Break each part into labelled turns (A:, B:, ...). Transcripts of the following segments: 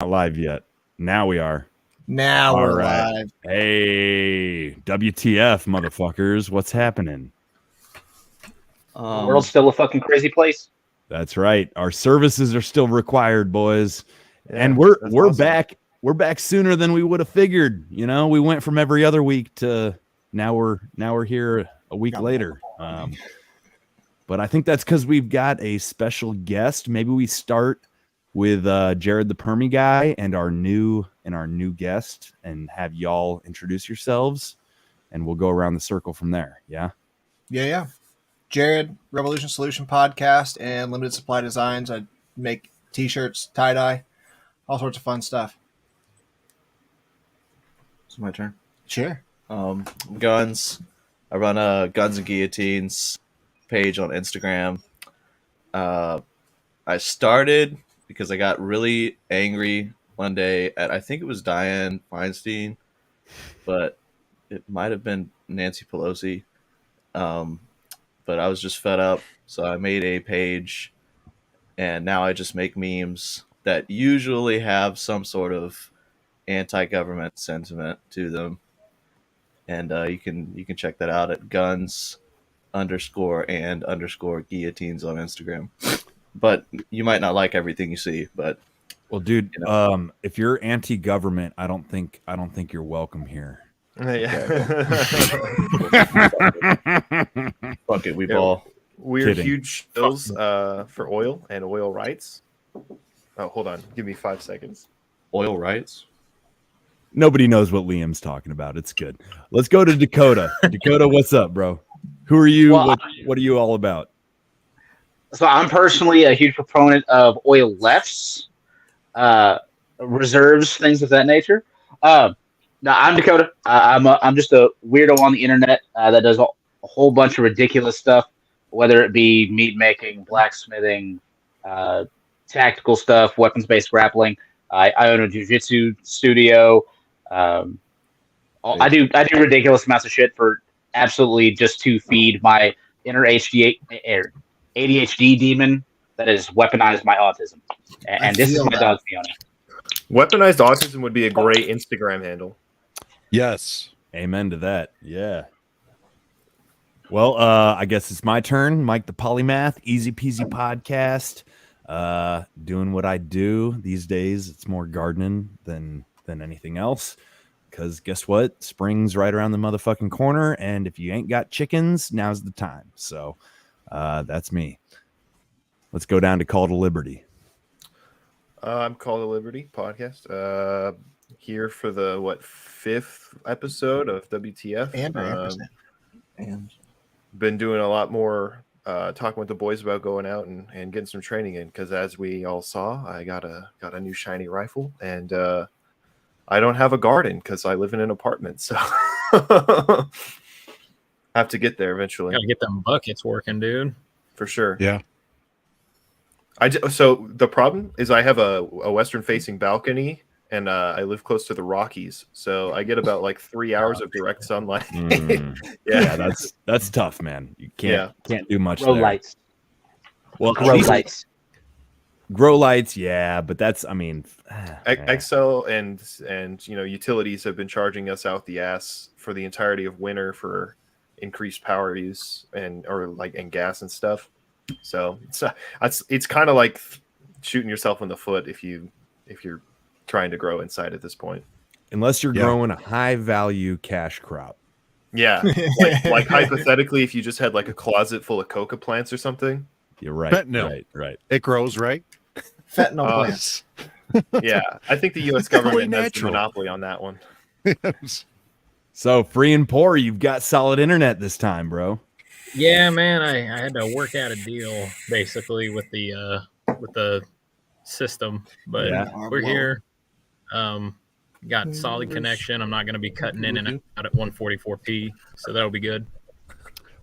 A: Not live yet. Now we are.
B: Now
A: All
B: we're
A: right.
B: live.
A: Hey, WTF, motherfuckers. What's happening?
C: The world's still a fucking crazy place.
A: That's right. Our services are still required, boys.
D: Yeah,
A: and we're
D: awesome.
A: back. We're back sooner than we would have figured. You know, we went from every other week to now we're here a week later. But I think that's because we've got a special guest. Maybe we start with Jared the Permy guy and our new guest, and have y'all introduce yourselves, and we'll go around the circle from there. Yeah.
B: Jared, Revolution Solution Podcast and Limited Supply Designs. I make t-shirts, tie-dye, all sorts of fun stuff.
D: It's my turn.
B: Sure.
D: Guns. I run a Guns and Guillotines page on Instagram. I started because I got really angry one day at, I think it was Dianne Feinstein, but it might have been Nancy Pelosi. But I was just fed up, so I made a page, and now I just make memes that usually have some sort of anti-government sentiment to them. And you can check that out at guns_and_guillotines on Instagram. But you might not like everything you see. But
A: well, dude,
D: you know.
A: If you're anti-government, I don't think you're welcome here.
D: Yeah. Fuck it, we ball.
E: We're
A: Kidding.
E: huge bills for oil and oil rights. Oh, hold on. Give me 5 seconds.
D: Oil rights?
A: Nobody knows what Liam's talking about. It's good. Let's go to Dakota. Dakota, what's up, bro? Who are you?
C: Well,
A: what are you all about?
C: So I'm personally a huge proponent of oil lefts, reserves, things of that nature. No, I'm Dakota. I'm just a weirdo on the internet that does a whole bunch of ridiculous stuff, whether it be meat making, blacksmithing, tactical stuff, weapons-based grappling. I own a jiu-jitsu studio. I do ridiculous amounts of shit for absolutely just to feed my inner ADHD demon that has weaponized my autism. And this is my dog Fiona.
E: Weaponized autism would be a great Instagram handle.
F: Yes.
A: Amen to that. Yeah. Well, I guess it's my turn. Mike the Polymath, Easy Peasy Podcast. Doing what I do these days. It's more gardening than anything else. Because guess what? Spring's right around the motherfucking corner. And if you ain't got chickens, now's the time. So that's me. Let's go down to Call to Liberty.
E: I'm Call to Liberty Podcast. Here for the 5th episode of WTF.
B: And
E: been doing a lot more talking with the boys about going out and getting some training in, because as we all saw, I got a new shiny rifle, and I don't have a garden because I live in an apartment, so have to get there eventually.
G: Gotta get them buckets working, dude.
E: For sure.
F: Yeah.
E: So the problem is I have a western facing balcony, and I live close to the Rockies, so I get about 3 hours of direct sunlight.
A: Yeah, that's tough, man. You can't do much
C: Grow
A: there.
C: lights.
A: Well,
C: Grow lights.
A: Grow lights, yeah, but that's
E: Excel and utilities have been charging us out the ass for the entirety of winter for increased power use and gas and stuff. So it's kind of like shooting yourself in the foot if you're trying to grow inside at this point.
A: Unless you're growing a high value cash crop.
E: Yeah. like hypothetically, if you just had a closet full of coca plants or something.
A: You're right.
F: Fentanyl.
A: Right.
F: It grows, right?
B: Fentanyl plants.
E: Yeah. I think the U.S. government has the
F: natural.
E: monopoly on that one.
F: Yes.
A: So free and poor, you've got solid internet this time, bro.
G: Yeah, man, I had to work out a deal basically with the system, but we're here. Got solid connection. I'm not going to be cutting in and out at 144p, so that'll be good.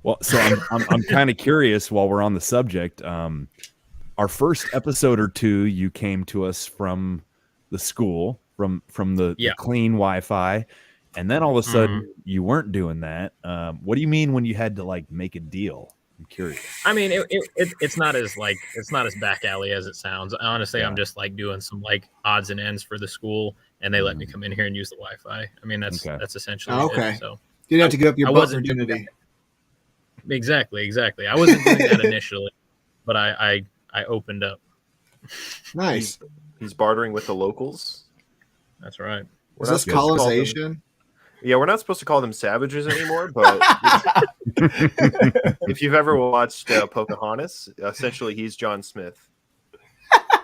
A: Well, so I'm kind of curious while we're on the subject. Our first episode or two, you came to us from the school, from the clean Wi-Fi, and then all of a sudden you weren't doing that. What do you mean when you had to make a deal? I'm curious.
G: I mean, it's not as back alley as it sounds. Honestly, I'm just like doing some like odds and ends for the school, and they let me come in here and use the Wi-Fi. I mean, that's essentially
B: okay.
G: it. So
B: You didn't have to give up your
G: I
B: butt
G: wasn't doing
B: virginity.
G: Exactly. I wasn't doing that initially, but I opened up.
B: Nice.
E: He's bartering with the locals.
G: That's right.
B: Is this colonization?
E: Yeah, we're not supposed to call them savages anymore, but if you've ever watched Pocahontas, essentially he's John Smith.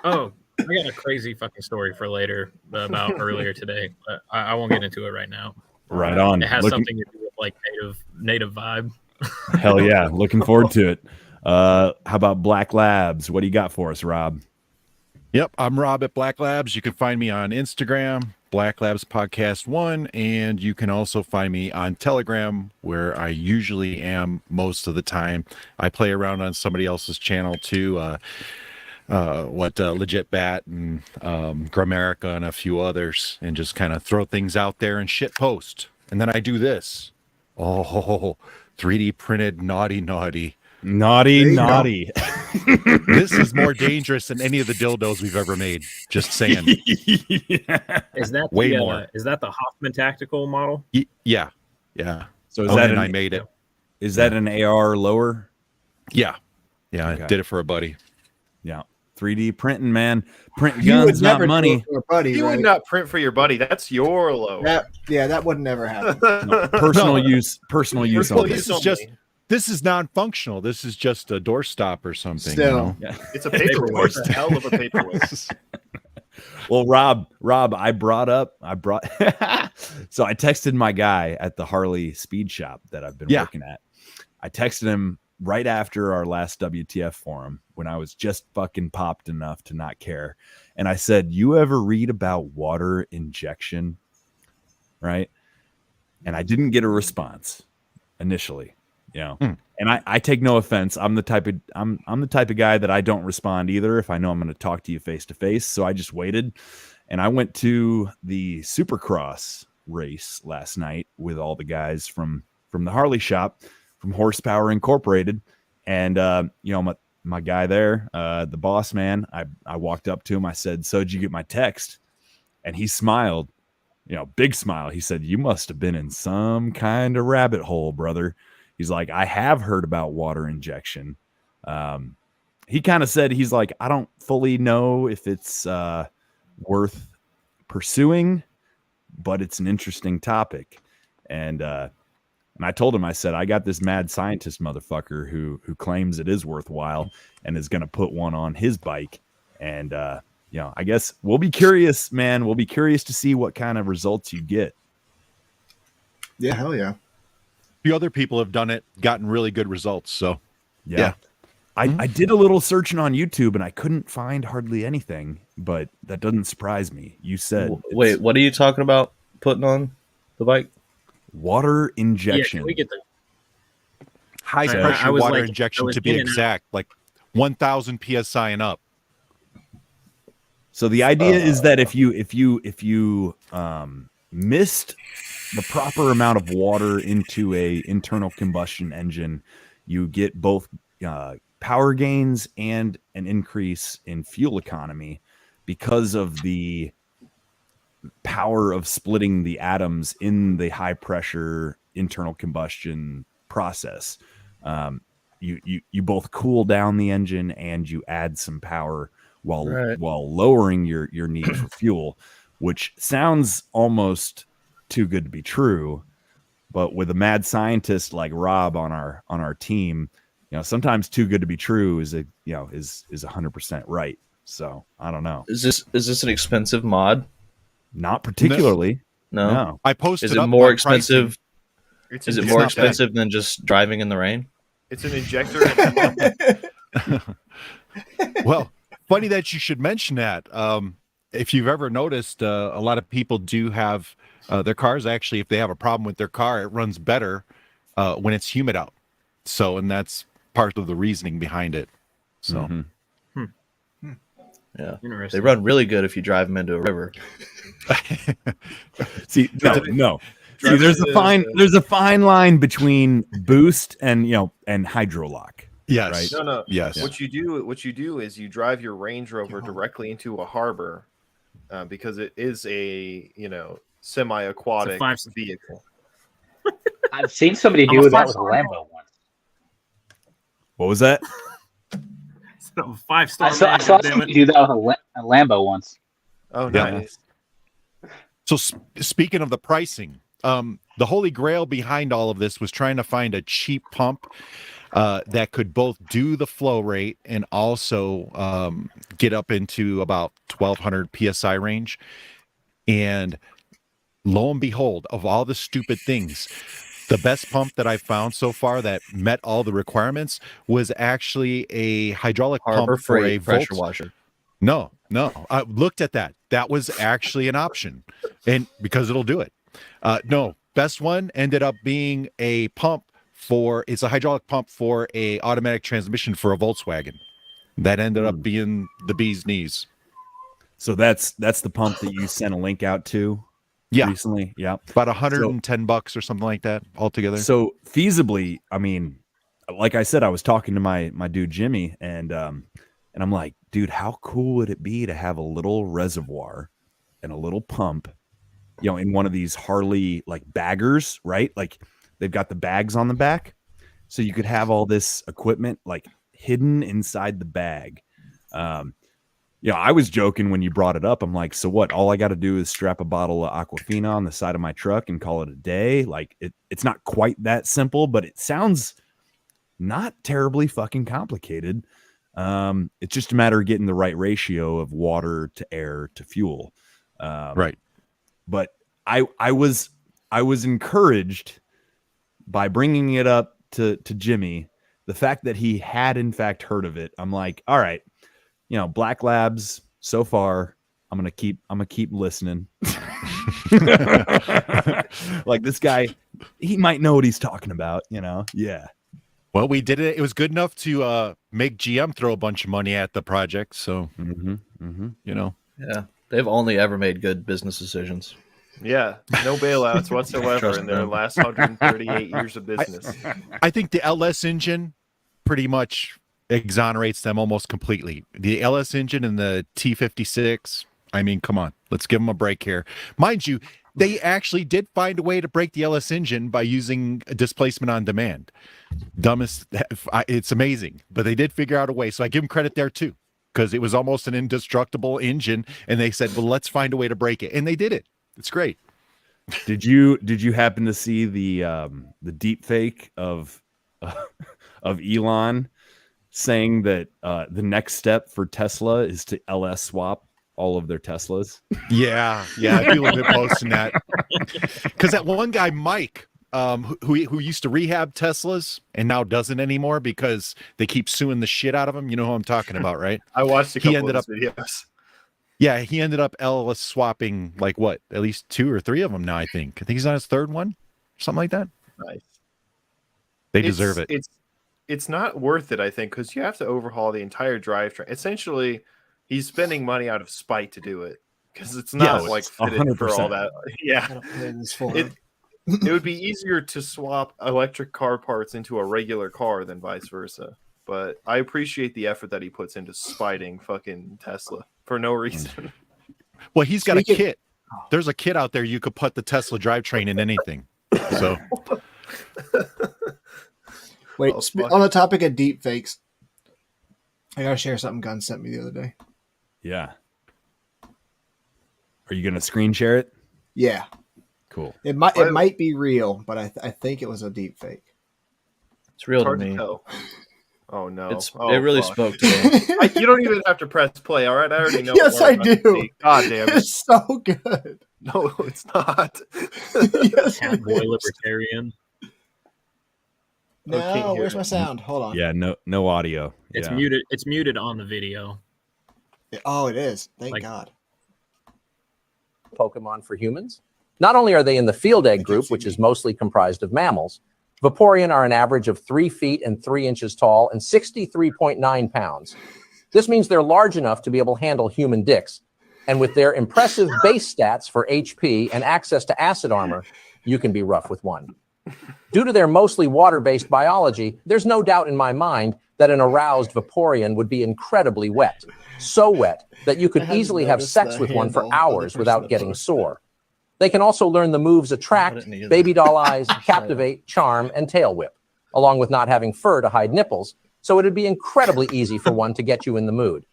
G: Oh, I got a crazy fucking story for later about earlier today, but I won't get into it right now.
A: Right on.
G: It has something to do with like native vibe.
A: Hell yeah. Looking forward to it. How about Black Labs? What do you got for us, Rob?
F: Yep, I'm Rob at Black Labs. You can find me on Instagram, Black Labs Podcast 1, and you can also find me on Telegram, where I usually am most of the time. I play around on somebody else's channel too, Legit Bat and Grammarica and a few others, and just kind of throw things out there and shit post. And then I do this. Oh, 3D printed naughty.
A: Naughty.
F: This is more dangerous than any of the dildos we've ever made. Just saying.
G: Is that
F: way more?
G: Is that the Hoffman tactical model?
F: Yeah.
A: So is that
F: I made it.
A: Is that an AR lower?
F: Yeah.
A: Okay.
F: I did it for a buddy.
A: Yeah. 3D printing, man. Print
B: You would
A: guns, not
B: never do
A: money.
B: it for a buddy,
E: You
B: right?
E: would not print for your buddy. That's your low.
B: That would never happen.
A: No, personal use. Personal use.
E: Personal
A: only.
E: use
F: This is just this is non-functional. This is just a doorstop or something.
B: Still.
F: You know?
A: Yeah.
E: It's a paperweight. It's a hell of a paperweight.
A: Well, Rob, I brought. So I texted my guy at the Harley Speed Shop that I've been working at. I texted him right after our last WTF forum when I was just fucking popped enough to not care. And I said, you ever read about water injection? Right. And I didn't get a response initially, you know, and I take no offense. I'm the type of guy that I don't respond either if I know I'm going to talk to you face to face. So I just waited, and I went to the Supercross race last night with all the guys from the Harley shop, from Horsepower Incorporated. And, you know, my guy there, the boss man, I walked up to him. I said, so did you get my text? And he smiled, you know, big smile. He said, you must have been in some kind of rabbit hole, brother. He's like, I have heard about water injection. He kind of said, he's like, I don't fully know if it's worth pursuing, but it's an interesting topic. And I told him, I said, I got this mad scientist motherfucker who claims it is worthwhile and is going to put one on his bike. And, you know, I guess we'll be curious, man. We'll be curious to see what kind of results you get.
B: Yeah, hell yeah.
F: A few other people have done it, gotten really good results. So, yeah.
A: I did a little searching on YouTube and I couldn't find hardly anything, but that doesn't surprise me. You said,
D: Wait, what are you talking about putting on the bike?
A: Water
G: Yeah,
A: injection.
G: can we get the
F: high
A: So-
F: pressure
G: I was
F: water
G: like-
F: injection
G: I was
F: to be
G: in and out.
F: exact, like 1,000 psi and up.
A: So the idea is that if you missed the proper amount of water into a internal combustion engine, you get both power gains and an increase in fuel economy because of the power of splitting the atoms in the high pressure internal combustion process. You both cool down the engine and you add some power while lowering your need for fuel, which sounds almost too good to be true. But with a mad scientist like Rob on our team, you know, sometimes too good to be true is 100% right. So I don't know.
D: Is this an expensive mod?
A: Not particularly.
D: No.
F: I posted.
D: Is it
F: up
D: more
F: my
D: expensive?
E: It's
D: Is it
E: it's
D: more
E: not
D: expensive than just driving in the rain?
E: It's an injector.
F: pricing. Well, funny that you should mention that. If you've ever noticed, a lot of people do have their cars. Actually, if they have a problem with their car, it runs better when it's humid out. So, and that's part of the reasoning behind it. So,
A: Mhm.
D: Yeah,
G: Interesting.
D: they run really good if you drive them into a river.
A: See, no. See, there's a fine line between boost and hydrolock.
F: Yes.
A: Right?
E: No.
F: Yes.
E: What you do is you drive your Range Rover directly into a harbor, because it is a semi-aquatic
G: It's a
E: vehicle.
C: I've seen somebody
G: I'm a
C: do that with a
G: five-star
C: Lambo once.
A: What was that?
G: It's a 5-star
C: I saw
G: man, goddammit.
C: somebody do that with a Lambo once.
E: Oh,
F: Yeah.
E: nice.
F: So speaking of the pricing, the holy grail behind all of this was trying to find a cheap pump that could both do the flow rate and also get up into about 1200 psi range. And lo and behold, of all the stupid things, the best pump that I've found so far that met all the requirements was actually a hydraulic
D: Harbor
F: pump for a
D: Freight pressure
F: volt.
D: washer.
F: No. I looked at that. That was actually an option, and because it'll do it. No, best one ended up being a pump it's a hydraulic pump for a automatic transmission for a Volkswagen. That ended up being the bee's knees.
A: So that's the pump that you sent a link out to recently. Yeah.
F: About $110 or something like that altogether.
A: So feasibly, I mean, like I said, I was talking to my dude Jimmy, and I'm like, dude, how cool would it be to have a little reservoir and a little pump, in one of these Harley like baggers, right? Like they've got the bags on the back, so you could have all this equipment like hidden inside the bag. I was joking when you brought it up. I'm like, so what? All I got to do is strap a bottle of Aquafina on the side of my truck and call it a day. Like it's not quite that simple, but it sounds not terribly fucking complicated. It's just a matter of getting the right ratio of water to air to fuel.
F: Right.
A: But I was encouraged by bringing it up to Jimmy, the fact that he had in fact heard of it. I'm like, all right, Black Labs so far, I'm gonna keep listening. Like this guy, he might know what he's talking about, Yeah.
F: Well, we did it. It was good enough to make GM throw a bunch of money at the project. So,
D: Yeah, they've only ever made good business decisions.
E: Yeah, no bailouts whatsoever in their last 138 years of business.
F: I think the LS engine pretty much exonerates them almost completely. The LS engine and the T56, I mean, come on, let's give them a break here. Mind you, they actually did find a way to break the LS engine by using a displacement on demand. It's amazing, but they did figure out a way. So I give them credit there too, because it was almost an indestructible engine, and they said, well, let's find a way to break it. And they did it. It's great.
A: Did you happen to see the deep fake of Elon saying that the next step for Tesla is to LS swap all of their Teslas?
F: Yeah, people have been posting that, because that one guy, Mike, who used to rehab Teslas and now doesn't anymore because they keep suing the shit out of him. You know who I'm talking about, right?
E: I watched a couple of his videos.
F: Yeah, he ended up LS swapping at least 2 or 3 of them now. I think he's on his 3rd one, something like that.
E: Nice.
F: They deserve it.
E: It's not worth it, I think, because you have to overhaul the entire drivetrain. Essentially, he's spending money out of spite to do it because it's not fitted
A: 100%.
E: for all that. Yeah, it would be easier to swap electric car parts into a regular car than vice versa. But I appreciate the effort that he puts into spiting fucking Tesla for no reason.
F: Well, he's got a kit. There's a kit out there you could put the Tesla drivetrain in anything. So,
B: wait, on the topic of deep fakes, I gotta share something Gun sent me the other day.
A: Yeah. Are you gonna screen share it?
B: Yeah.
A: Cool.
B: It might be real, but I think it was a deep fake.
D: It's real to
E: Hard
D: me.
E: to tell. Oh no!
D: It really spoke to me.
E: You don't even have to press play. All right, I already know.
B: Yes, I do.
E: God damn it!
B: It's so good.
E: No, it's not.
B: Yes,
G: Boy libertarian.
B: No, where's my sound? Hold on.
A: Yeah, no audio.
G: It's
A: Yeah.
G: muted. It's muted on the video.
B: Oh, it is. Thank God.
H: Pokemon for humans. Not only are they in the field egg group, which is mostly comprised of mammals, Vaporeon are an average of 3 feet and 3 inches tall and 63.9 pounds. This means they're large enough to be able to handle human dicks. And with their impressive base stats for HP and access to acid armor, you can be rough with one. Due to their mostly water-based biology, there's no doubt in my mind that an aroused Vaporeon would be incredibly wet. So wet that you could easily have sex with one for hours without getting sore. They can also learn the moves Attract, Baby Doll Eyes, Captivate, Charm, and Tail Whip, along with not having fur to hide nipples, so it'd be incredibly easy for one to get you in the mood.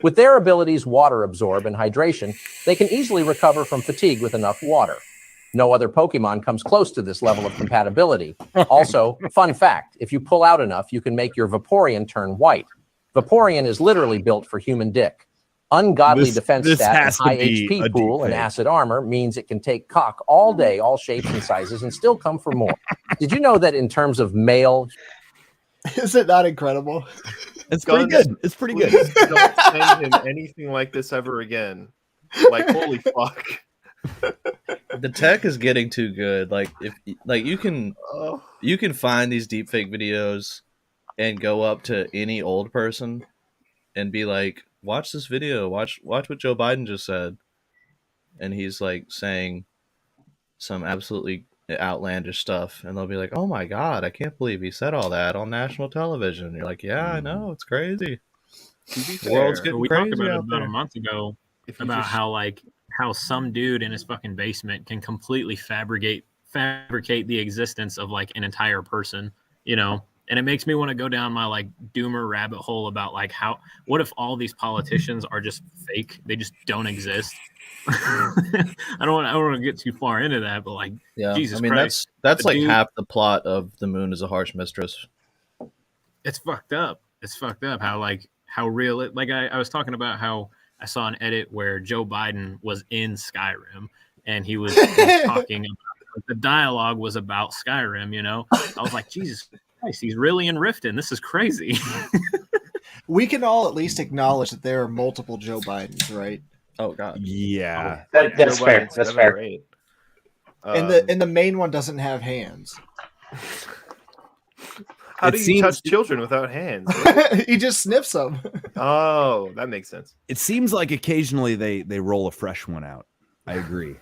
H: With their abilities Water Absorb and Hydration, they can easily recover from fatigue with enough water. No other Pokemon comes close to this level of compatibility. Also, fun fact, if you pull out enough, you can make your Vaporeon turn white. Vaporeon is literally built for human dick. Ungodly defense stat and high HP pool and acid armor means it can take cock all day, all shapes and sizes, and still come for more. Did you know that in terms of male...
B: Is it not incredible?
A: It's pretty good. It's pretty good.
E: Don't send him anything like this ever again. Like, holy fuck.
D: The tech is getting too good. Like, if you can find these deepfake videos and go up to any old person and be like, watch this video, watch what Joe Biden just said, and he's like saying some absolutely outlandish stuff, and they'll be like, oh my god, I can't believe he said all that on national television. And you're like, yeah, I know, it's crazy.
E: The
D: world's getting
G: we
D: crazy
G: talked about it
D: out
G: about
D: there.
G: a month ago about how some dude in his fucking basement can completely fabricate the existence of like an entire person, you know. And it makes me want to go down my like doomer rabbit hole about like what if all these politicians are just fake? They just don't exist. I don't want to get too far into that, but like,
D: Yeah,
G: Jesus
D: I mean,
G: Christ,
D: that's like
G: dude,
D: half the plot of The Moon is a Harsh Mistress.
G: it's fucked up. It's fucked up how real it. Like I was talking about how I saw an edit where Joe Biden was in Skyrim and he was talking about the dialogue was about Skyrim. You know, I was like, Jesus Christ, he's really in Riften. This is crazy.
B: We can all at least acknowledge that there are multiple Joe Bidens, right?
D: Oh god,
A: Yeah.
C: That's fair. That's fair.
B: And the main one doesn't have hands.
E: How do you touch children without hands?
B: He just sniffs them.
E: Oh, that makes sense.
A: It seems like occasionally they roll a fresh one out. I agree.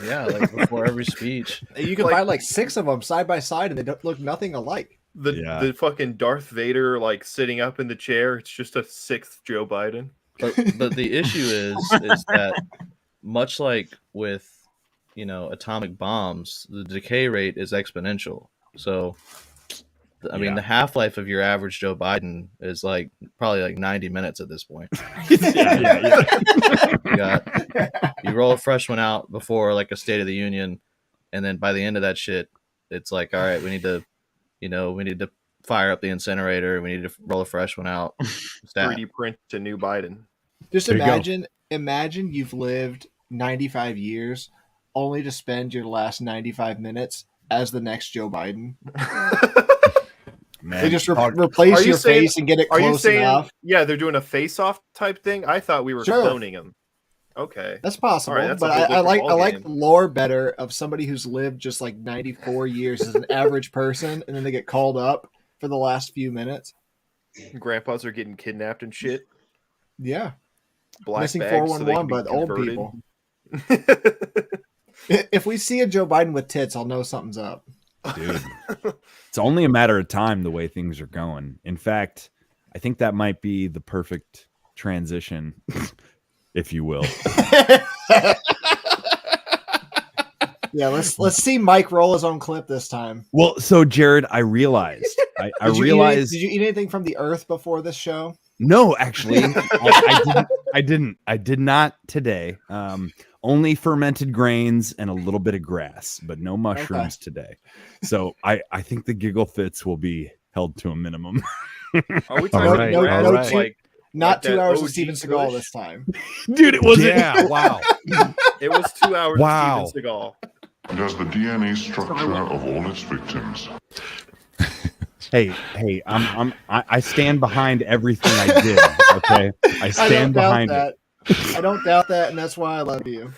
D: yeah, like before every speech.
B: You can find like 6 of them side by side, and they don't look nothing alike.
E: The fucking Darth Vader like sitting up in the chair. It's just a 6th Joe Biden.
D: But the issue is that much like with atomic bombs, the decay rate is exponential. So, I mean, the half-life of your average Joe Biden is like probably like 90 minutes at this point. You roll a fresh one out before like a State of the Union, and then by the end of that shit, it's like, all right, we need to fire up the incinerator. We need to roll a fresh one out.
E: 3D print a new Biden.
B: Just imagine you've lived 95 years only to spend your last 95 minutes as the next Joe Biden.
A: Man,
B: they just replace your face and get it close enough.
E: Yeah, they're doing a face-off type thing. I thought we were cloning him. Okay,
B: that's possible. Right, but I like the lore better of somebody who's lived just like 94 years as an average person, and then they get called up for the last few minutes.
E: Grandpas are getting kidnapped and shit.
B: Yeah,
E: black
B: missing
E: bags
B: 411, but old people. If we see a Joe Biden with tits, I'll know something's up.
A: Dude, it's only a matter of time the way things are going. In fact, I think that might be the perfect transition, if you will.
B: Yeah, let's see Mike roll his own clip this time.
A: Well, so Jared, I realized. I realized.
B: Did you eat anything from the earth before this show?
A: No, actually, I didn't. I did not today. Only fermented grains and a little bit of grass, but no mushrooms today. So I think the giggle fits will be held to a minimum.
E: Are we talking
B: not 2 hours of Steven Seagal this time?
A: Dude, it wasn't.
F: Yeah, wow.
E: It was 2 hours of Steven Seagal.
I: It has the DNA structure of all its victims.
A: Hey, I stand behind everything I did. Okay, I stand behind it.
B: I don't doubt that, and that's why I love you.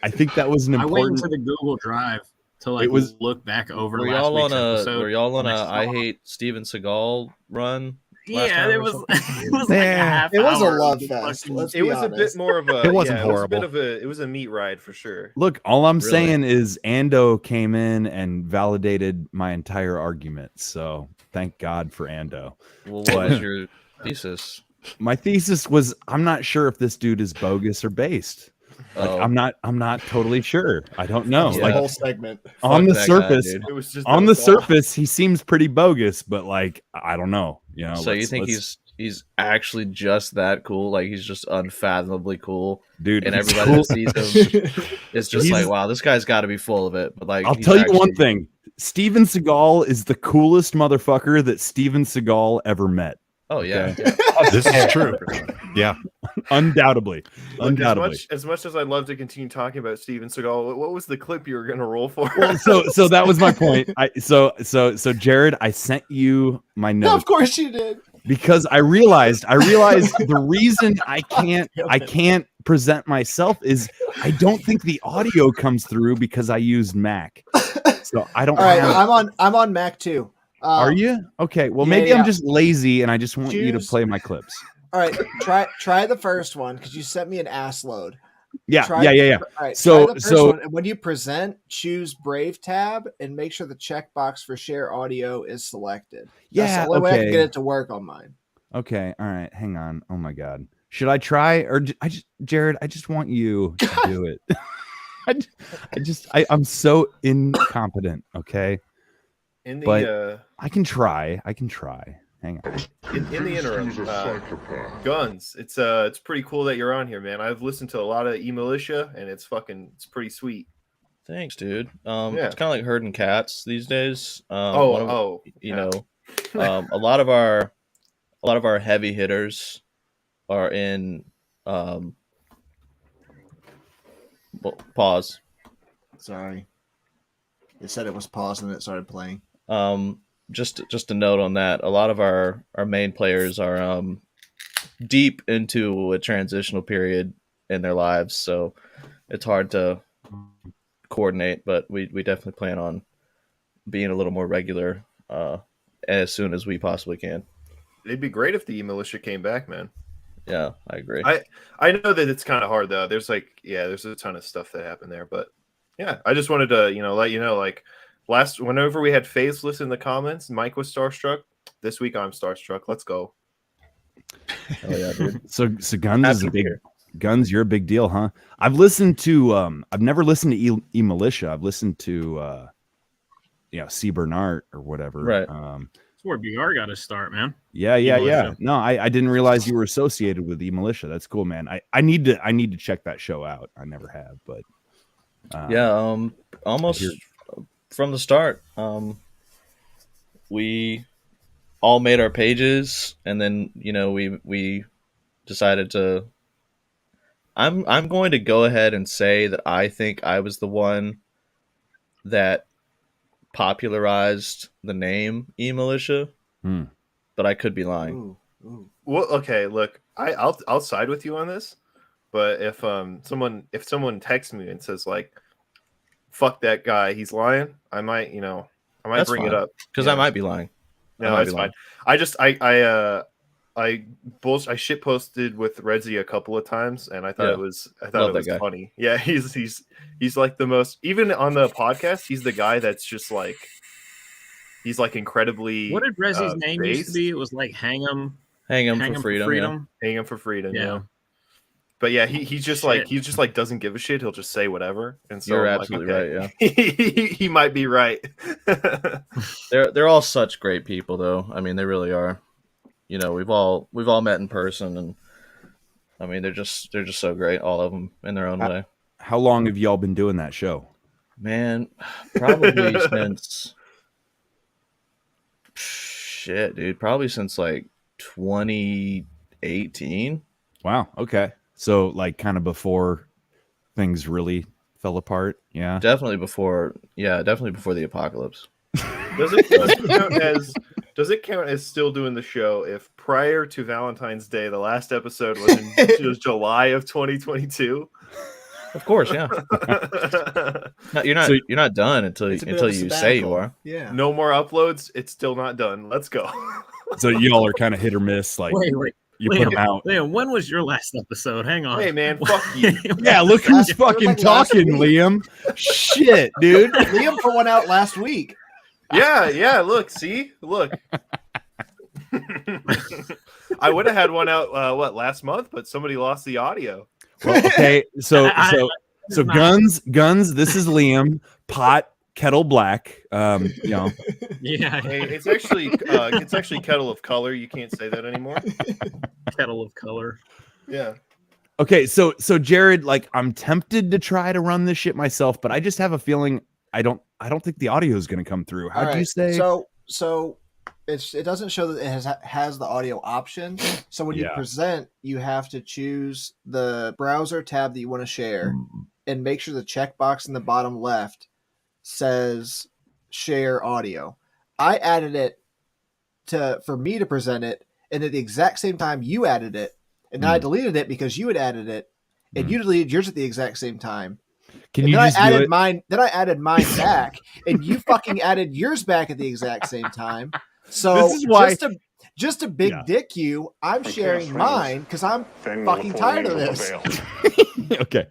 A: I think that was an important.
G: I went into the Google Drive to look back over.
D: Were y'all on a I hate Steven Seagal run
E: last
G: Yeah,
E: time
G: it
E: or
G: was.
E: something?
G: It was like a
F: Yeah.
G: half.
B: It was a
G: hour
B: love
G: of
B: fest.
G: fucking-
B: Let's
E: It
B: be
E: was a bit
B: honest.
E: more of a.
F: It wasn't
E: It
F: horrible.
E: was a meat ride for sure.
A: Look, all I'm
D: Really?
A: saying is Ando came in and validated my entire argument. So thank God for Ando.
D: Well, what was your thesis?
A: My thesis was I'm not sure if this dude is bogus or based. Like
D: Oh,
A: I'm not totally sure. I don't know.
B: That was
D: Yeah.
B: the
A: Like
B: whole segment.
A: on the
D: that guy,
A: surface,
D: dude.
E: It was just
A: on
E: that
A: the
E: was all.
A: surface, he seems pretty bogus, but like I don't know. You know,
D: So you think he's actually just that cool? Like he's just unfathomably cool,
A: dude?
D: and
A: he's
D: everybody
A: cool.
D: that sees him is just
A: He's-
D: like, wow, this guy's got to be full of it. But like,
A: I'll
D: he's
A: tell you one
D: actually-
A: thing: Steven Seagal is the coolest motherfucker that Steven Seagal ever met.
D: Oh yeah,
A: Okay.
D: yeah.
F: This is true. Yeah.
A: Undoubtedly,
E: Look,
A: undoubtedly.
E: as much as I'd love to continue talking about Steven Seagal, what was the clip you were going to roll for?
A: Well, so that was my point. So Jared, I sent you my
B: No,
A: notes
B: of course you did.
A: because I realized the reason I can't present myself is I don't think the audio comes through because I used Mac. So I don't
B: All right,
A: have.
B: I'm on Mac too.
A: Are you? Okay. Well,
B: yeah,
A: maybe
B: yeah.
A: I'm just lazy and I just want you to
B: Choose-
A: play my clips.
B: All right, try the first one because you sent me an ass load.
A: Yeah.
B: Try,
A: Yeah.
B: All right,
A: So-
B: try the first
A: so-
B: one, and when you present, choose Brave tab and make sure the checkbox for share audio is selected. That's
A: Yeah.
B: the only way I can
A: Okay.
B: get it to work on mine.
A: Okay. All right. Hang on. Oh my God. Should I try or Jared? I just want you to do it. I'm so incompetent. Okay.
E: In the
A: But- I can try. Hang on.
E: in the interim,
I: He's a psychopath.
E: Guns. It's pretty cool that you're on here, man. I've listened to a lot of eMilitia, and it's pretty sweet.
D: Thanks, dude.
E: Yeah.
D: It's kind of like herding cats these days. You
E: Yeah.
D: know, a lot of our heavy hitters are in pause.
B: Sorry, it said it was paused and it started playing.
D: Just a note on that. A lot of our main players are deep into a transitional period in their lives, so it's hard to coordinate. But we definitely plan on being a little more regular as soon as we possibly can.
E: It'd be great if the eMilitia came back, man.
D: Yeah, I agree.
E: I know that it's kind of hard though. There's a ton of stuff that happened there, but yeah, I just wanted to let you know, like whenever we had Faceless in the comments, Mike was starstruck. This week I'm starstruck. Let's go.
D: Oh yeah, dude.
A: So Guns is a big Guns. You're a big deal, huh? I've listened to. I've never listened to eMilitia. I've listened to. C. Bernard or whatever.
D: Right.
G: That's where BR got to start, man.
A: Yeah.
G: eMilitia.
A: No, I didn't realize you were associated with eMilitia. That's cool, man. I need to check that show out. I never have, but
D: Yeah, almost from the start. We all made our pages, and then we decided to. I'm going to go ahead and say that I think I was the one that popularized the name eMilitia, but I could be lying.
B: Ooh.
E: Well, okay, look, I'll side with you on this, but if someone texts me and says like, "Fuck that guy, he's lying," I might
D: That's
E: bring
D: fine,
E: it up
D: because
E: Yeah.
D: I might be lying.
E: No, that's fine. I shit posted with Redzi a couple of times, and I thought
D: Yeah.
E: it was
D: Love that guy.
E: funny. Yeah, he's like the most. Even on the podcast, he's the guy that's just like he's like incredibly.
G: What did Rezzy's name used to
E: based.
G: be? It was like Hang 'em
D: Hang him for freedom.
E: Hang him for freedom.
G: Yeah.
E: Yeah. But yeah, he's just
G: Shit.
E: like doesn't give a shit. He'll just say whatever. And so
D: You're
E: I'm
D: absolutely
E: right. Yeah, he might be right.
D: They're all such great people, though. I mean, they really are. We've all met in person, and I mean, they're just so great, all of them in their own way.
A: how long have y'all been doing that show?
D: Man, probably since shit, dude. Probably since like 2018.
A: Wow. Okay. So like kind of before things really fell apart. Yeah.
D: Definitely before the apocalypse.
E: Does it count as still doing the show if prior to Valentine's Day the last episode was July of 2022?
D: Of course, yeah. No, you're not done until
B: It's a bit of a
D: you say you
B: sabbatical.
D: are.
B: Yeah.
E: No more uploads. It's still not done. Let's go.
A: So y'all are kind of hit or miss. Like
G: Wait.
A: you put them out.
G: Liam, when was your last episode? Hang on.
E: Hey man, fuck you.
A: Yeah, look who's fucking
B: like last
A: talking,
B: week.
A: Liam. Shit, dude.
B: Liam put one out last week.
E: Yeah. Look, see, look. I would have had one out last month, but somebody lost the audio.
A: Well, okay, so
G: not-
A: guns. This is Liam. Pot, kettle black.
G: Yeah.
E: Hey, it's actually kettle of color. You can't say that anymore.
G: Kettle of color.
E: Yeah.
A: Okay, so Jared, like, I'm tempted to try to run this shit myself, but I just have a feeling I don't think the audio is going to come through. How'd you say?
B: So it doesn't show that it has the audio option. So when you present, you have to choose the browser tab that you want to share and make sure the checkbox in the bottom left says share audio. I added it for me to present it, and at the exact same time you added it, and then I deleted it because you had added it, and you deleted yours at the exact same time.
A: Can you just do it?
B: Then I added mine back, and you fucking added yours back at the exact same time. So
A: This is why-
B: just to big dick you, I'm sharing mine because I'm fucking tired of this.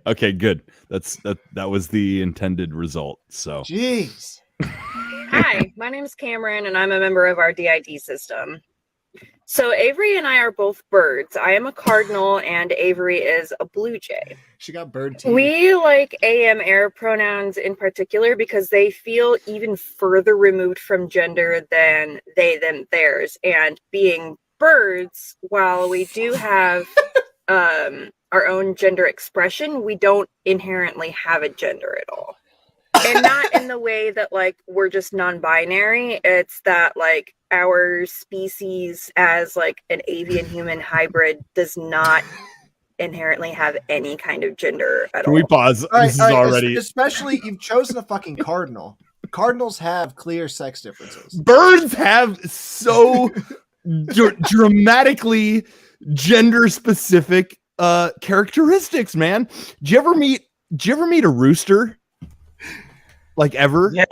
A: Okay, good. That was the intended result. So
B: Jeez.
J: Hi, my name is Cameron, and I'm a member of our DID system. So Avery and I are both birds. I am a cardinal, and Avery is a blue jay.
B: She got bird teeth.
J: We like AM air pronouns in particular because they feel even further removed from gender than they, them, theirs. And being birds, while we do have our own gender expression, we don't inherently have a gender at all. And not in the way that, like, we're just non-binary. It's that, like, our species as, like, an avian-human hybrid does not inherently have any kind of gender at all.
A: can we pause?
B: All right,
A: This is
B: all right,
A: already
B: especially you've chosen a fucking cardinal. Cardinals have clear sex differences.
A: birds have so dramatically gender specific characteristics, man. Did you ever meet a rooster? Like ever?
C: Yeah,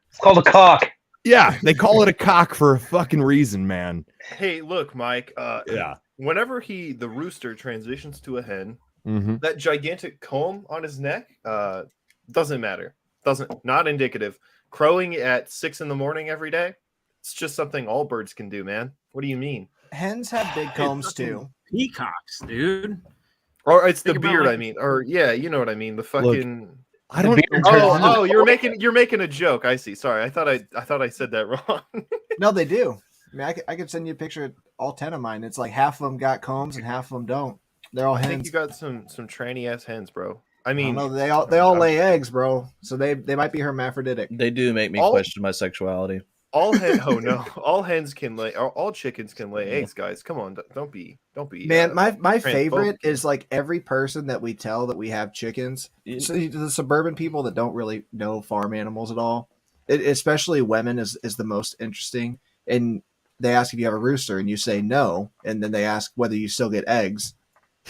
C: it's called a cock.
A: Yeah, they call it a cock for a fucking reason, man.
E: Hey, look, Mike.
A: Yeah.
E: Whenever the rooster transitions to a hen,
A: Mm-hmm.
E: that gigantic comb on his neck doesn't matter. Not indicative. Crowing at 6 a.m. every day, it's just something all birds can do, man. What do you mean?
B: Hens have big combs too.
G: Peacocks, dude.
E: Or it's the
G: Think about,
E: beard,
G: like-
E: I mean. Or yeah, you know what I mean. The fucking
A: I don't.
E: Oh, you're making a joke. I see. Sorry. I thought I said that wrong.
B: No, they do. I mean, I could send you a picture of all 10 of mine. It's like half of them got combs and half of them don't. They're all
E: I think
B: hens.
E: you got some tranny ass hens, bro. I
B: I
E: mean,
B: don't know, they all lay eggs, bro. So they might be hermaphroditic.
D: They do make me
E: All-
D: question my sexuality.
E: all hens can lay. All chickens can lay eggs, guys. Come on, don't be.
B: Man, my
E: transphobic.
B: favorite is like every person that we tell that we have chickens. So the suburban people that don't really know farm animals at all, especially women, is the most interesting. And they ask if you have a rooster, and you say no, and then they ask whether you still get eggs,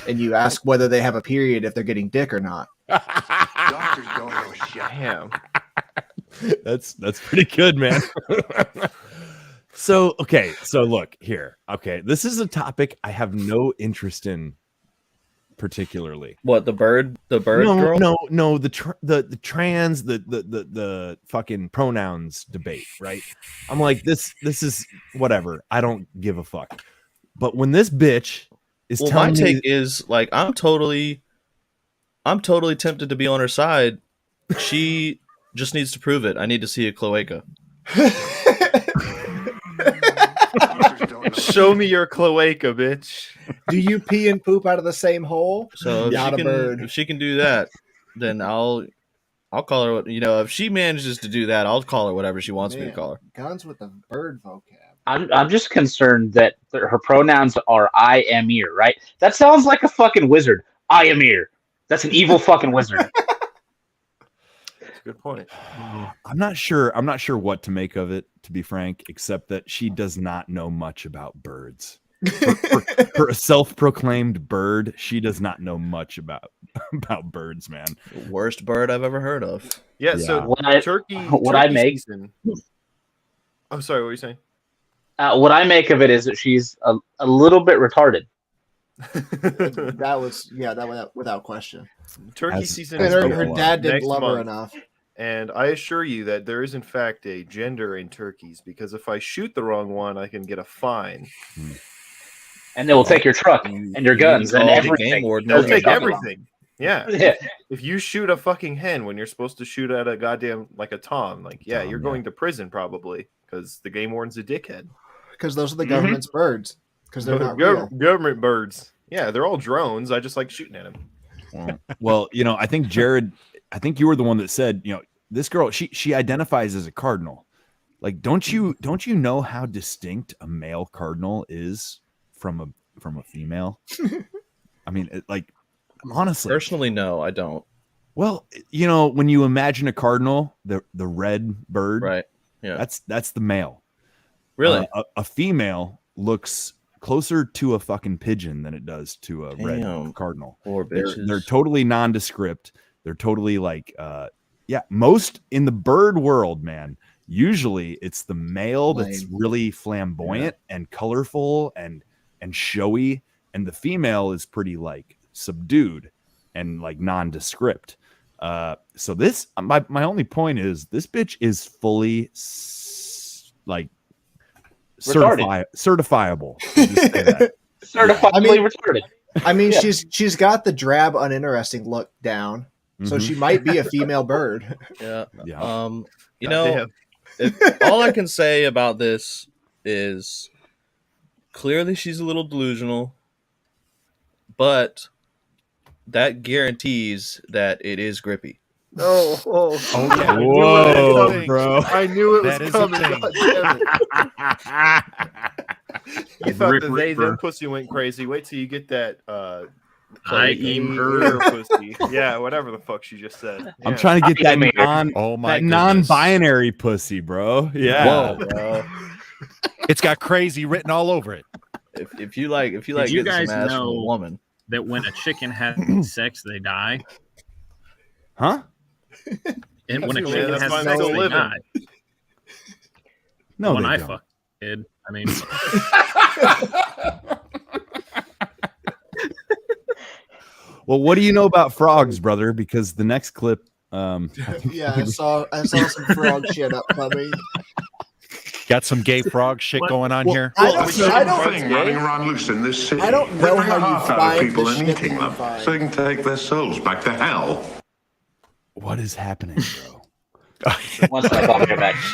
B: and you ask whether they have a period if they're getting dick or not.
I: Doctors don't know shit.
E: Damn.
A: That's pretty good, man. So look here. Okay, this is a topic I have no interest in particularly.
D: What, the bird girl?
A: No, the trans, the fucking pronouns debate, right? I'm like, this is whatever. I don't give a fuck. But when this bitch is
D: Well, my
A: telling me,
D: take is like I'm totally tempted to be on her side. She just needs to prove it. I need to see a cloaca.
I: Doctors don't know
E: Show me your cloaca, bitch.
B: Do you pee and poop out of the same hole?
D: So
B: Not a bird.
D: if she can do that, then I'll call her. If she manages to do that, I'll call her whatever she wants me to
B: Man.
D: call her.
B: Guns with the bird vocab.
C: I'm just concerned that her pronouns are I am here, right? That sounds like a fucking wizard. I am here. That's an evil fucking wizard.
E: That's a good point.
A: I'm not sure what to make of it, to be frank, except that she does not know much about birds. For a self-proclaimed bird, she does not know much about birds, man.
D: Worst bird I've ever heard of.
E: Yeah.
A: Yeah.
E: So
C: What I
E: turkey
C: make-
E: season. I'm sorry. What were you saying?
C: What I make of it is that she's a little bit retarded.
B: that was without question.
E: Turkey season
B: And
E: is
B: her dad didn't
E: next
B: love her
E: month.
B: enough.
E: And I assure you that there is in fact a gender in turkeys, because if I shoot the wrong one, I can get a fine.
C: And they will take your truck and your guns and everything.
E: They'll take everything. Yeah.
C: Yeah.
E: If you shoot a fucking hen when you're supposed to shoot at a goddamn like a tom, like you're going to prison probably because the game warden's a dickhead.
B: Because those are the government's birds. Because they're not real.
E: Government birds. Yeah, they're all drones. I just like shooting at them.
A: Well, I think Jared, I think you were the one that said, this girl, she identifies as a cardinal. Like, don't you know how distinct a male cardinal is from a female? I mean, honestly,
D: personally, no, I don't.
A: Well, when you imagine a cardinal, the red bird,
D: right? Yeah,
A: that's the male.
D: Really,
A: a female looks closer to a fucking pigeon than it does to a red cardinal.
D: Poor bitches.
A: They're totally nondescript. They're totally most in the bird world, man. Usually it's the male that's really flamboyant and colorful and showy, and the female is pretty subdued and nondescript. So this, my only point is this bitch is fully certifiable.
C: Certifiably retarded.
B: I mean, she's got the drab, uninteresting look down, so she might be a female bird.
D: Yeah. All I can say about this is clearly she's a little delusional, but that guarantees that it is grippy.
E: Oh
A: yeah. Whoa, bro!
E: I knew it was coming. You thought the they then pussy went crazy. Wait till you get that.
G: I eat her
E: pussy. Yeah, whatever the fuck she just said. Yeah.
A: I'm trying to get that non-binary pussy, bro. Yeah.
F: Whoa, bro. It's got crazy written all over it.
D: If you like,
G: Did you guys
D: some ass from
G: know
D: a woman,
G: that when a chicken has sex, they die?
A: Huh?
G: And when a chicken has sex, they die.
A: No,
G: when
A: they
G: I
A: don't.
G: fuck kid, I mean.
A: Well, what do you know about frogs, brother? Because the next clip,
B: I saw some frog shit upcoming.
F: Got some gay frog shit going on here.
B: I don't
I: running around loose in this city.
B: I don't know how you find
I: people
B: the
I: and
B: shit
I: eating
B: that you
I: them,
B: find.
I: so they can take their souls back to hell.
A: What is happening, bro?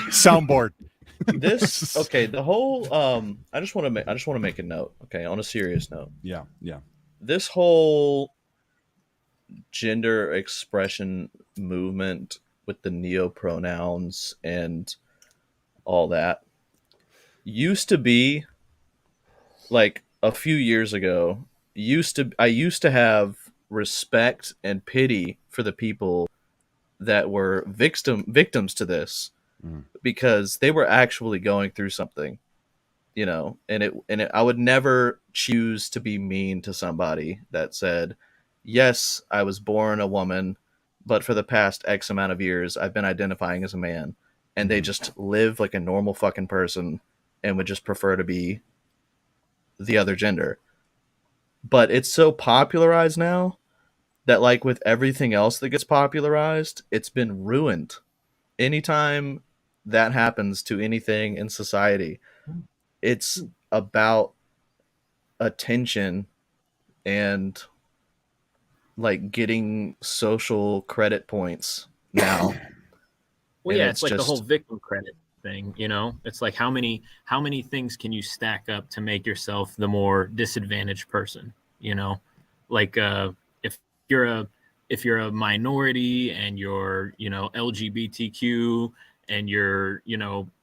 F: Soundboard.
D: The whole I just want to make a note, okay, on a serious note.
A: Yeah.
D: This whole gender expression movement with the neo-pronouns and all that used to be a few years ago. I used to have respect and pity for the people that were victims to this, because they were actually going through something, and I would never choose to be mean to somebody that said, yes, I was born a woman, but for the past X amount of years, I've been identifying as a man, and they just live like a normal fucking person and would just prefer to be the other gender. But it's so popularized now that with everything else that gets popularized, it's been ruined. Anytime that happens to anything in society, it's about attention and getting social credit points now.
G: Well, yeah, it's the whole victim credit thing, It's how many things can you stack up to make yourself the more disadvantaged person, if you're a minority and you're, LGBTQ and you're,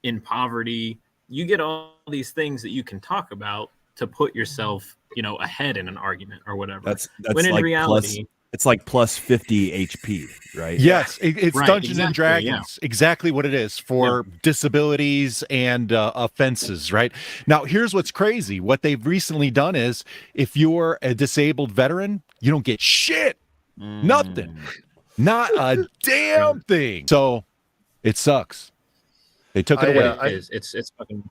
G: in poverty, you get all these things that you can talk about to put yourself, ahead in an argument or whatever.
A: That's
G: when in reality,
A: it's plus 50 HP, right?
F: Yes, it's
G: right,
F: Dungeons and
G: exactly,
F: Dragons. Yeah. Exactly what it is for disabilities and offenses, right? Now, here's what's crazy. What they've recently done is if you're a disabled veteran, you don't get shit. Nothing. Not a damn thing. So it sucks. They took it away.
G: It's fucking.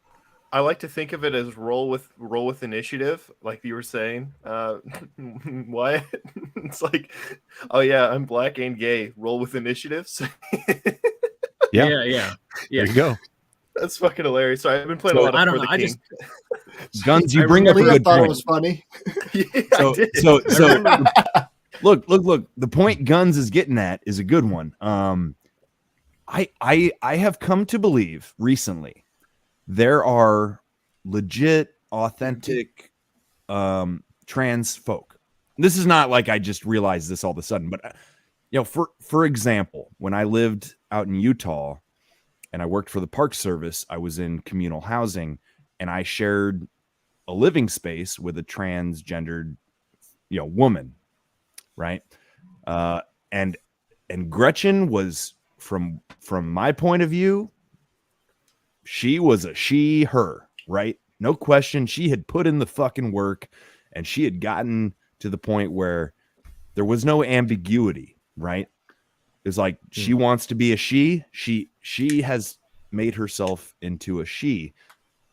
E: I like to think of it as roll with initiative, like you were saying. What? It's like, oh yeah, I'm black and gay. Roll with initiatives.
G: Yeah.
F: There you go.
E: That's fucking hilarious. So I've been playing a lot of For the King.
A: Guns, you bring up a good
B: thought
A: point.
B: it was funny.
E: Yeah, I did.
A: So look. The point Guns is getting at is a good one. I have come to believe recently there are legit, authentic trans folk. This is not like I just realized this all of a sudden, but for example, when I lived out in Utah and I worked for the Park Service, I was in communal housing and I shared a living space with a transgendered woman, right? And Gretchen was, from my point of view, she was a her, right? No question. She had put in the fucking work and she had gotten to the point where there was no ambiguity, right? It's like she wants to be a she has made herself into a she,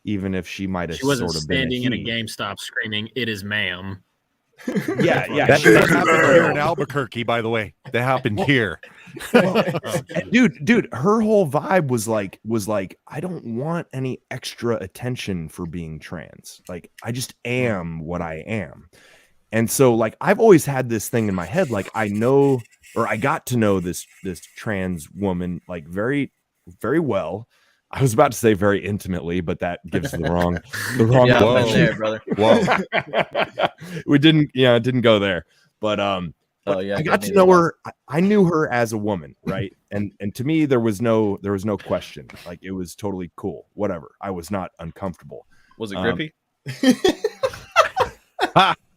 A: even if she might have
G: She wasn't
A: sort of been
G: standing in a GameStop screaming, "It is ma'am."
A: Yeah.
F: That happened here in Albuquerque, by the way. That happened here.
A: Dude, her whole vibe was like, I don't want any extra attention for being trans. Like, I just am what I am. And so, like, I've always had this thing in my head, like, I know, or I got to know this trans woman like very, very well. I was about to say very intimately, but that gives the wrong
D: Yeah,
A: whoa.
D: I've been there, brother.
A: Whoa. We didn't go there. But
D: Oh yeah,
A: I got to know her. I knew her as a woman, right? And to me, there was no question. Like, it was totally cool. Whatever. I was not uncomfortable.
D: Was it grippy?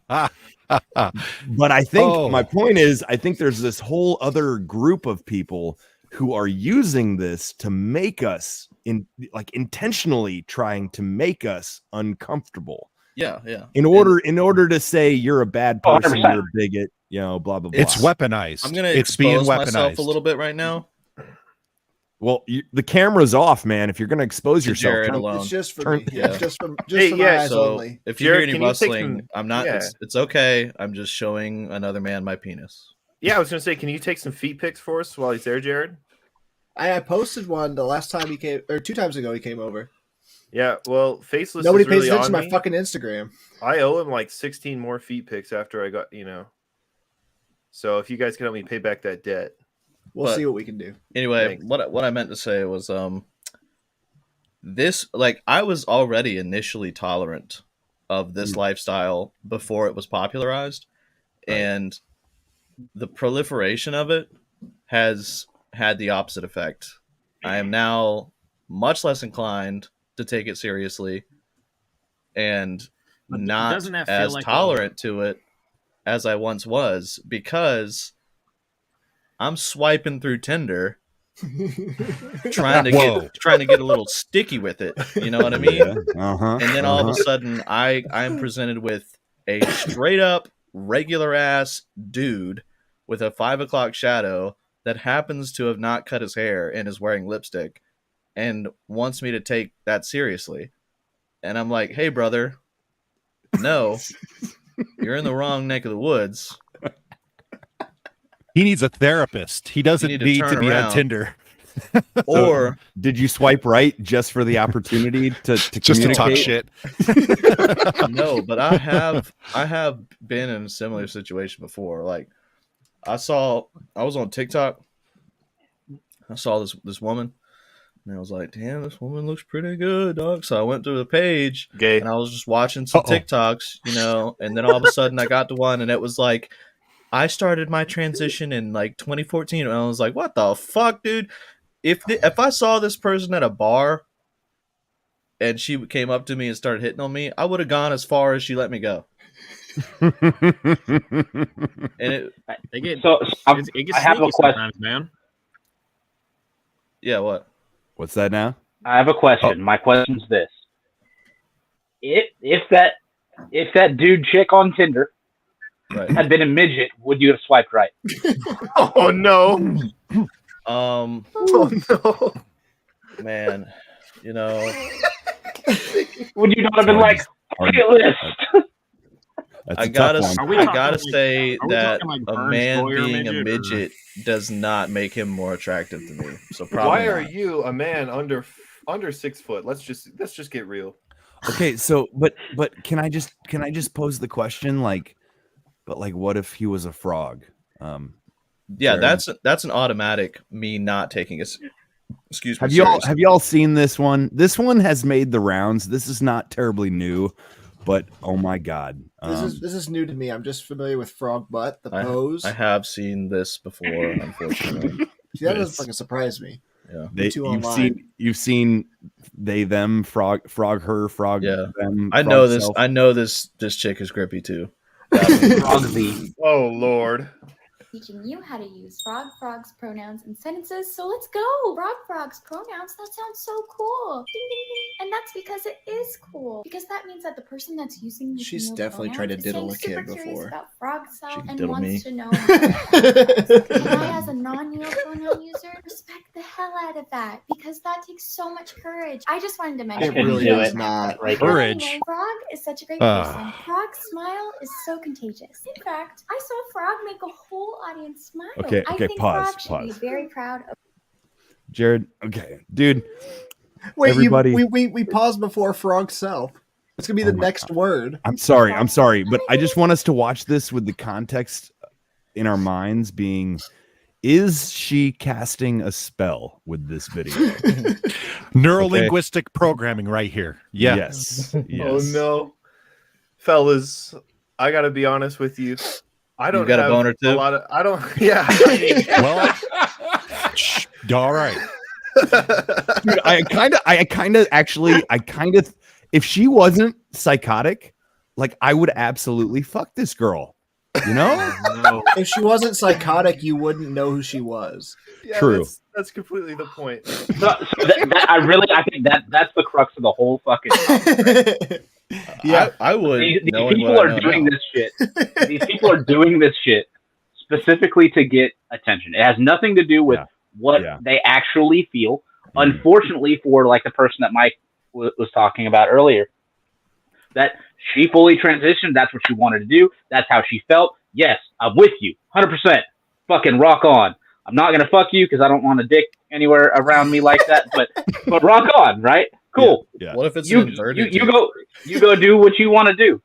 A: But I think my point is, I think there's this whole other group of people who are using this to make us intentionally trying to make us uncomfortable.
D: Yeah.
A: In order to say you're a bad person,
C: 100%.
A: you're a bigot, blah blah blah.
F: It's weaponized.
D: I'm gonna
F: it's being
D: expose myself
F: weaponized
D: a little bit right now.
A: Well, the camera's off, man. If you're going to expose yourself,
D: Jared alone.
B: It's just for
A: Turn-
B: me.
D: yeah.
B: It's just for
E: Hey,
B: my
E: yeah,
B: eyes
D: So
B: only.
D: if you hear
E: Jared,
D: any
E: can you take
D: rustling,
E: some-
D: I'm not.
E: Yeah.
D: It's okay. I'm just showing another man my penis.
E: Yeah, I was gonna say, can you take some feet pics for us while he's there, Jared?
B: I posted one the last time he came, or 2 times ago he came over.
E: Yeah, well, Faceless
B: Nobody
E: is
B: pays
E: really
B: attention
E: on
B: to my
E: me.
B: fucking Instagram.
E: I owe him like 16 more feet pics after I got, So if you guys can help me pay back that debt.
B: We'll
D: But-
B: see what we can do.
D: Anyway,
E: Thanks.
D: what I meant to say was this, like, I was already initially tolerant of this lifestyle before it was popularized, and the proliferation of it has had the opposite effect. I am now much less inclined to take it seriously and
G: But
D: not
G: doesn't that feel
D: as
G: like
D: tolerant to it as I once was, because I'm swiping through Tinder trying to get a little sticky with it. You know what I mean?
A: Uh-huh.
D: And then all of a sudden I'm presented with a straight up regular ass dude with a 5 o'clock shadow that happens to have not cut his hair and is wearing lipstick and wants me to take that seriously. And I'm like, hey brother, no, you're in the wrong neck of the woods.
F: He needs a therapist. He doesn't
D: need to
F: need
D: turn
F: to be
D: around.
F: on Tinder
D: Or
A: Did you swipe right just for the opportunity to
F: just to talk
A: communicate?
F: shit.
D: no, but I have been in a similar situation before. Like, I was on TikTok. I saw this woman, and I was like, "Damn, this woman looks pretty good, dog." So I went to the page,
E: Gay.
D: and I was just watching some TikToks, and then all of a sudden I got to one, and it was like, I started my transition in like 2014, and I was like, "What the fuck, dude?" If I saw this person at a bar and she came up to me and started hitting on me, I would have gone as far as she let me go. And it,
G: They get
C: So
G: it gets
C: I have a
G: sneaky
C: question.
G: sometimes, man.
D: yeah, what?
A: What's that now?
C: I have a question. My question's this: if that dude chick on Tinder
D: Right.
C: had been a midget, would you have swiped right?
E: Oh no!
D: Oh
E: no!
D: man,
C: Would you not have been like, bucket list?
D: I gotta
G: like,
D: say that
G: like
D: a
G: Burns
D: man
G: Boyer
D: being a
G: midget, or-
D: midget does not make him more attractive to me. So probably
E: Why are
D: not.
E: you a man under 6 foot? Let's just get real.
A: Okay, so but can I just pose the question, like, but like, what if he was a frog?
D: Yeah,
A: Jared,
D: that's an automatic me not taking us. Excuse me.
A: have y'all seen this one? This one has made the rounds. This is not terribly new, but oh my god,
B: This is new to me. I'm just familiar with frog butt, the pose.
D: I have seen this before, unfortunately.
B: See, that doesn't fucking surprise me.
D: Yeah,
A: you've seen they them frog her frog
D: yeah.
A: them.
D: I
A: frog
D: know this.
A: self.
D: I know this chick is grippy too.
E: Oh Lord.
K: Teaching you how to use frog's pronouns and sentences, so let's go! Frog's pronouns, that sounds so cool! Ding, ding, ding. And that's because it is cool. Because that means that the person that's using these
B: She's
K: new
B: definitely tried to
K: pronouns
B: diddle
K: is
B: a
K: super
B: kid
K: curious
B: before.
K: about frog self and
D: diddle
K: wants
D: me.
K: to know and I, as a non-neo pronoun user, respect the hell out of that because that takes so much courage. I just wanted to mention
B: It really
C: do
B: does
C: it.
B: not.
C: Right.
K: But
F: Courage.
K: anyway, Frog is such a great person. Frog's smile is so contagious. In fact, I saw Frog make a whole audience smile.
A: Okay,
K: I think
A: pause,
K: Frog should be very proud of.
A: Jared. Okay, dude.
B: Wait,
A: Everybody-
B: we paused before frog self. It's gonna be the next word.
A: I'm sorry, but I just want us to watch this with the context in our minds being, is she casting a spell with this video?
F: Neuro-linguistic programming right here. Yeah.
A: Yes.
E: Oh no, fellas, I gotta be honest with you. I don't
D: got a
E: have
D: boner too?
E: a lot of. I don't. Yeah. I mean,
F: Well, all right.
A: Dude, I kind of, if she wasn't psychotic, like I would absolutely fuck this girl. You know?
B: If she wasn't psychotic, you wouldn't know who she was.
E: yeah,
A: True.
E: That's completely the point.
C: I think that's the crux of the whole fucking.
B: Yeah,
D: I would.
C: These
D: knowing
C: people
D: what I
C: are
D: know
C: doing
D: now.
C: this shit. These people are doing this shit specifically to get attention. It has nothing to do with what they actually feel. Unfortunately, for like the person that Mike was talking about earlier, that she fully transitioned. That's what she wanted to do. That's how she felt. Yes, I'm with you, 100%. Fucking rock on. I'm not gonna fuck you because I don't want a dick anywhere around me like that. But rock on, right? Cool.
A: Yeah.
D: What if it's
C: You
D: an inverted?
C: you go do what you want to do.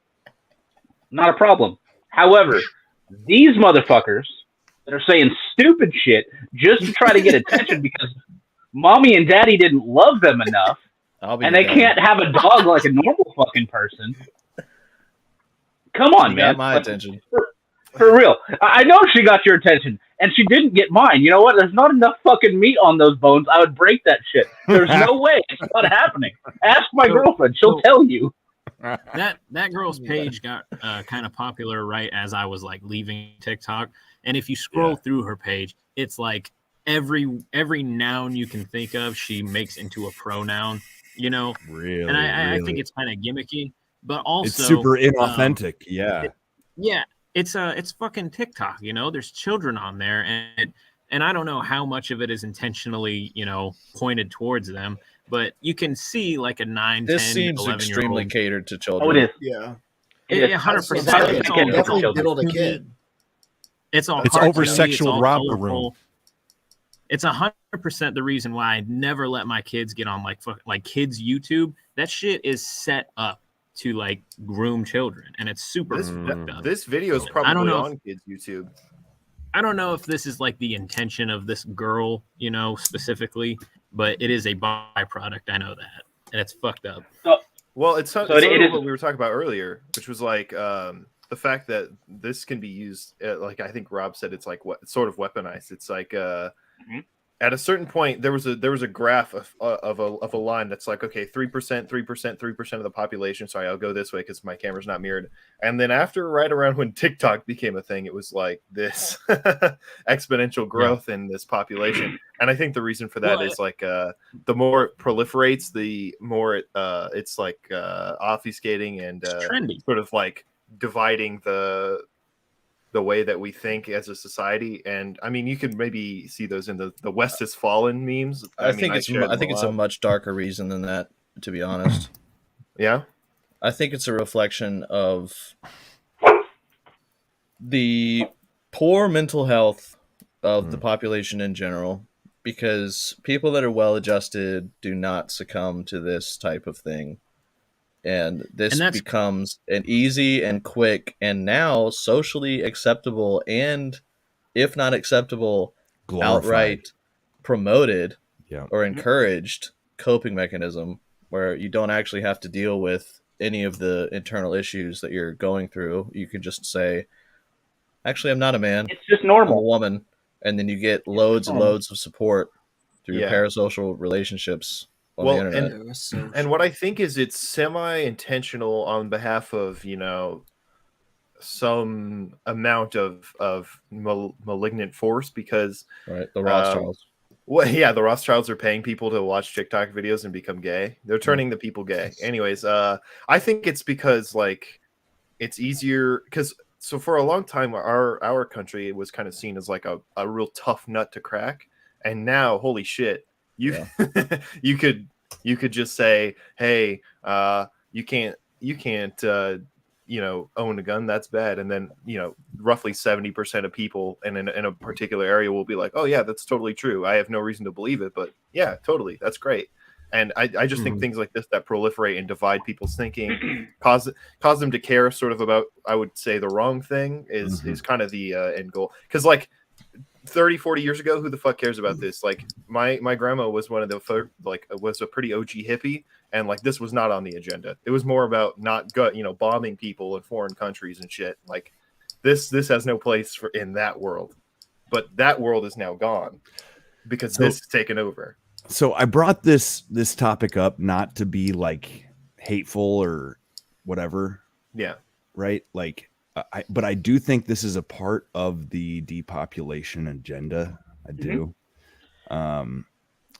C: Not a problem. However, these motherfuckers that are saying stupid shit just to try to get attention because mommy and daddy didn't love them enough, and they can't have a dog like a normal fucking person. Come on, man.
D: Got my attention.
C: For real. I know she got your attention, and she didn't get mine. You know what? There's not enough fucking meat on those bones. I would break that shit. There's no way. It's not happening. Ask my girlfriend. She'll tell you.
G: That girl's page got kind of popular right as I was like leaving TikTok. And if you scroll through her page, it's like every noun you can think of, she makes into a pronoun, you know?
A: Really?
G: And I think it's kind of gimmicky, but also
A: it's super inauthentic.
G: It's fucking TikTok, you know? There's children on there, and I don't know how much of it is intentionally, you know, pointed towards them, but you can see like a 9,
D: This
G: 10,
D: seems
G: 11-year-old.
D: extremely catered to children.
C: Oh, it is.
B: Yeah.
G: Yeah, 100%.
B: Definitely diddled a kid.
G: It's all
F: It's
G: cartoony,
F: over-sexual
G: all
F: romper
G: colorful.
F: room.
G: It's 100% the reason why I never let my kids get on like kids YouTube. That shit is set up to like groom children, and it's super fucked up.
E: This video is probably on kids' YouTube.
G: I don't know if this is like the intention of this girl, you know, specifically, but it is a byproduct. I know that, and it's fucked up.
E: Well, it's sort of what we were talking about earlier, which was like the fact that this can be used, like I think Rob said, it's like what sort of weaponized. It's like at a certain point there was a graph of a line that's like, okay, 3%, 3% of the population. Sorry, I'll go this way because my camera's not mirrored. And then after right around when TikTok became a thing, it was like this exponential growth in this population. And I think the reason for that is like the more it proliferates, the more it's like obfuscating and
G: trendy,
E: sort of like dividing the way that we think as a society. And I mean, you could maybe see those in the West has fallen memes.
D: I think it's a much darker reason than that, to be honest.
E: Yeah.
D: I think it's a reflection of the poor mental health of the population in general, because people that are well adjusted do not succumb to this type of thing. And this becomes an easy and quick and now socially acceptable, and if not acceptable, outright promoted or encouraged coping mechanism, where you don't actually have to deal with any of the internal issues that you're going through. You can just say, actually, I'm not a man.
C: It's just normal.
D: I'm a woman. And then you get loads and loads of support through your
E: Yeah.
D: parasocial relationships on the internet.
E: And what I think is it's semi-intentional on behalf of, you know, some amount of malignant force, because
D: the Rothschilds.
E: Well, yeah, the Rothschilds are paying people to watch TikTok videos and become gay. They're turning the people gay. Anyways, I think it's because like it's easier because so for a long time our country was kind of seen as like a real tough nut to crack, and now holy shit, you you could just say, hey, you can't you know, own a gun, that's bad. And then, you know, roughly 70% of people in a particular area will be like, oh yeah, that's totally true. I have no reason to believe it, but yeah, totally, that's great. And I just think things like this that proliferate and divide people's thinking, cause them to care sort of about, I would say, the wrong thing is kind of the end goal. Because like 30, 40 years ago, who the fuck cares about this? Like my grandma was one of the was a pretty OG hippie, and like this was not on the agenda. It was more about not bombing people in foreign countries and shit. Like this has no place in that world. But that world is now gone because this has taken over.
A: So I brought this topic up not to be like hateful or whatever.
E: Yeah.
A: Right? Like but I do think this is a part of the depopulation agenda. I do.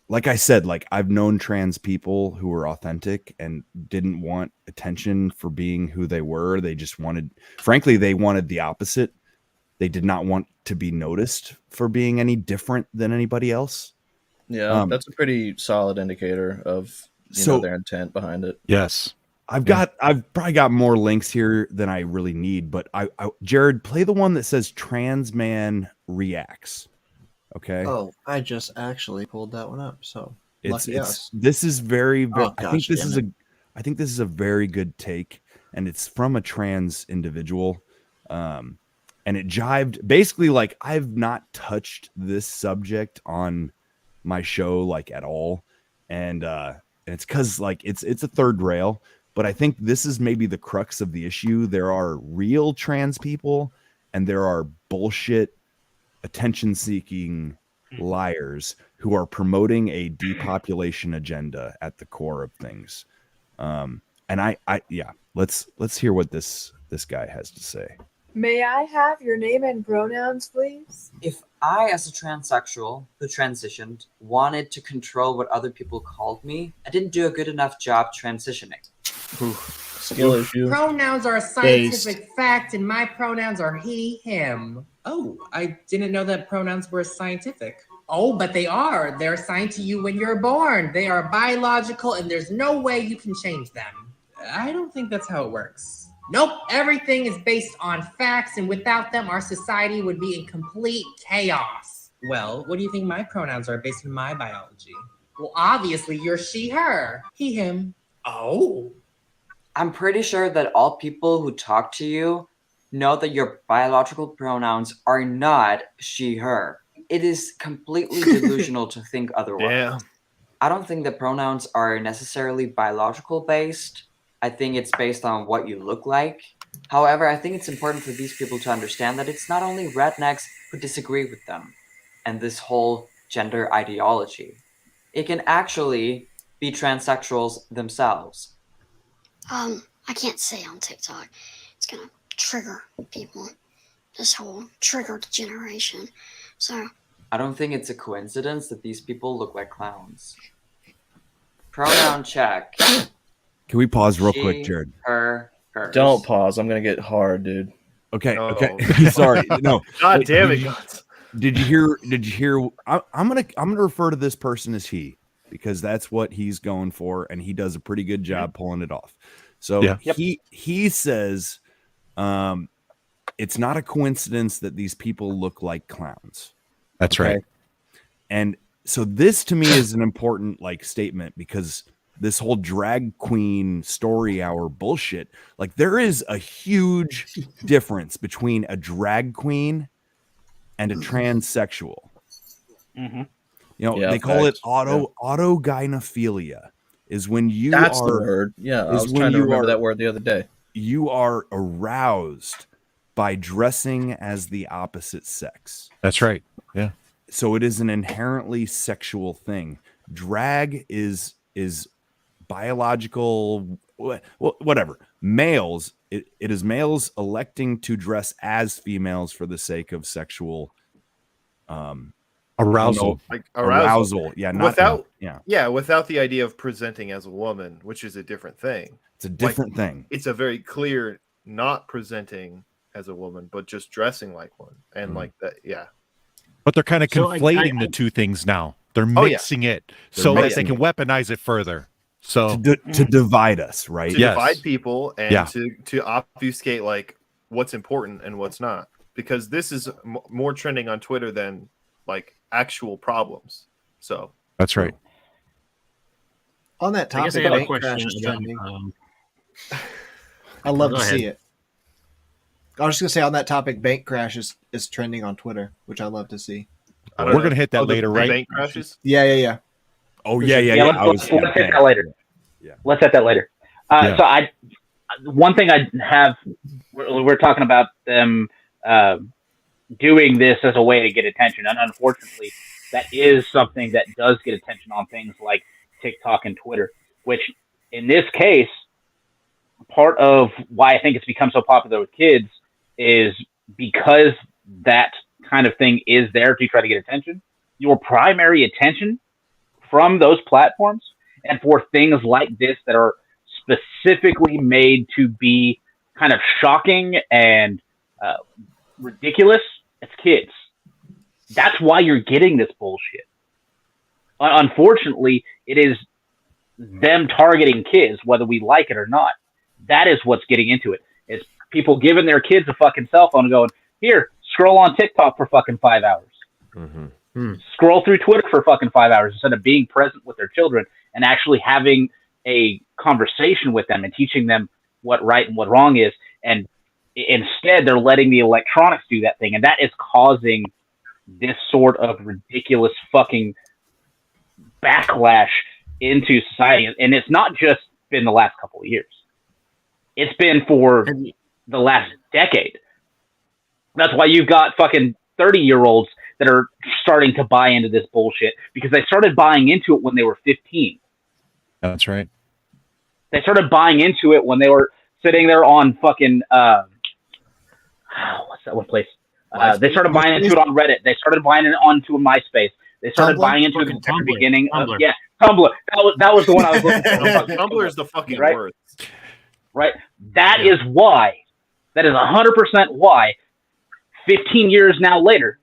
A: Like I said, like I've known trans people who were authentic and didn't want attention for being who they were. They just frankly, they wanted the opposite. They did not want to be noticed for being any different than anybody else.
D: Yeah, that's a pretty solid indicator of their intent behind it.
F: Yes.
A: I've probably got more links here than I really need, but Jared, play the one that says Trans Man Reacts. Okay.
B: Oh, I just actually pulled that one up. So lucky us.
A: This is very
B: Oh,
A: I think this is a very good take, and it's from a trans individual. And it jived basically, like I've not touched this subject on my show like at all. And it's because like it's a third rail. But I think this is maybe the crux of the issue. There are real trans people and there are bullshit attention-seeking liars who are promoting a depopulation agenda at the core of things. And let's hear what this guy has to say.
L: May I have your name and pronouns, please?
M: If I, as a transsexual who transitioned, wanted to control what other people called me, I didn't do a good enough job transitioning.
D: Skill issue.
N: Pronouns are a scientific fact, and my pronouns are he, him. Oh, I didn't know that pronouns were scientific. Oh, but they are. They're assigned to you when you're born. They are biological, and there's no way you can change them. I don't think that's how it works. Nope, everything is based on facts, and without them, our society would be in complete chaos. Well, what do you think my pronouns are based on my biology? Well, obviously, you're she, her. He, him. Oh.
M: I'm pretty sure that all people who talk to you know that your biological pronouns are not she, her. It is completely delusional to think otherwise.
E: Yeah.
M: I don't think the pronouns are necessarily biological based. I think it's based on what you look like. However, I think it's important for these people to understand that it's not only rednecks who disagree with them and this whole gender ideology. It can actually be transsexuals themselves.
O: I can't say on TikTok. It's gonna trigger people. This whole triggered generation. So
M: I don't think it's a coincidence that these people look like clowns. Pronoun check.
A: Can we pause real quick, Jared?
M: Her, hers.
D: Don't pause. I'm gonna get hard, dude.
A: Okay. Okay. Sorry. No.
E: God damn it.
A: Did you hear? I'm gonna refer to this person as he. because that's what he's going for, and he does a pretty good job pulling it off. So he says it's not a coincidence that these people look like clowns.
F: That's right.
A: And so this to me is an important like statement, because this whole drag queen story hour bullshit, like there is a huge difference between a drag queen and a transsexual.
D: Mm-hmm.
A: You know, they call it autogynephilia is when you
D: That's
A: are
D: the word. Yeah, I was trying to remember that word the other day.
A: You are aroused by dressing as the opposite sex.
F: That's right. Yeah.
A: So it is an inherently sexual thing. Drag is biological, whatever. Males, it is males electing to dress as females for the sake of sexual
F: arousal.
E: Like
A: arousal. Yeah,
E: without the idea of presenting as a woman, which is a different thing.
A: It's a different thing.
E: It's a very clear not presenting as a woman, but just dressing like one, and like that. Yeah.
F: But they're kind of conflating the two things now. They're mixing it so that they can weaponize it further. So
A: to divide us, right?
E: To divide people and to obfuscate like what's important and what's not, because this is more trending on Twitter than like actual problems. So
F: that's right.
B: On that topic,
G: I have a question about,
B: I love to see it. I was just gonna say on that topic, bank crashes is trending on Twitter, which I love to see.
F: We're gonna hit that later, right?
E: Bank crashes.
B: Yeah.
A: Oh yeah.
C: Let's hit that later. Yeah. Let's hit that later. So one thing I have, we're talking about them doing this as a way to get attention, and unfortunately, that is something that does get attention on things like TikTok and Twitter. Which, in this case, part of why I think it's become so popular with kids is because that kind of thing is there to try to get attention. Your primary attention from those platforms, and for things like this that are specifically made to be kind of shocking and ridiculous, it's kids. That's why you're getting this bullshit. Unfortunately, it is them targeting kids, whether we like it or not. That is what's getting into it. Is people giving their kids a fucking cell phone and going, here, scroll on TikTok for fucking 5 hours.
A: Mm-hmm.
C: Scroll through Twitter for fucking 5 hours instead of being present with their children and actually having a conversation with them and teaching them what right and what wrong is. And instead, they're letting the electronics do that thing. And that is causing this sort of ridiculous fucking backlash into society. And it's not just been the last couple of years. It's been for the last decade. That's why you've got fucking 30-year-olds that are starting to buy into this bullshit because they started buying into it when they were 15.
F: That's right.
C: They started buying into it when they were sitting there on fucking what's that one place? They started buying into it on Reddit. They started buying it onto MySpace. They started buying into it at the beginning. Tumblr. Tumblr. That was the one I was looking for.
E: Tumblr is the fucking worst.
C: Right. That is why. That is 100% why. 15 years now later,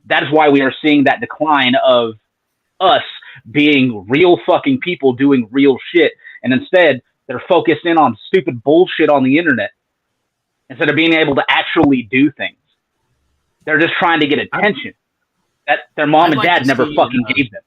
C: that is why we are seeing that decline of us being real fucking people doing real shit. And instead, they're focused in on stupid bullshit on the internet instead of being able to actually do things. They're just trying to get attention that their mom and dad never fucking gave them.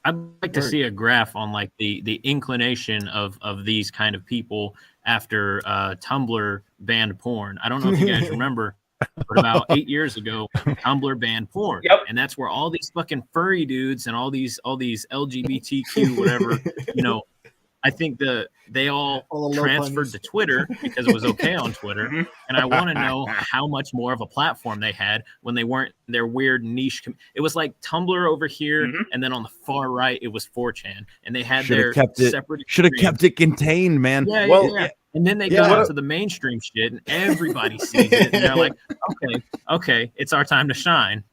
G: I'd like to see a graph on like the inclination of these kind of people after Tumblr banned porn. I don't know if you guys remember, but about 8 years ago, Tumblr banned porn.
C: Yep.
G: And that's where all these fucking furry dudes and all these LGBTQ whatever, I think they all transferred to Twitter because it was okay on Twitter. And I want to know how much more of a platform they had when they weren't their weird niche. It was like Tumblr over here, and then on the far right, it was 4chan. And they had their separate.
A: Should have kept it contained, man.
G: Yeah. And then they got into the mainstream shit, and everybody sees it. And they're like, okay, it's our time to shine.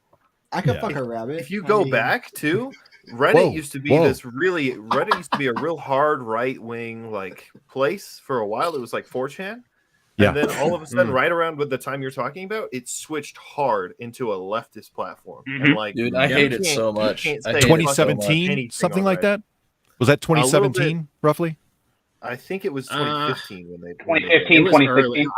B: I could fuck a rabbit.
E: If you go back to Reddit used to be Reddit used to be a real hard right wing like place for a while. It was like 4chan. And then all of a sudden, right around with the time you're talking about, it switched hard into a leftist platform. And like,
D: dude, I hate it so much.
F: 2017, something like that. Was that 2017 roughly?
E: I think it was 2015 when they
C: 2015, 2016.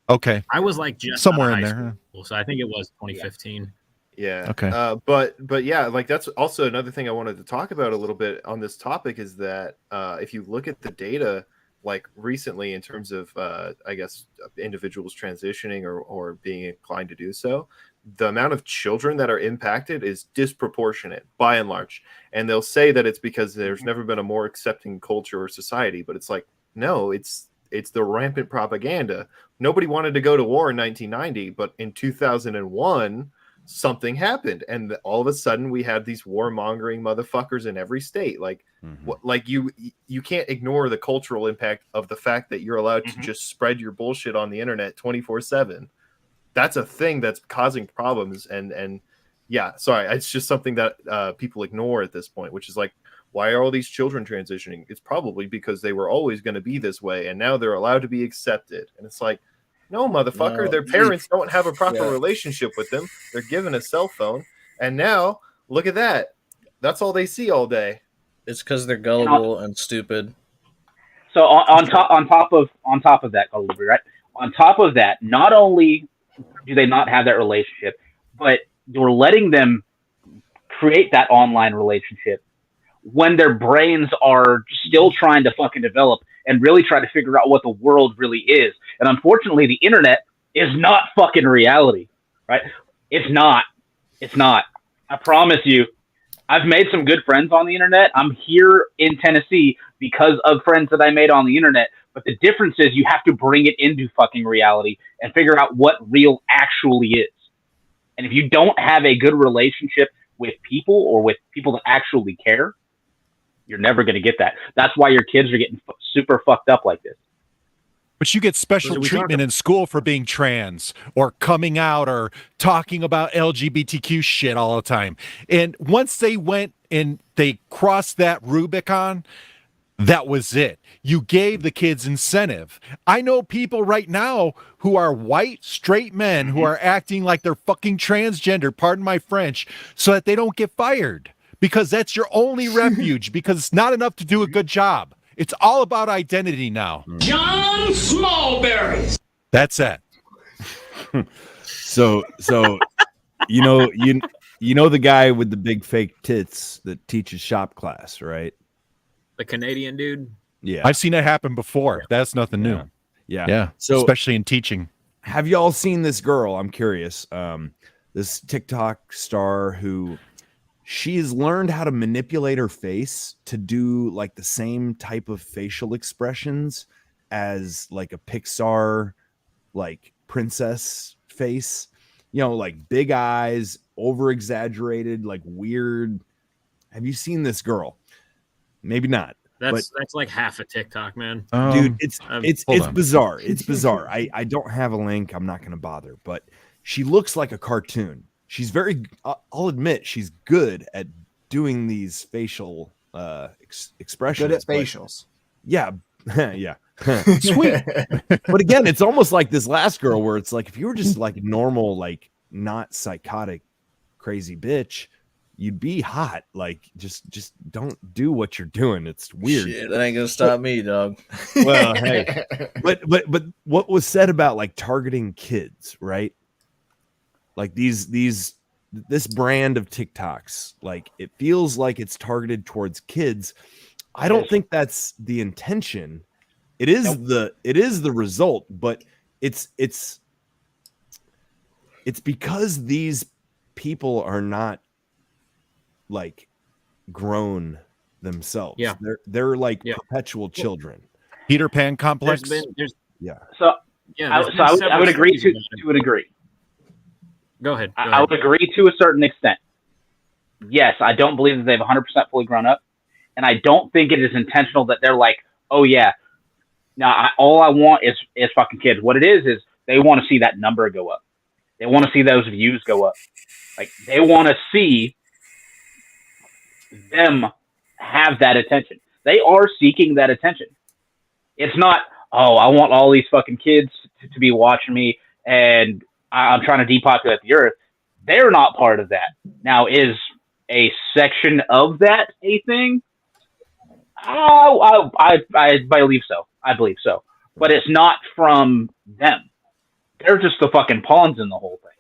F: Okay.
G: I was like just
F: somewhere in there.
G: School, so I think it was 2015.
E: Yeah.
F: Okay.
E: But yeah, like that's also another thing I wanted to talk about a little bit on this topic is that if you look at the data, like recently in terms of I guess individuals transitioning or being inclined to do so, the amount of children that are impacted is disproportionate by and large. And they'll say that it's because there's never been a more accepting culture or society, but it's like, no, it's the rampant propaganda. Nobody wanted to go to war in 1990, but in 2001, something happened. And all of a sudden we had these warmongering motherfuckers in every state. Like, like you can't ignore the cultural impact of the fact that you're allowed to just spread your bullshit on the internet 24/7. That's a thing that's causing problems. And yeah, sorry, it's just something that people ignore at this point, which is like, why are all these children transitioning? It's probably because they were always going to be this way, and now they're allowed to be accepted. And it's like, no, motherfucker,
D: No.
E: their parents don't have a proper relationship with them. They're given a cell phone, and now look at that. That's all they see all day.
D: It's because they're gullible and stupid.
C: So on top of that, right? On top of that, not only do they not have that relationship, but you're letting them create that online relationship when their brains are still trying to fucking develop and really try to figure out what the world really is. And unfortunately, the internet is not fucking reality, right? It's not. It's not. I promise you. I've made some good friends on the internet. I'm here in Tennessee because of friends that I made on the internet. But the difference is you have to bring it into fucking reality and figure out what real actually is. And if you don't have a good relationship with people or with people that actually care, you're never going to get that. That's why your kids are getting super fucked up like this.
F: But you get special treatment in school for being trans or coming out or talking about LGBTQ shit all the time. And once they went and they crossed that Rubicon, that was it. You gave the kids incentive. I know people right now who are white, straight men who are acting like they're fucking transgender, pardon my French, so that they don't get fired. Because that's your only refuge, because it's not enough to do a good job. It's all about identity now.
P: John Smallberries.
F: That's it.
A: So you know the guy with the big fake tits that teaches shop class, right?
G: The Canadian dude.
A: Yeah,
F: I've seen it happen before. That's nothing new.
A: Yeah.
F: So especially in teaching.
A: Have y'all seen this girl? I'm curious. This TikTok star who she's learned how to manipulate her face to do like the same type of facial expressions as like a Pixar like princess face, you know, like big eyes, over exaggerated, like weird. Have you seen this girl? Maybe not.
G: That's like half a TikTok, man.
A: Dude, it's bizarre. It's bizarre. I don't have a link. I'm not going to bother, but she looks like a cartoon. She's very, I'll admit, she's good at doing these facial expressions.
B: Good at facials.
A: Yeah. Yeah. Sweet. But again, it's almost like this last girl where it's like, if you were just like normal, like not psychotic, crazy bitch, you'd be hot. Like just don't do what you're doing. It's weird.
D: Shit, that ain't gonna stop me, dog.
A: Well, hey, but what was said about like targeting kids, right? Like this brand of TikToks, like it feels like it's targeted towards kids. I don't think that's the intention. It is the result, but it's because these people are not like grown themselves.
G: Yeah.
A: They're like perpetual children.
F: Peter Pan complex.
A: Yeah.
C: So
G: yeah,
C: I would agree to a degree.
G: Go ahead.
C: I would agree to a certain extent. Yes, I don't believe that they've 100% fully grown up. And I don't think it is intentional that they're like, oh, yeah, now all I want is fucking kids. What it is they want to see that number go up. They want to see those views go up. Like, they want to see them have that attention. They are seeking that attention. It's not, oh, I want all these fucking kids to be watching me, and I'm trying to depopulate the earth. They're not part of that. Now, is a section of that a thing? I believe so. I believe so. But it's not from them. They're just the fucking pawns in the whole thing.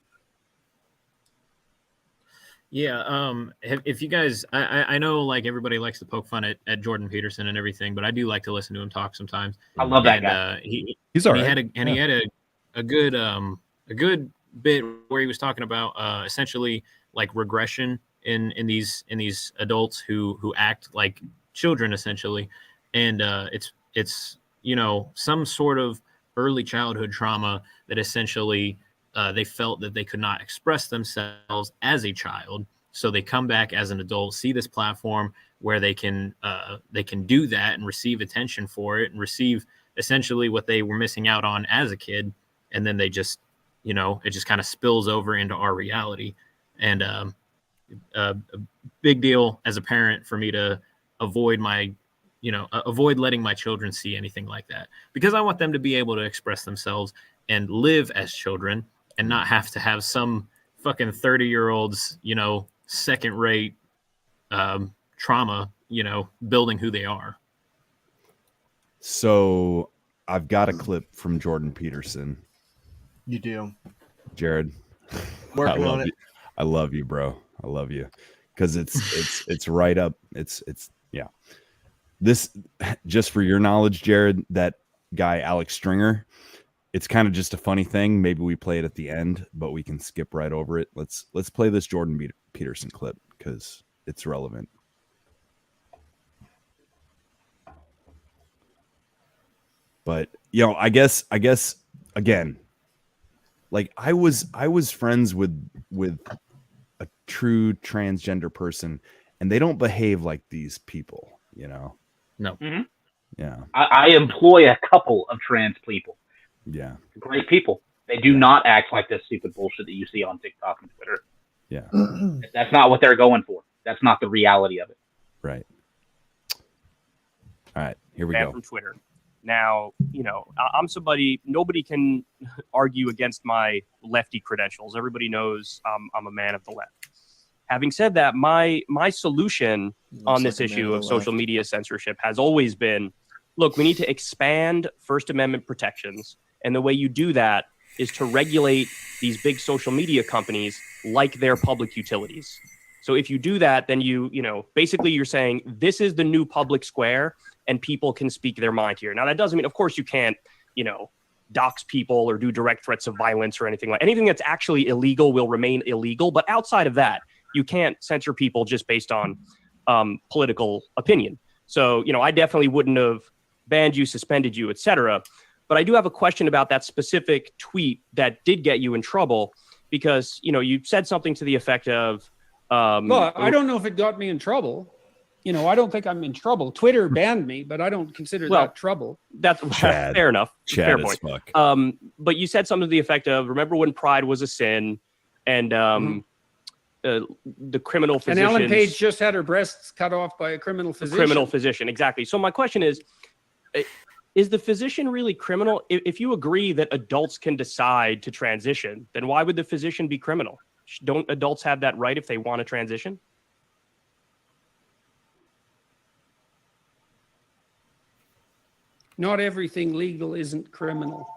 G: Yeah, if you guys, I know like everybody likes to poke fun at Jordan Peterson and everything, but I do like to listen to him talk sometimes.
C: I love that guy.
G: He's all right. He had a good bit where he was talking about essentially like regression in these adults who act like children essentially, and it's some sort of early childhood trauma that essentially they felt that they could not express themselves as a child, so they come back as an adult, see this platform where they can do that and receive attention for it and receive essentially what they were missing out on as a kid, and then they just it just kind of spills over into our reality. And a big deal as a parent for me to avoid letting my children see anything like that, because I want them to be able to express themselves and live as children and not have to have some fucking 30-year-olds, second-rate trauma, building who they are.
A: So I've got a clip from Jordan Peterson.
B: You do.
A: Jared.
B: Working on it.
A: I love you, bro. I love you. Because it's right up. It's yeah. This, just for your knowledge, Jared, that guy, Alex Stringer, it's kind of just a funny thing. Maybe we play it at the end, but we can skip right over it. Let's play this Jordan Peterson clip because it's relevant. But I guess again, like I was friends with a true transgender person, and they don't behave like these people, No.
C: Mm-hmm.
A: Yeah.
C: I employ a couple of trans people.
A: Yeah.
C: Great people. They do not act like this stupid bullshit that you see on TikTok and Twitter.
A: Yeah.
C: That's not what they're going for. That's not the reality of it.
A: Right. All right, here we
Q: go.
A: go.
Q: From Twitter. Now, I'm somebody, nobody can argue against my lefty credentials. Everybody knows I'm a man of the left. Having said that, my solution on this issue of social media censorship has always been, look, we need to expand First Amendment protections. And the way you do that is to regulate these big social media companies like they're public utilities. So if you do that, then basically you're saying this is the new public square and people can speak their mind here. Now, that doesn't mean, of course, you can't, dox people or do direct threats of violence or anything that's actually illegal will remain illegal. But outside of that, you can't censor people just based on political opinion. So, I definitely wouldn't have banned you, suspended you, etc. But I do have a question about that specific tweet that did get you in trouble because, you said something to the effect of,
R: well, I don't know if it got me in trouble. I don't think I'm in trouble. Twitter banned me, but I don't consider that trouble.
Q: That's fair enough. Fair point.
A: Fuck.
Q: But you said something to the effect of, remember when pride was a sin and the criminal physician.
R: And Ellen Page just had her breasts cut off by a criminal physician.
Q: Exactly. So my question is the physician really criminal? If you agree that adults can decide to transition, then why would the physician be criminal? Don't adults have that right if they want to transition?
R: Not everything legal isn't criminal.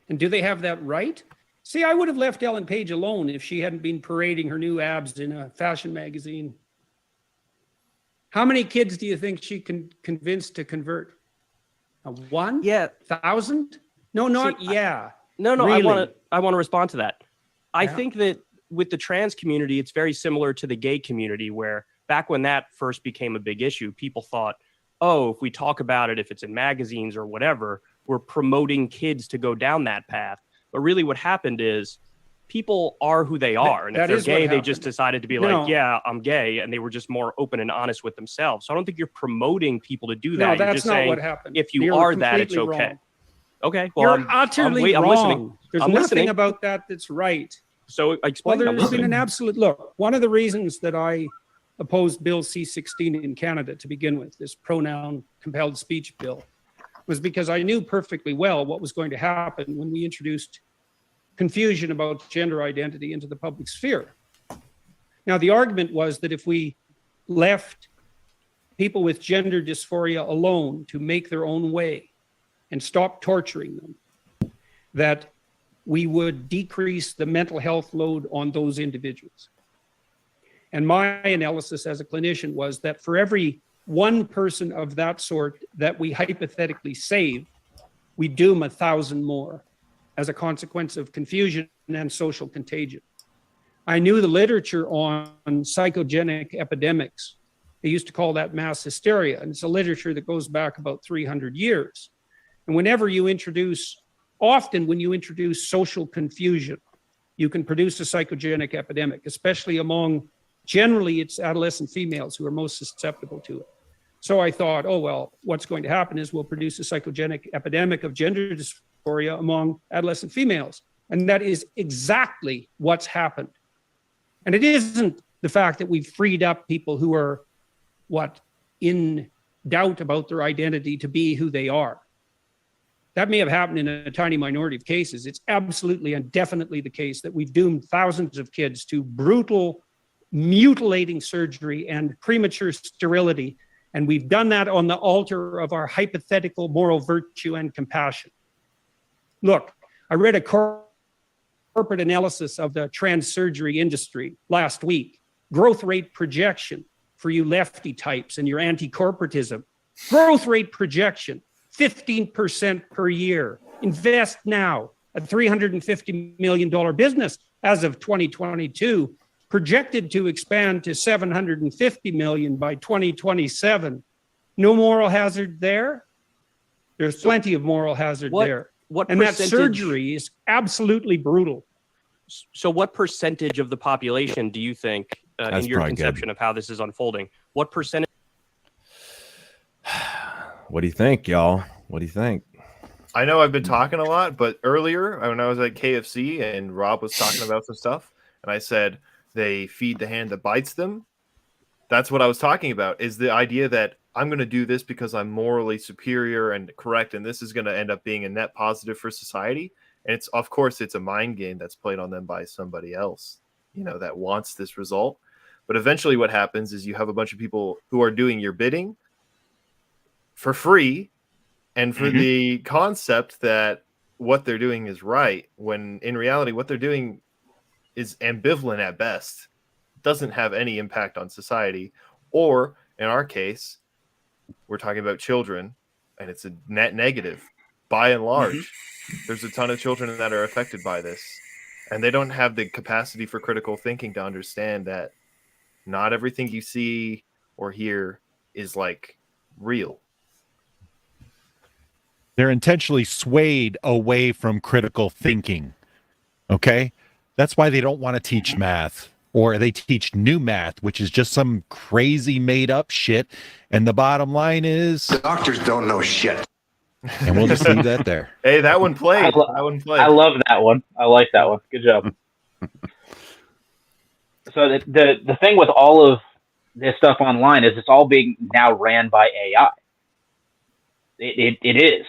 R: And do they have that right? See, I would have left Ellen Page alone if she hadn't been parading her new abs in a fashion magazine. How many kids do you think she can convince to convert? One?
Q: Yeah.
R: 1,000? No, not yeah.
Q: No,
R: really?
Q: I want to respond to that. I think that with the trans community, it's very similar to the gay community, where back when that first became a big issue, people thought, oh, if we talk about it, if it's in magazines or whatever, we're promoting kids to go down that path. But really what happened is people are who they are. And if they're gay, they just decided to be like, yeah, I'm gay. And they were just more open and honest with themselves. So I don't think you're promoting people to do that.
R: No, that's
Q: you're just
R: not
Q: saying,
R: what happened.
Q: if you are that, it's okay.
R: Wrong.
Q: Okay. Well,
R: you're utterly wrong.
Q: Listening.
R: There's nothing about that that's right.
Q: So explain.
R: Well, there's been an absolute look. One of the reasons that I opposed Bill C-16 in Canada to begin with, this pronoun compelled speech bill, was because I knew perfectly well what was going to happen when we introduced confusion about gender identity into the public sphere. Now, the argument was that if we left people with gender dysphoria alone to make their own way and stop torturing them, that we would decrease the mental health load on those individuals. And my analysis as a clinician was that for every one person of that sort that we hypothetically save, we doom 1,000 more as a consequence of confusion and social contagion. I knew the literature on psychogenic epidemics. They used to call that mass hysteria, and it's a literature that goes back about 300 years. And often when you introduce social confusion, you can produce a psychogenic epidemic, especially among, generally it's adolescent females who are most susceptible to it. So I thought, oh, well, what's going to happen is we'll produce a psychogenic epidemic of gender dysphoria among adolescent females. And that is exactly what's happened. And it isn't the fact that we've freed up people who are, in doubt about their identity to be who they are. That may have happened in a tiny minority of cases. It's absolutely and definitely the case that we've doomed thousands of kids to brutal, mutilating surgery and premature sterility. And we've done that on the altar of our hypothetical moral virtue and compassion. Look, I read a corporate analysis of the trans surgery industry last week. Growth rate projection for you lefty types and your anti-corporatism. Growth rate projection, 15% per year. Invest now. A $350 million business as of 2022, projected to expand to $750 million by 2027. No moral hazard there? There's plenty of moral hazard there. And that surgery is absolutely brutal.
Q: So what percentage of the population do you think, in your conception of how this is unfolding, what percentage?
A: What do you think, y'all? What do you think?
E: I know I've been talking a lot, but earlier when I was at KFC and Rob was talking about some stuff, and I said they feed the hand that bites them. That's what I was talking about, is the idea that I'm going to do this because I'm morally superior and correct, and this is going to end up being a net positive for society. And it's, of course, it's a mind game that's played on them by somebody else, that wants this result. But eventually what happens is you have a bunch of people who are doing your bidding for free and for the concept that what they're doing is right, when in reality what they're doing is ambivalent at best, doesn't have any impact on society. Or in our case, we're talking about children, and it's a net negative. By and large, there's a ton of children that are affected by this, and they don't have the capacity for critical thinking to understand that not everything you see or hear is real.
F: They're intentionally swayed away from critical thinking. Okay? That's why they don't want to teach math, or they teach new math, which is just some crazy made up shit. And the bottom line is
S: doctors don't know shit.
F: And we'll just leave that there.
E: Hey, that one played.
C: I love that one. I like that one. Good job. So the thing with all of this stuff online is it's all being now ran by AI. It is.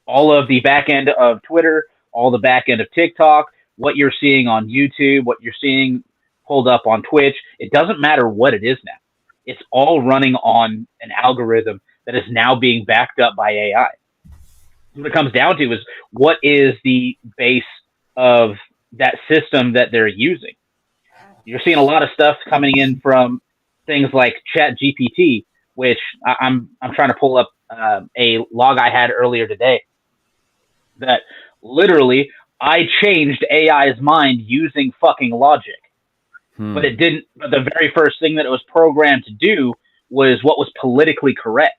C: All of the back end of Twitter, all the back end of TikTok, what you're seeing on YouTube, what you're seeing pulled up on Twitch, it doesn't matter what it is now. It's all running on an algorithm that is now being backed up by AI. What it comes down to is, what is the base of that system that they're using? You're seeing a lot of stuff coming in from things like ChatGPT, which I'm trying to pull up a log I had earlier today, that literally I changed AI's mind using fucking logic. But it didn't. But the very first thing that it was programmed to do was what was politically correct.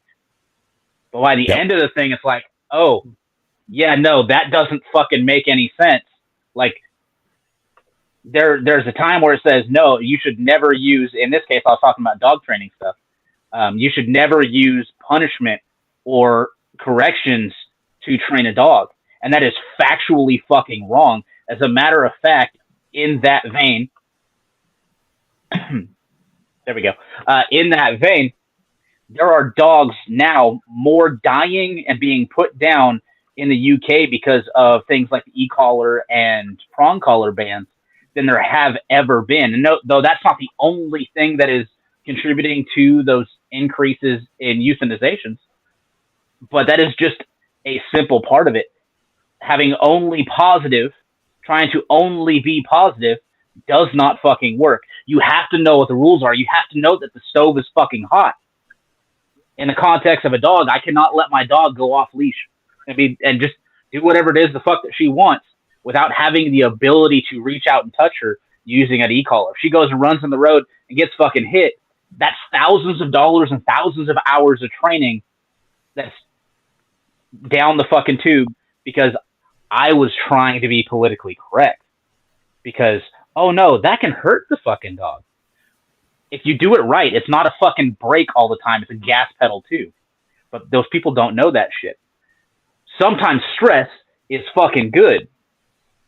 C: But by the end of the thing, it's like, oh, yeah, no, that doesn't fucking make any sense. There's a time where it says, no, you should never use, in this case, I was talking about dog training stuff. You should never use punishment or corrections to train a dog. And that is factually fucking wrong. As a matter of fact, in that vein, there we go. In that vein, there are dogs now more dying and being put down in the UK because of things like the e-collar and prong collar bans than there have ever been. And no, though that's not the only thing that is contributing to those increases in euthanizations, but that is just a simple part of it. Having only positive, trying to only be positive does not fucking work. You have to know what the rules are. You have to know that the stove is fucking hot. In the context of a dog, I cannot let my dog go off leash and just do whatever it is the fuck that she wants without having the ability to reach out and touch her using an e-collar. If she goes and runs on the road and gets fucking hit, that's thousands of dollars and thousands of hours of training that's down the fucking tube because I was trying to be politically correct. Because, oh no, that can hurt the fucking dog. If you do it right, it's not a fucking brake all the time. It's a gas pedal too. But those people don't know that shit. Sometimes stress is fucking good.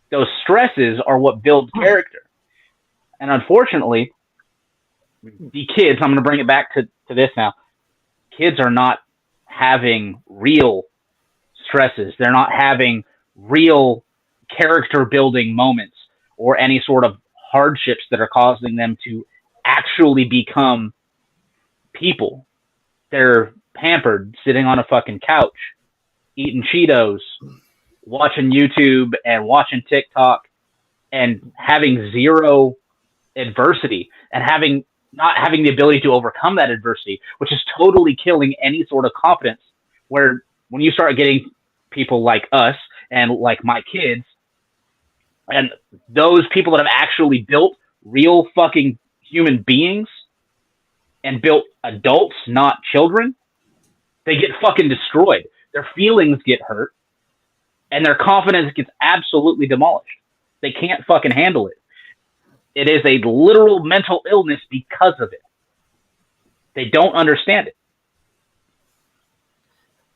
C: Those stresses are what build character. And unfortunately, the kids, I'm going to bring it back to this now. Kids are not having real stresses. They're not having real character building moments or any sort of hardships that are causing them to actually become people. They're pampered, sitting on a fucking couch, eating Cheetos, watching YouTube and watching TikTok and having zero adversity and not having the ability to overcome that adversity, which is totally killing any sort of confidence. Where when you start getting people like us and like my kids and those people that have actually built real fucking human beings and built adults, not children, they get fucking destroyed. Their feelings get hurt and their confidence gets absolutely demolished. They can't fucking handle it. It is a literal mental illness because of it. They don't understand it.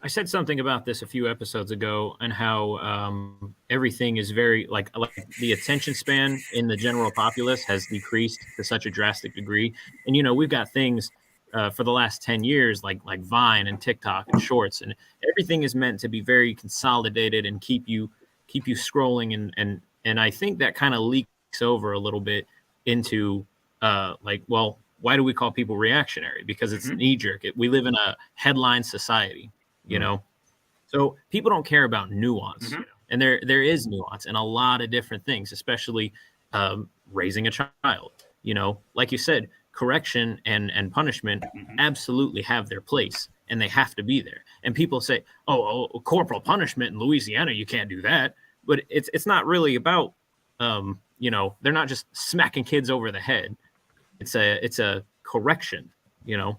G: I said something about this a few episodes ago and how everything is very like the attention span in the general populace has decreased to such a drastic degree. And, you know, we've got things for the last 10 years like Vine and TikTok and Shorts, and everything is meant to be very consolidated and keep you scrolling. And I think that kind of leaks over a little bit into well, why do we call people reactionary? Because it's knee jerk. We live in a headline society. You know, so people don't care about nuance, and there is nuance in a lot of different things, especially raising a child. You know, like you said, correction and punishment absolutely have their place, and they have to be there. And people say, "Oh, corporal punishment in Louisiana, you can't do that." But it's not really about, you know, they're not just smacking kids over the head. It's a correction, you know,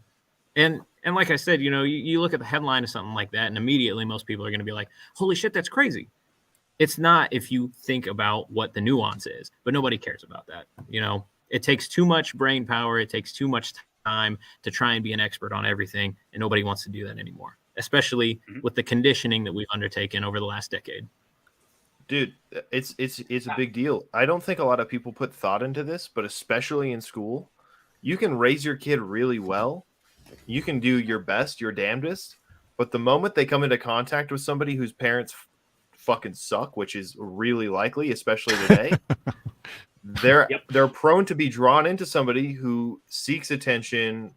G: And like I said, you know, you look at the headline of something like that, and immediately most people are going to be like, holy shit, that's crazy. It's not if you think about what the nuance is, but nobody cares about that. You know, it takes too much brain power. It takes too much time to try and be an expert on everything, and nobody wants to do that anymore, especially with the conditioning that we've undertaken over the last decade.
E: Dude, it's a big deal. I don't think a lot of people put thought into this, but especially in school, you can raise your kid really well. You can do your best, your damnedest, but the moment they come into contact with somebody whose parents fucking suck, which is really likely, especially today, they're prone to be drawn into somebody who seeks attention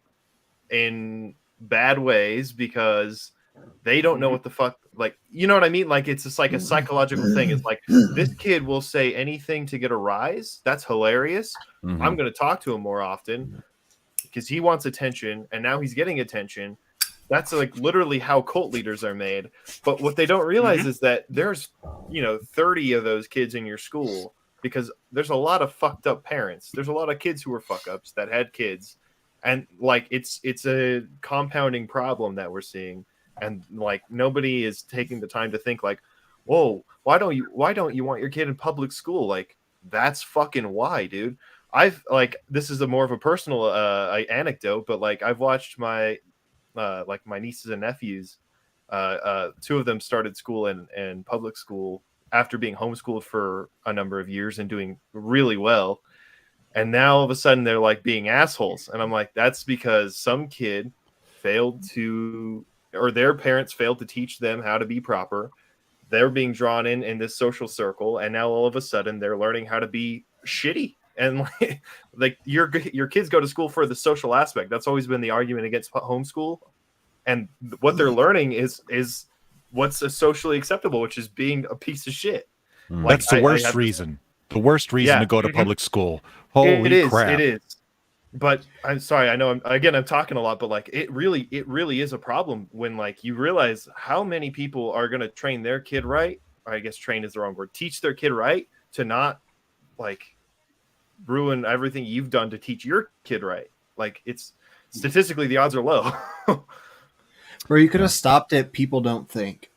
E: in bad ways because they don't know what the fuck, like, you know what I mean? Like, it's just like a psychological thing. It's like, this kid will say anything to get a rise. That's hilarious. I'm going to talk to him more often because he wants attention, and now he's getting attention. That's like literally how cult leaders are made. But what they don't realize is that there's, 30 of those kids in your school, because there's a lot of fucked up parents. There's a lot of kids who are fuck ups that had kids, and like it's a compounding problem that we're seeing, and like nobody is taking the time to think like, whoa, why don't you want your kid in public school? Like, that's fucking why, dude. I've this is more of a personal anecdote, but like I've watched my my nieces and nephews, two of them started school in public school after being homeschooled for a number of years and doing really well, and now all of a sudden they're like being assholes, and I'm like, that's because some kid failed to, or their parents failed to teach them how to be proper. They're being drawn in this social circle, and now all of a sudden they're learning how to be shitty. And like your kids go to school for the social aspect. That's always been the argument against homeschool. And what they're learning is what's socially acceptable, which is being a piece of shit.
F: That's the worst reason. The worst reason to go to public school. Holy crap!
E: It is. But I'm sorry. I know. I'm talking a lot, but like it really is a problem when like you realize how many people are going to train their kid right. Or I guess train is the wrong word. Teach their kid right to not like ruin everything you've done to teach your kid right. Like it's statistically the odds are low.
B: Where you could have stopped it. People don't think.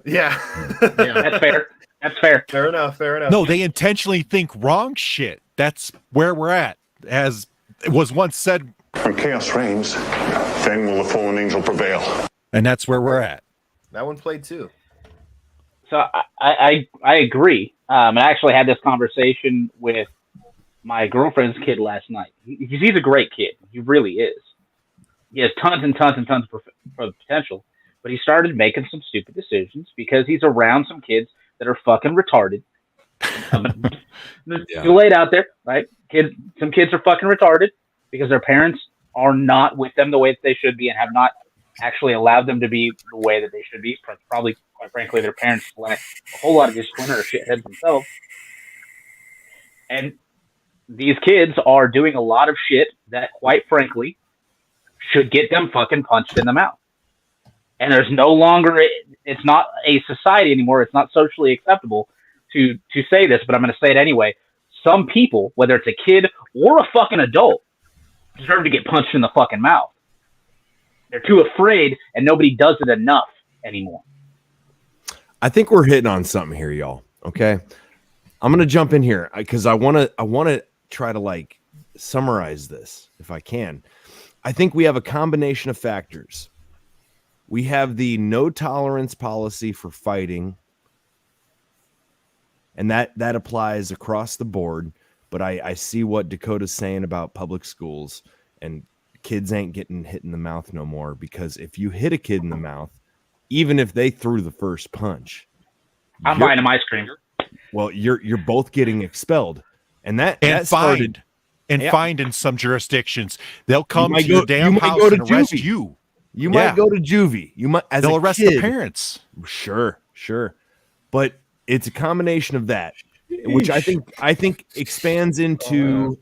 E: Yeah.
C: That's fair. That's fair.
E: Fair enough.
F: No, they intentionally think wrong shit. That's where we're at. As it was once said,
I: when chaos reigns, then will the fallen angel prevail.
F: And that's where we're at.
E: That one played too.
C: So I agree. And I actually had this conversation with my girlfriend's kid last night. He's a great kid. He really is. He has tons and tons and tons of potential. But he started making some stupid decisions because he's around some kids that are fucking retarded. You lay it out there, right? Some kids are fucking retarded because their parents are not with them the way that they should be and have not actually allowed them to be the way that they should be. Probably, quite frankly, their parents lack a whole lot of discipline or shitheads themselves. And these kids are doing a lot of shit that, quite frankly, should get them fucking punched in the mouth. And there's no longer, it's not a society anymore. It's not socially acceptable to say this, but I'm going to say it anyway. Some people, whether it's a kid or a fucking adult, deserve to get punched in the fucking mouth. They're too afraid, and nobody does it enough anymore.
A: I think we're hitting on something here, y'all. Okay, I'm gonna jump in here because I want to try to like summarize this if I can. I think we have a combination of factors. We have the no tolerance policy for fighting, and that applies across the board. But I see what Dakota's saying about public schools, and kids ain't getting hit in the mouth no more, because if you hit a kid in the mouth, even if they threw the first punch,
C: I'm buying them ice cream.
A: Well, you're both getting expelled, and
F: fined in some jurisdictions. They'll come to your damn house and arrest you.
A: You might go to juvie. You might they'll
F: arrest the parents.
A: Sure, but it's a combination of that, which I think expands into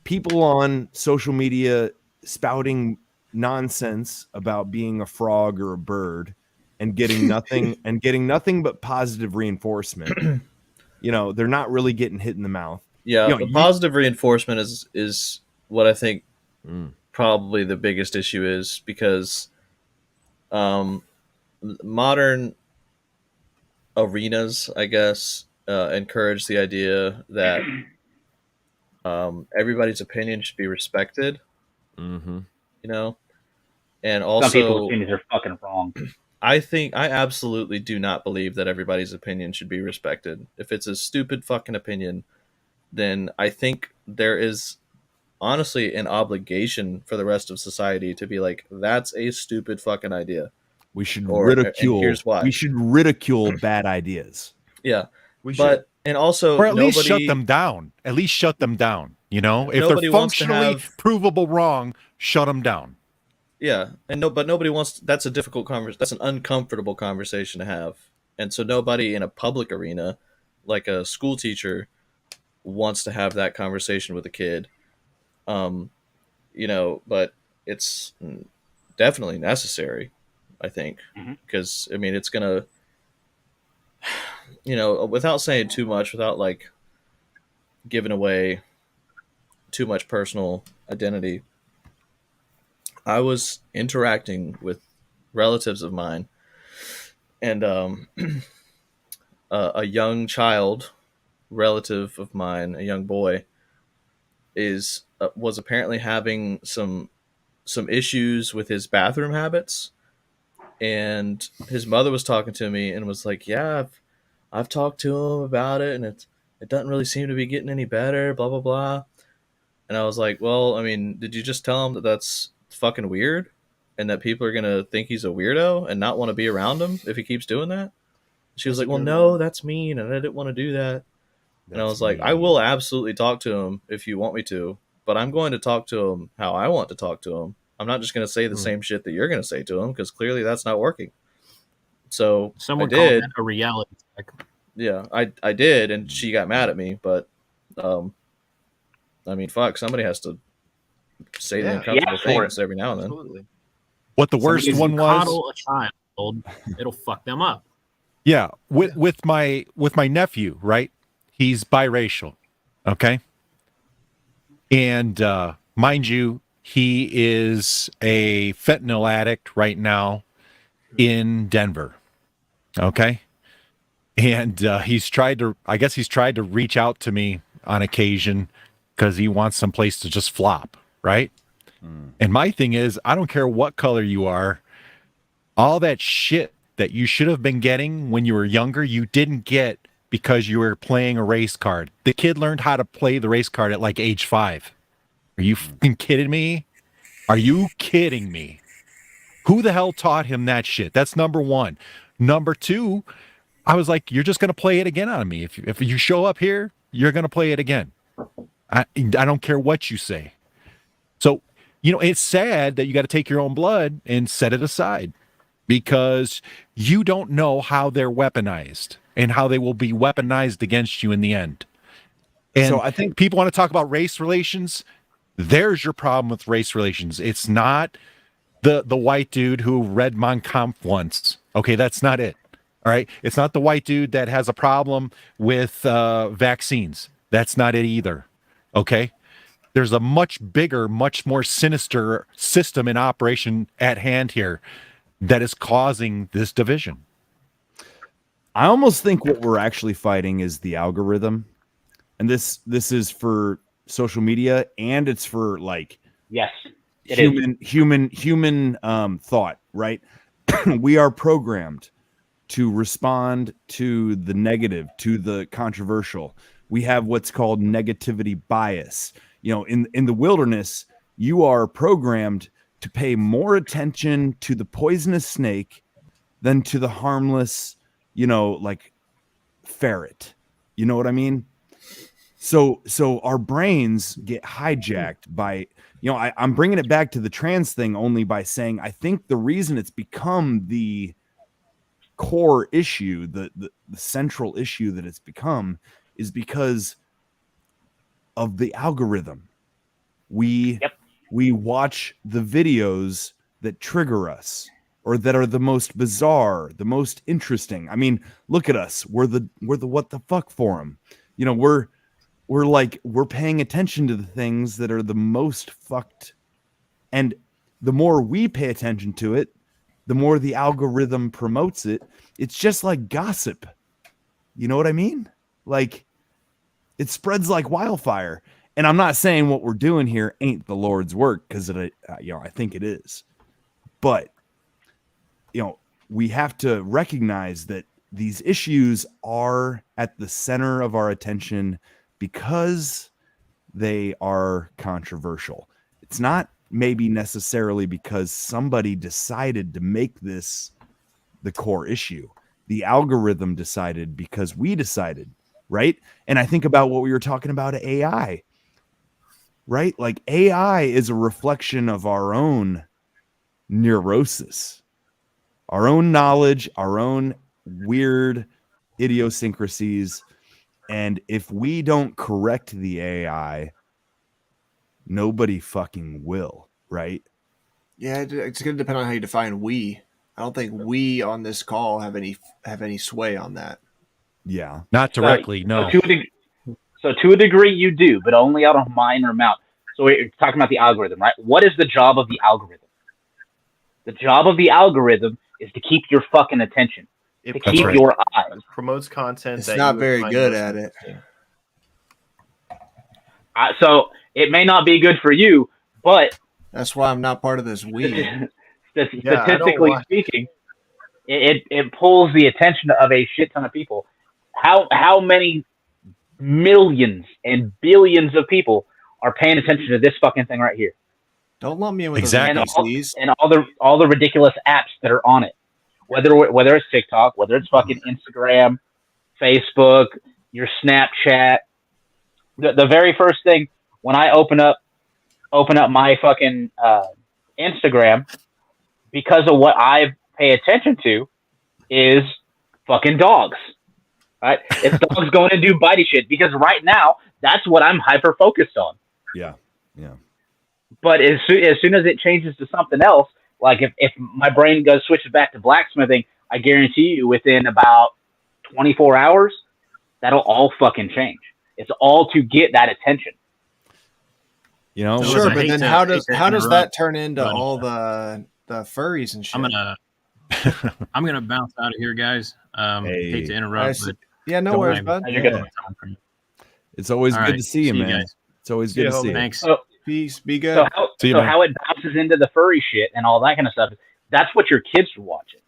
A: people on social media spouting nonsense about being a frog or a bird and getting nothing but positive reinforcement. They're not really getting hit in the mouth.
D: Yeah, the positive reinforcement is what I think probably the biggest issue is, because modern arenas, I guess, encourage the idea that everybody's opinion should be respected.
A: Mm-hmm.
D: And also
C: some people's opinions are fucking wrong.
D: I absolutely do not believe that everybody's opinion should be respected. If it's a stupid fucking opinion, then I think there is honestly an obligation for the rest of society to be like, that's a stupid fucking idea.
A: We should ridicule.
D: Here's why.
A: We should ridicule bad ideas.
D: Yeah,
E: we should.
D: And also,
F: or at least shut them down. At least shut them down. If they're functionally provable wrong, shut them down.
D: Yeah, but nobody wants. That's a difficult conversation. That's an uncomfortable conversation to have, and so nobody in a public arena, like a school teacher, wants to have that conversation with a kid. But it's definitely necessary, I think, because it's gonna, without saying too much, without like giving away too much personal identity. I was interacting with relatives of mine, and a young child relative of mine, a young boy, was apparently having some issues with his bathroom habits, and his mother was talking to me and was like, "Yeah, I've talked to him about it, and it doesn't really seem to be getting any better." Blah blah blah. And I was like, well, I mean, did you just tell him that that's fucking weird and that people are going to think he's a weirdo and not want to be around him if he keeps doing that? She was like, well, no, that's mean. And I didn't want to do that. And I was like, I will absolutely talk to him if you want me to, but I'm going to talk to him how I want to talk to him. I'm not just going to say the same shit that you're going to say to him because clearly that's not working. So
G: someone
D: I did.
G: called that a reality check.
D: Yeah, I did, and she got mad at me. But, I mean, fuck, somebody has to say the uncomfortable things every now and then.
E: Absolutely.
F: What the worst one was?
G: Coddle a child, it'll fuck them up.
F: Yeah, with my nephew, right? He's biracial, okay? And mind you, he is a fentanyl addict right now in Denver, okay? And he's tried to reach out to me on occasion because he wants some place to just flop, right? And my thing is, I don't care what color you are, all that shit that you should have been getting when you were younger, you didn't get because you were playing a race card. The kid learned how to play the race card at like age 5. Are you fucking kidding me? Are you kidding me? Who the hell taught him that shit? That's number one. Number two, I was like, you're just going to play it again on me. If you show up here, you're going to play it again. I don't care what you say. So, it's sad that you got to take your own blood and set it aside because you don't know how they're weaponized and how they will be weaponized against you in the end. And so I think people want to talk about race relations. There's your problem with race relations. It's not the white dude who read Mein Kampf once. Okay, that's not it. All right. It's not the white dude that has a problem with vaccines. That's not it either. Okay. There's a much bigger, much more sinister system in operation at hand here that is causing this division.
A: I almost think what we're actually fighting is the algorithm. And this is for social media and it's for like human thought, right? We are programmed to respond to the negative, to the controversial. We have what's called negativity bias. In the wilderness, you are programmed to pay more attention to the poisonous snake than to the harmless, like ferret. You know what I mean? So our brains get hijacked by, I'm bringing it back to the trans thing only by saying, I think the reason it's become the core issue, the central issue that it's become is because of the algorithm. We watch the videos that trigger us or that are the most bizarre, the most interesting. I mean, look at us. We're the what the fuck forum. We're paying attention to the things that are the most fucked. And the more we pay attention to it, the more the algorithm promotes it. It's just like gossip. You know what I mean? Like it spreads like wildfire. And I'm not saying what we're doing here ain't the Lord's work because I think it is. But we have to recognize that these issues are at the center of our attention because they are controversial. It's not maybe necessarily because somebody decided to make this the core issue. The algorithm decided because we decided, right? And I think about what we were talking about AI, right? Like AI is a reflection of our own neurosis, our own knowledge, our own weird idiosyncrasies. And if we don't correct the AI, nobody fucking will, right?
B: Yeah, it's going to depend on how you define we. I don't think we on this call have any sway on that.
A: Yeah.
F: Not directly, no.
C: So to a degree you do, but only out of minor amount. So we're talking about the algorithm, right? What is the job of the algorithm? The job of the algorithm is to keep your fucking attention. To keep your eyes.
E: It promotes content.
B: It's not very good at it.
C: So it may not be good for you, but
B: that's why I'm not part of this we.
C: Statistically speaking, it pulls the attention of a shit ton of people. How many millions and billions of people are paying attention to this fucking thing right here.
B: Don't lump me in with
F: Exactly.
B: those NPCs.
C: And all the ridiculous apps that are on it. Whether it's TikTok, whether it's fucking Instagram, Facebook, your Snapchat. The very first thing when I open up my fucking Instagram, because of what I pay attention to, is fucking dogs. Right? It's dogs going and do bitey shit, because right now that's what I'm hyper focused on.
A: Yeah.
C: But as soon as it changes to something else, like if my brain switches back to blacksmithing, I guarantee you within about 24 hours, that'll all fucking change. It's all to get that attention.
A: You know,
B: sure, but then how does that turn into all the furries and shit?
G: I'm gonna bounce out of here, guys. Hate to interrupt, but
B: yeah, no worries, bud.
A: It's always good to see you, man.
G: Guys.
A: It's always good to see you.
G: Thanks.
B: Peace. Be good.
C: So how it bounces into the furry shit and all that kind of stuff, that's what your kids are watching.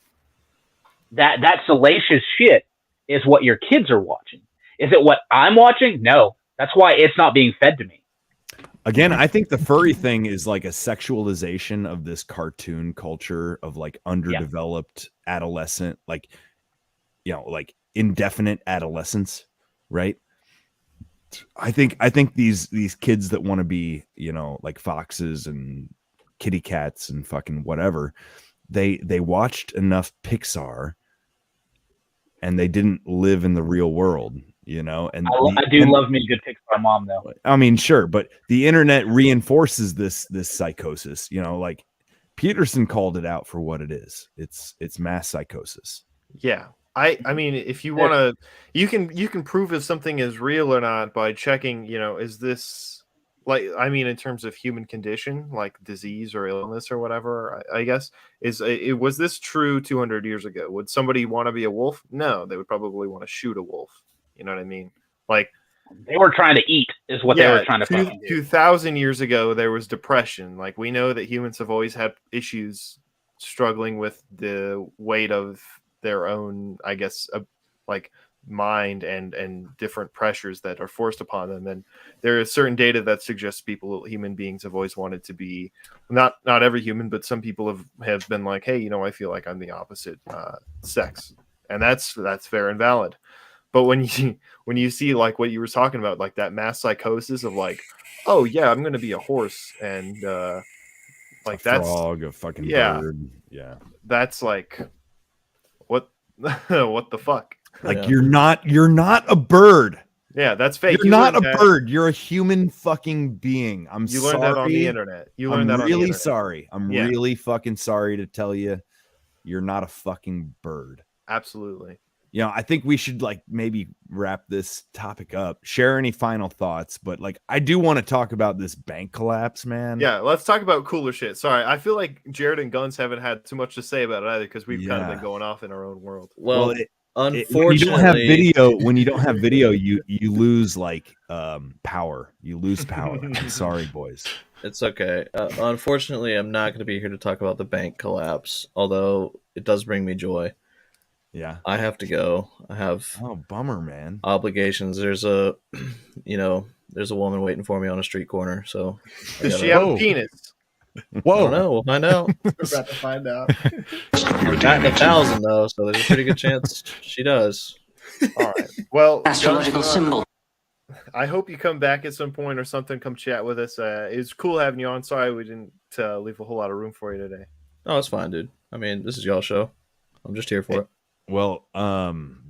C: That salacious shit is what your kids are watching. Is it what I'm watching? No. That's why it's not being fed to me.
A: Again, I think the furry thing is like a sexualization of this cartoon culture of like underdeveloped adolescent, like, you know, like indefinite adolescence, right? I think these kids that want to be, you know, like foxes and kitty cats and fucking whatever, they watched enough Pixar and they didn't live in the real world, you know. And
C: I do love me a good Pixar mom, though.
A: I mean, sure, but the internet reinforces this psychosis. You know, like Peterson called it out for what it is. It's mass psychosis.
E: Yeah. I mean, if you want to, you can prove if something is real or not by checking, you know, is this like, I mean, in terms of human condition, like disease or illness or whatever, I guess, was this true 200 years ago? Would somebody want to be a wolf? No, they would probably want to shoot a wolf. You know what I mean? Like,
C: they were trying to eat is what they were trying to fucking do.
E: 2,000 years ago, there was depression. Like, we know that humans have always had issues struggling with the weight of their own, I guess, like mind and different pressures that are forced upon them. And there is certain data that suggests human beings have always wanted to be, not every human, but some people have been like, hey, you know, I feel like I'm the opposite sex, and that's fair and valid. But when you see like what you were talking about, like that mass psychosis of like, oh yeah, I'm going to be a horse and like that's
A: frog, a fucking bird. Yeah,
E: that's like what the fuck?
A: Like you're not a bird.
E: Yeah, that's fake.
A: You're not a bird. You're a human fucking being.
E: You learned that on the internet.
A: I'm really sorry. I'm really fucking sorry to tell you, you're not a fucking bird.
E: Absolutely.
A: You know, I think we should like maybe wrap this topic up. Share any final thoughts, but like I do want to talk about this bank collapse, man.
E: Yeah, let's talk about cooler shit. Sorry, I feel like Jared and Guns haven't had too much to say about it either because we've kind of been going off in our own world.
D: Well, unfortunately,
A: when you don't have video, you lose like power. You lose power. I'm sorry, boys.
D: It's okay. Unfortunately, I'm not going to be here to talk about the bank collapse, although it does bring me joy.
A: Yeah,
D: I have to go. I have
A: bummer, man.
D: Obligations. There's a woman waiting for me on a street corner. So
E: does she have a penis?
D: Whoa! I don't know. We'll find out.
B: We're about to find out.
D: We're batting 1,000 though, so there's a pretty good chance she does.
E: All right. Well,
P: astrological symbol.
E: I hope you come back at some point or something. Come chat with us. It was cool having you on. Sorry we didn't leave a whole lot of room for you today.
D: Oh, it's fine, dude. I mean, this is y'all show. I'm just here for it.
A: Well,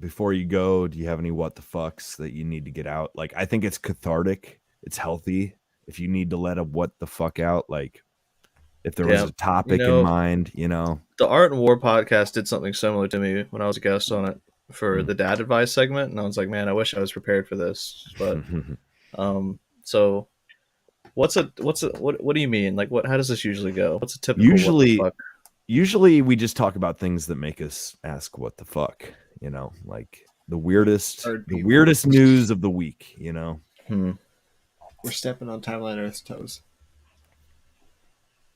A: before you go, do you have any what the fucks that you need to get out? Like, I think it's cathartic. It's healthy. If you need to let a what the fuck out, like if there was a topic in mind, you know.
D: The Art and War podcast did something similar to me when I was a guest on it for the dad advice segment. And I was like, man, I wish I was prepared for this. But so what do you mean? Like how does this usually go? What's a typical what the fuck?
A: Usually we just talk about things that make us ask what the fuck, you know, like the weirdest news of the week, you know.
B: We're stepping on Timeline Earth's toes.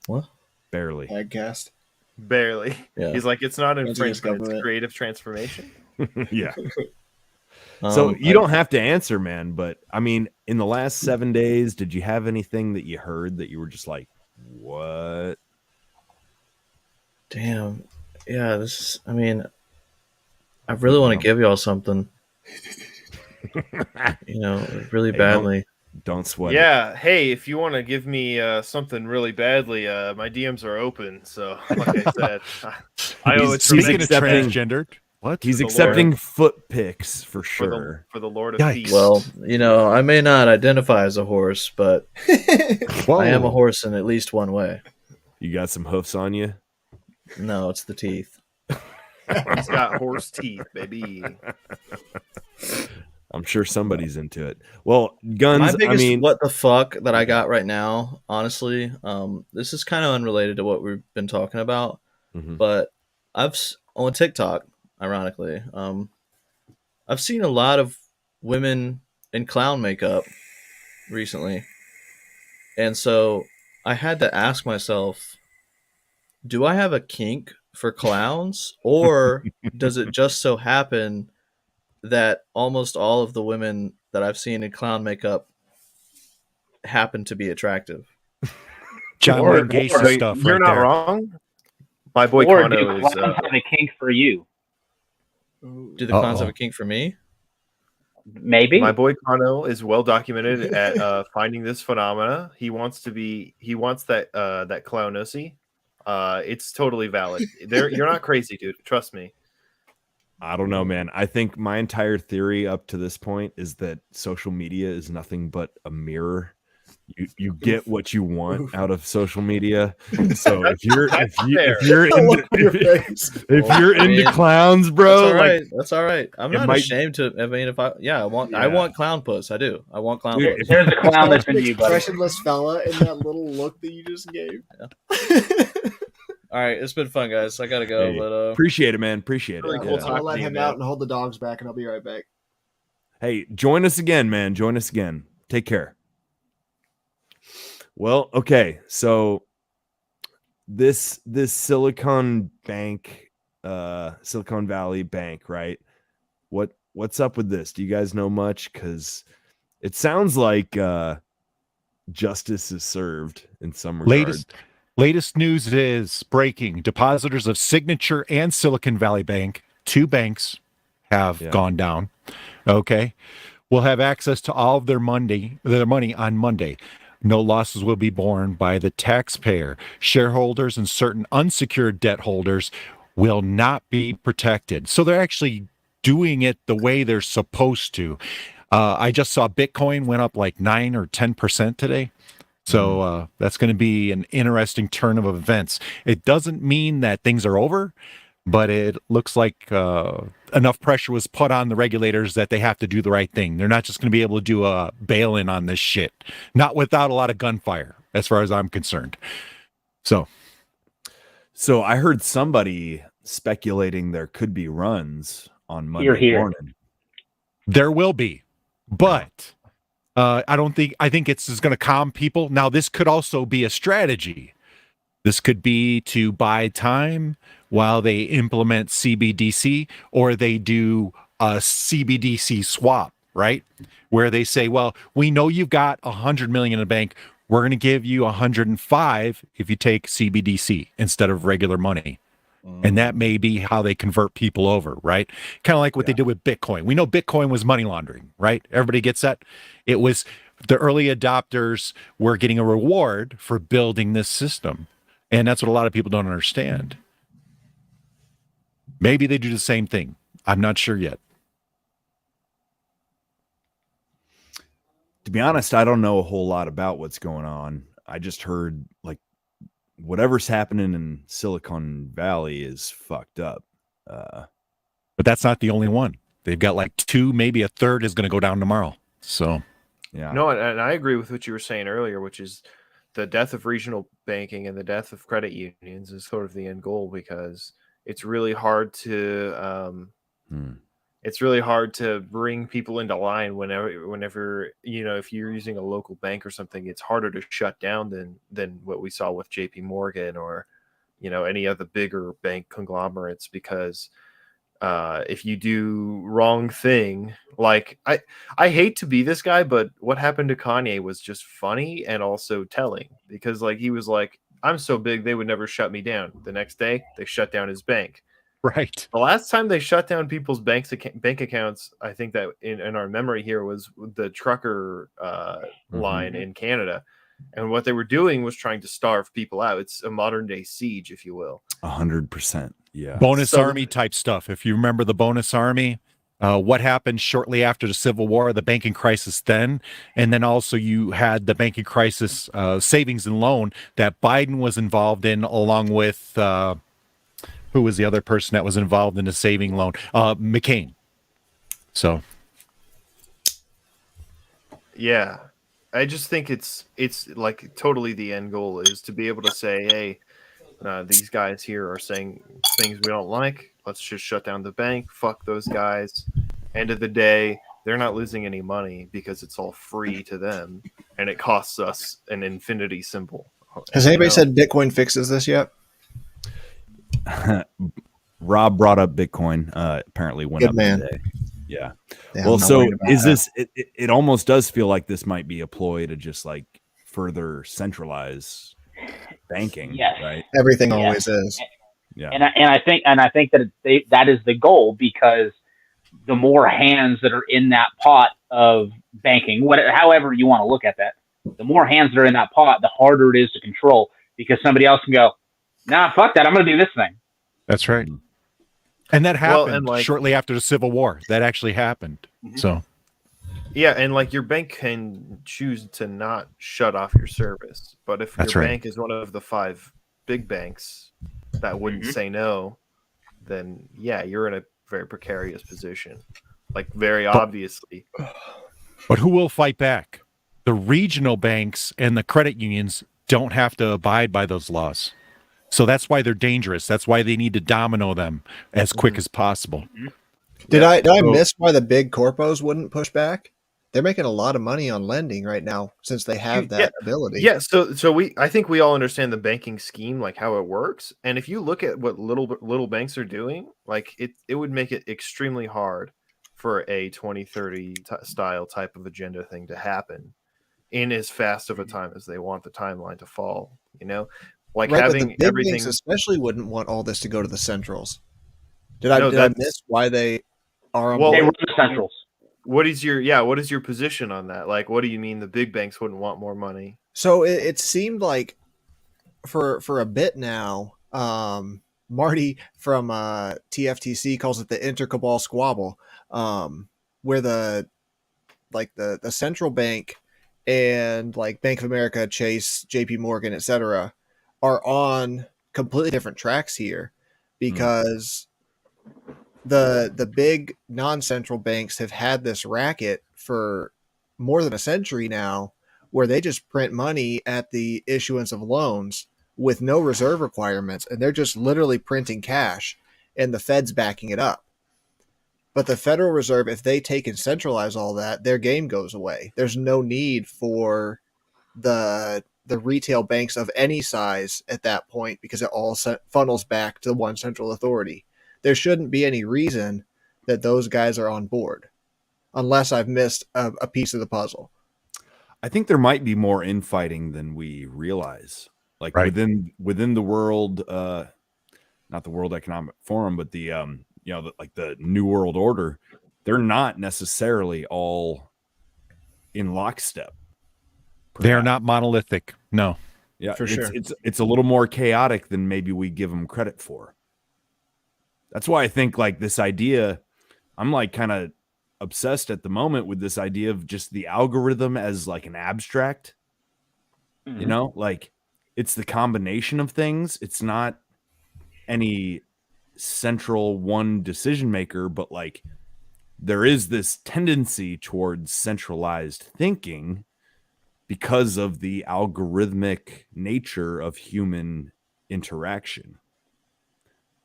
D: What?
A: Barely.
B: Podcast.
E: Barely.
D: Yeah.
E: He's like, it's not infringement, it's creative transformation.
A: Yeah. So you don't have to answer, man. But I mean, in the last 7 days, did you have anything that you heard that you were just like, what?
D: Damn. Yeah, this is, I mean, I really want to give y'all something. Really badly.
A: Don't sweat
E: it. Hey, if you want to give me something really badly, my DMs are open. So, like I said, I owe it
F: Speaking of transgendered, what?
A: He's accepting foot pics for sure.
E: For the Lord of Peace.
D: Well, I may not identify as a horse, but I am a horse in at least one way.
A: You got some hoofs on you?
D: No, it's the teeth.
E: He's got horse teeth, baby.
A: I'm sure somebody's into it. Well, guns.
D: My biggest what the fuck that I got right now, honestly, this is kind of unrelated to what we've been talking about, but on TikTok, ironically, I've seen a lot of women in clown makeup recently, and so I had to ask myself, do I have a kink for clowns, or does it just so happen that almost all of the women that I've seen in clown makeup happen to be attractive?
F: John Wayne Gacy stuff.
E: You're
F: right
E: not
F: there.
E: wrong. My boy
C: Or
E: Kano
C: do
E: is.
C: clowns have a kink for you?
D: Do the clowns have a kink for me?
C: Maybe.
E: My boy Kano is well documented at finding this phenomena. He wants that that clownosi. It's totally valid. You're not crazy, dude. Trust me.
A: I don't know, man. I think my entire theory up to this point is that social media is nothing but a mirror. You get what you want out of social media. So if you're into clowns, bro,
D: that's all right. I'm not ashamed to. I mean, I want clown puss. I do. I want clown puss.
C: There's a clown that's in you, buddy.
B: Expressionless fella in that little look that you just gave.
D: All right, it's been fun, guys. I gotta go, but
A: appreciate it, man. Appreciate
B: Really
A: it.
B: cool. I'll let him out and hold the dogs back, and I'll be right back.
A: Hey, join us again, man. Join us again. Take care. Well, okay. So this Silicon Valley Bank, right? What's up with this? Do you guys know much? Because it sounds like justice is served in some regard.
F: Latest news is breaking. Depositors of Signature and Silicon Valley Bank, two banks, have gone down. Okay. Will have access to all of their money on Monday. No losses will be borne by the taxpayer. Shareholders and certain unsecured debt holders will not be protected. So they're actually doing it the way they're supposed to. I just saw Bitcoin went up like 9 or 10% today. So that's going to be an interesting turn of events. It doesn't mean that things are over, but it looks like enough pressure was put on the regulators that they have to do the right thing. They're not just going to be able to do a bail-in on this shit, not without a lot of gunfire, as far as I'm concerned. So
A: I heard somebody speculating there could be runs on Monday morning.
F: There will be, but I think it's just going to calm people. Now, this could also be a strategy. This could be to buy time while they implement CBDC, or they do a CBDC swap, right? Where they say, well, we know you've got 100 million in the bank. We're going to give you 105 if you take CBDC instead of regular money. And that may be how they convert people over, right? Kind of like what they did with Bitcoin. We know Bitcoin was money laundering, right? Everybody gets that. It was the early adopters were getting a reward for building this system. And that's what a lot of people don't understand. Maybe they do the same thing. I'm not sure yet.
A: To be honest, I don't know a whole lot about what's going on. I just heard like whatever's happening in Silicon Valley is fucked up.
F: But that's not the only one. They've got like 2, maybe a third is going to go down tomorrow. So,
A: yeah.
E: No, and I agree with what you were saying earlier, which is the death of regional banking and the death of credit unions is sort of the end goal, because it's really hard to bring people into line whenever if you're using a local bank or something, it's harder to shut down than what we saw with JP Morgan or any other bigger bank conglomerates, because if you do wrong thing, like I hate to be this guy, but what happened to Kanye was just funny and also telling, because like he was like, I'm so big they would never shut me down. The next day they shut down his bank.
F: Right.
E: The last time they shut down people's bank accounts, I think that in our memory here was the trucker line in Canada. And what they were doing was trying to starve people out. It's a modern day siege, if you will.
A: 100%. Yeah.
F: Bonus army type stuff. If you remember the bonus army, what happened shortly after the Civil War, the banking crisis then, and then also you had the banking crisis savings and loan that Biden was involved in, along with who was the other person that was involved in the saving loan? McCain. So.
E: Yeah. I just think it's like totally the end goal is to be able to say, hey, these guys here are saying things we don't like. Let's just shut down the bank. Fuck those guys. End of the day, they're not losing any money because it's all free to them, and it costs us an infinity symbol.
B: Has anybody said Bitcoin fixes this yet?
A: Rob brought up Bitcoin. Apparently went up today. Yeah. Well, so is this? It almost does feel like this might be a ploy to just like further centralize banking.
C: Yes.
A: Right.
B: Everything always is.
C: Yeah. And I think that that is the goal, because the more hands that are in that pot of banking, however you want to look at that, the more hands that are in that pot, the harder it is to control, because somebody else can go, nah, fuck that, I'm going to do this thing.
F: That's right. And that happened shortly after the Civil War. That actually happened. So,
E: yeah, and like your bank can choose to not shut off your service, but if your bank is one of the 5 big banks that wouldn't say no, then yeah, you're in a very precarious position. Like very obviously.
F: But who will fight back? The regional banks and the credit unions don't have to abide by those laws. So that's why they're dangerous. That's why they need to domino them as quick as possible.
B: Did I miss why the big corpos wouldn't push back? They're making a lot of money on lending right now since they have that ability.
E: Yeah, so I think we all understand the banking scheme, like how it works. And if you look at what little banks are doing, like it would make it extremely hard for a 2030 style type of agenda thing to happen in as fast of a time as they want the timeline to fall, you know? Like having
B: but the big banks especially wouldn't want all this to go to the centrals. Did I miss why they are on
C: board? They run the centrals.
E: What is your position on that? Like, what do you mean the big banks wouldn't want more money?
B: So it seemed like for a bit now, Marty from TFTC calls it the intercabal squabble, where the central bank and like Bank of America, Chase, JP Morgan, etc., are on completely different tracks here, because the big non-central banks have had this racket for more than a century now, where they just print money at the issuance of loans with no reserve requirements, and they're just literally printing cash, and the Fed's backing it up. But the Federal Reserve, if they take and centralize all that, their game goes away. There's no need for the retail banks of any size at that point, because it all funnels back to one central authority. There shouldn't be any reason that those guys are on board, unless I've missed a piece of the puzzle.
A: I think there might be more infighting than we realize. Like within the world, not the World Economic Forum, but the the New World Order, they're not necessarily all in lockstep.
F: They're not monolithic. No.
A: Yeah,
B: for sure.
A: It's a little more chaotic than maybe we give them credit for. That's why I think like this idea, I'm like kind of obsessed at the moment with this idea of just the algorithm as like an abstract. You know, like it's the combination of things. It's not any central one decision maker, but like there is this tendency towards centralized thinking because of the algorithmic nature of human interaction.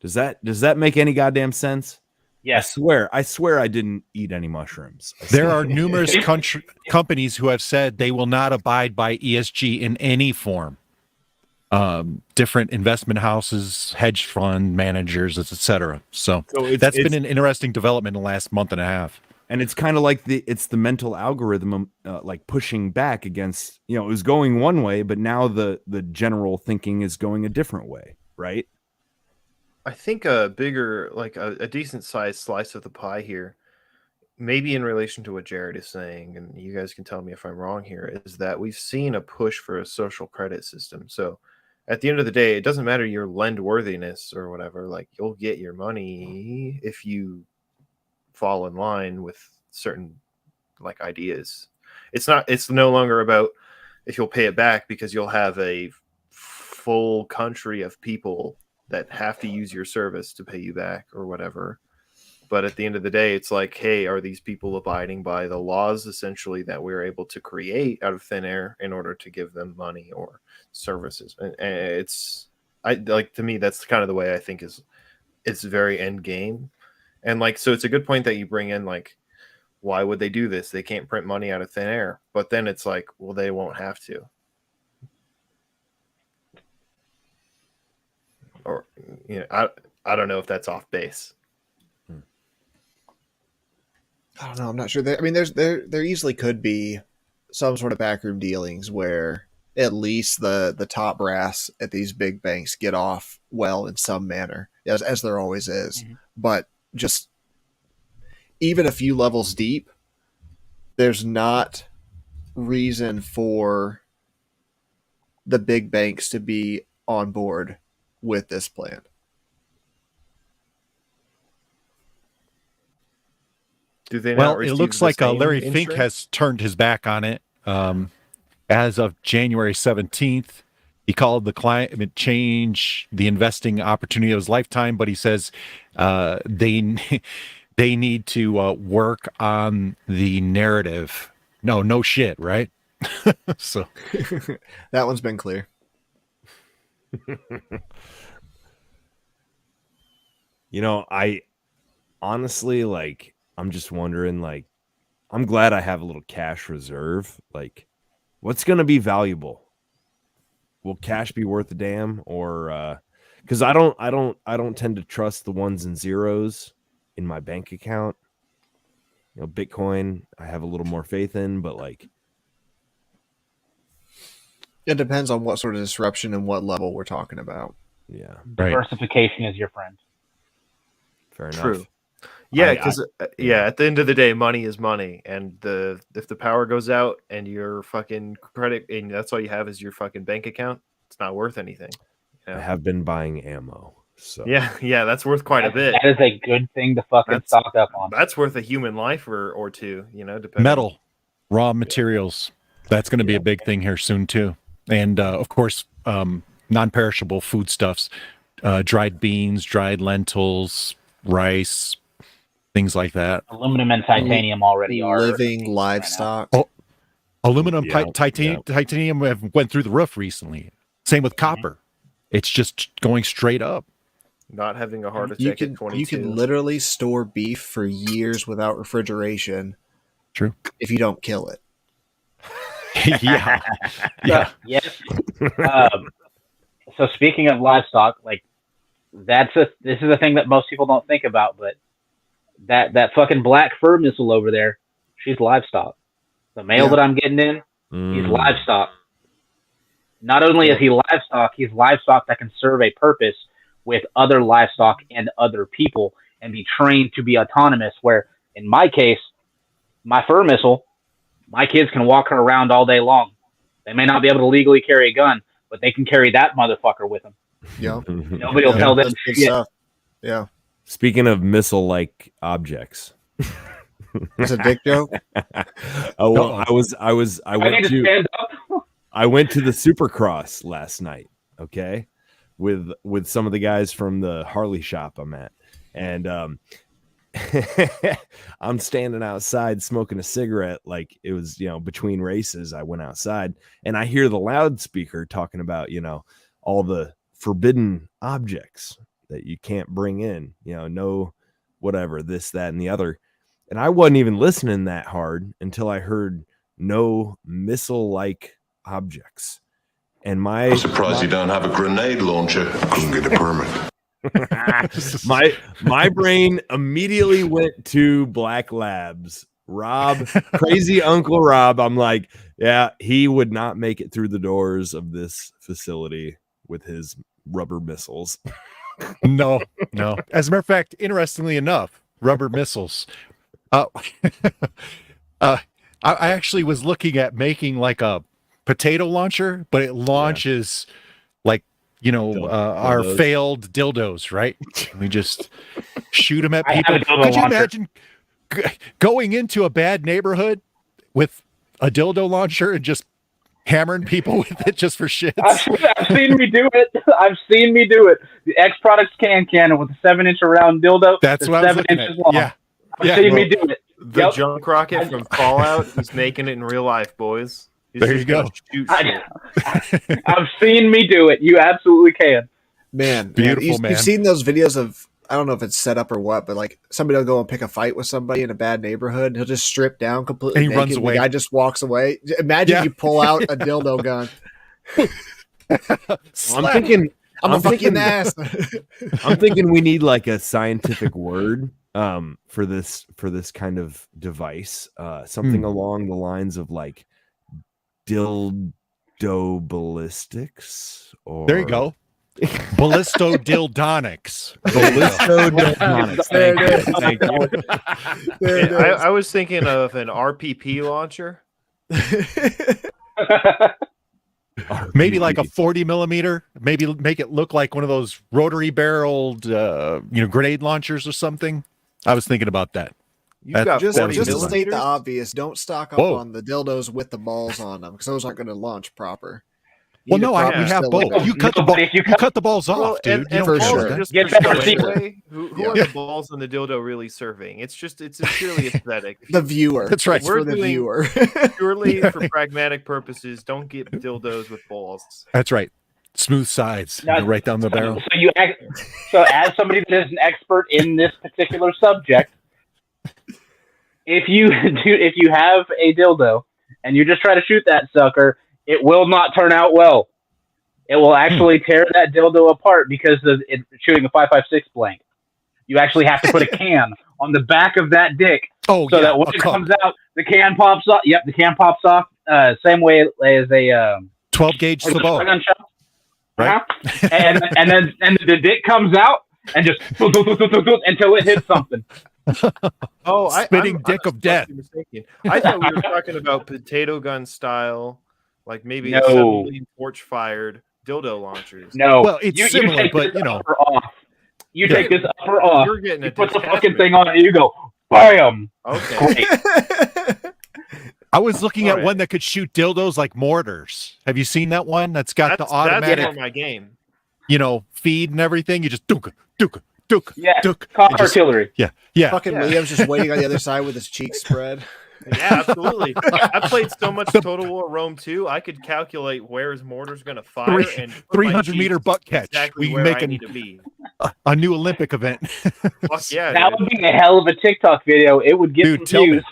A: Does that make any goddamn sense?
C: Yes.
A: I swear I didn't eat any mushrooms.
F: There are numerous companies who have said they will not abide by ESG in any form. different investment houses, hedge fund managers, etc. So that's been an interesting development in the last month and a half.
A: And it's kind of like it's the mental algorithm, like pushing back against, it was going one way, but now the general thinking is going a different way, right?
E: I think a bigger, like a decent sized slice of the pie here, maybe in relation to what Jared is saying, and you guys can tell me if I'm wrong here, is that we've seen a push for a social credit system. So at the end of the day, it doesn't matter your lend worthiness or whatever, like you'll get your money if you fall in line with certain like ideas. It's no longer about if you'll pay it back, because you'll have a full country of people that have to use your service to pay you back or whatever. But at the end of the day, it's like, hey, are these people abiding by the laws essentially that we're able to create out of thin air in order to give them money or services? And to me, that's kind of the way I think it's very end game. And like, so it's a good point that you bring in, like, why would they do this? They can't print money out of thin air. But then it's like, well, they won't have to. Or, I don't know if that's off base.
B: I don't know. I'm not sure. There easily could be some sort of backroom dealings where at least the top brass at these big banks get off well in some manner, as there always is. Mm-hmm. But just even a few levels deep, there's not reason for the big banks to be on board with this plan.
E: Do they
F: well, it looks like Larry Fink has turned his back on it. As of January 17th, he called the climate change the investing opportunity of his lifetime, but he says they need to work on the narrative. No shit, right? So
B: that one's been clear.
A: I honestly, like, I'm just wondering, like, I'm glad I have a little cash reserve. Like, what's going to be valuable? Will cash be worth a damn? Or, because I don't tend to trust the ones and zeros in my bank account. Bitcoin, I have a little more faith in, but like,
B: it depends on what sort of disruption and what level we're talking about.
A: Yeah,
C: diversification is your friend.
A: Fair enough.
E: True. Yeah, because at the end of the day, money is money, and if the power goes out and your fucking credit, and that's all you have is your fucking bank account, it's not worth anything.
A: I have been buying ammo, so
E: yeah, that's worth quite a bit.
C: That is a good thing to fucking stock up on.
E: That's worth a human life or two, depending.
F: Metal, raw materials. That's going to be a big thing here soon too, and of course, non-perishable foodstuffs, dried beans, dried lentils, rice. Things like that.
C: Aluminum and titanium already are
B: living livestock.
F: Oh, aluminum, titanium went through the roof recently. Same with copper. It's just going straight up.
E: Not having a heart attack at 22.
B: You can literally store beef for years without refrigeration.
F: True.
B: If you don't kill it.
F: Yeah.
C: Yes. So speaking of livestock, like this is a thing that most people don't think about, but that fucking black fur missile over there, she's livestock. The male that I'm getting in, he's livestock. Not only is he livestock, he's livestock that can serve a purpose with other livestock and other people and be trained to be autonomous, where in my case, my fur missile, my kids can walk her around all day long. They may not be able to legally carry a gun, but they can carry that motherfucker with them.
B: Yeah.
C: Nobody will tell them shit.
B: Yeah.
A: Speaking of missile-like objects,
B: it's a dick joke.
A: I went to the Supercross last night. Okay, with some of the guys from the Harley shop I'm at, and I'm standing outside smoking a cigarette. Like it was, between races, I went outside and I hear the loudspeaker talking about, all the forbidden objects that you can't bring in, no, whatever, this, that, and the other. And I wasn't even listening that hard until I heard no missile-like objects.
I: I'm surprised you don't have a grenade launcher. Couldn't get a permit.
A: my brain immediately went to Black Labs. Rob, crazy Uncle Rob. I'm like, yeah, he would not make it through the doors of this facility with his rubber missiles.
F: No. As a matter of fact, interestingly enough, rubber missiles. I actually was looking at making like a potato launcher, but it launches like, our failed dildos, right? We just shoot them at people. Could you imagine going into a bad neighborhood with a dildo launcher and just hammering people with it just for shits?
C: I've seen me do it. The X Products cannon with a 7-inch round dildo.
F: That's what I was looking
C: 7 inches
F: at.
C: long.
F: Yeah.
C: I've seen me do it.
E: The junk rocket from Fallout is making it in real life, boys.
F: There you go.
C: I've seen me do it. You absolutely can.
B: Man,
F: Beautiful, man.
B: You've seen those videos of, I don't know if it's set up or what, but like somebody will go and pick a fight with somebody in a bad neighborhood. And he'll just strip down completely.
F: And he runs away.
B: The guy just walks away. Imagine you pull out a dildo gun. I'm thinking ass.
A: I'm thinking we need like a scientific word for this kind of device. Something along the lines of like dildo ballistics. Or
F: there you go. Ballistodildonics.
A: Thank you.
E: I was thinking of an RPP launcher.
F: Maybe like a 40 millimeter. Maybe make it look like one of those rotary barreled, grenade launchers or something. I was thinking about that.
B: Just to state the obvious, don't stock up on the dildos with the balls on them because those aren't going to launch proper.
F: Well, no, we have both. You cut the balls off, dude.
B: For sure.
E: Who are the balls on the dildo really serving? It's purely aesthetic.
B: The viewer.
F: That's right.
B: We're the viewer.
E: Purely for pragmatic purposes. Don't get dildos with balls.
F: That's right. Smooth sides, right down the barrel.
C: So as somebody that is an expert in this particular subject, if you have a dildo and you just try to shoot that sucker, it will not turn out well. It will actually tear that dildo apart because it's shooting a 5.56 blank. You actually have to put a can on the back of that dick so that when it comes out, the can pops off. Yep, the can pops off. Same way as a
F: 12 gauge Sabot.
C: Right. And then the dick comes out and just until it hits something.
F: Spitting dick of death.
E: I thought we were talking about potato gun style. Like maybe a 7 torch fired dildo launchers.
C: No.
F: Well, it's similar, but
C: you take this upper off.
E: You're getting
C: you put the fucking thing on and you go, bam.
E: Okay.
F: I was looking at one that could shoot dildos like mortars. Have you seen that one? That's got the automatic.
E: That's my game.
F: Feed and everything. You just duka.
C: Yeah. Cock artillery.
F: Yeah.
B: Fucking Liam's just waiting on the other side with his cheeks spread.
E: Yeah, absolutely. I played so much Total War Rome 2, I could calculate where his mortar's going to fire and
F: 300-meter butt catch.
E: Exactly
F: we
E: where
F: make
E: I need to be.
F: A new Olympic event.
E: Fuck yeah,
C: that would be a hell of a TikTok video. It would get some views.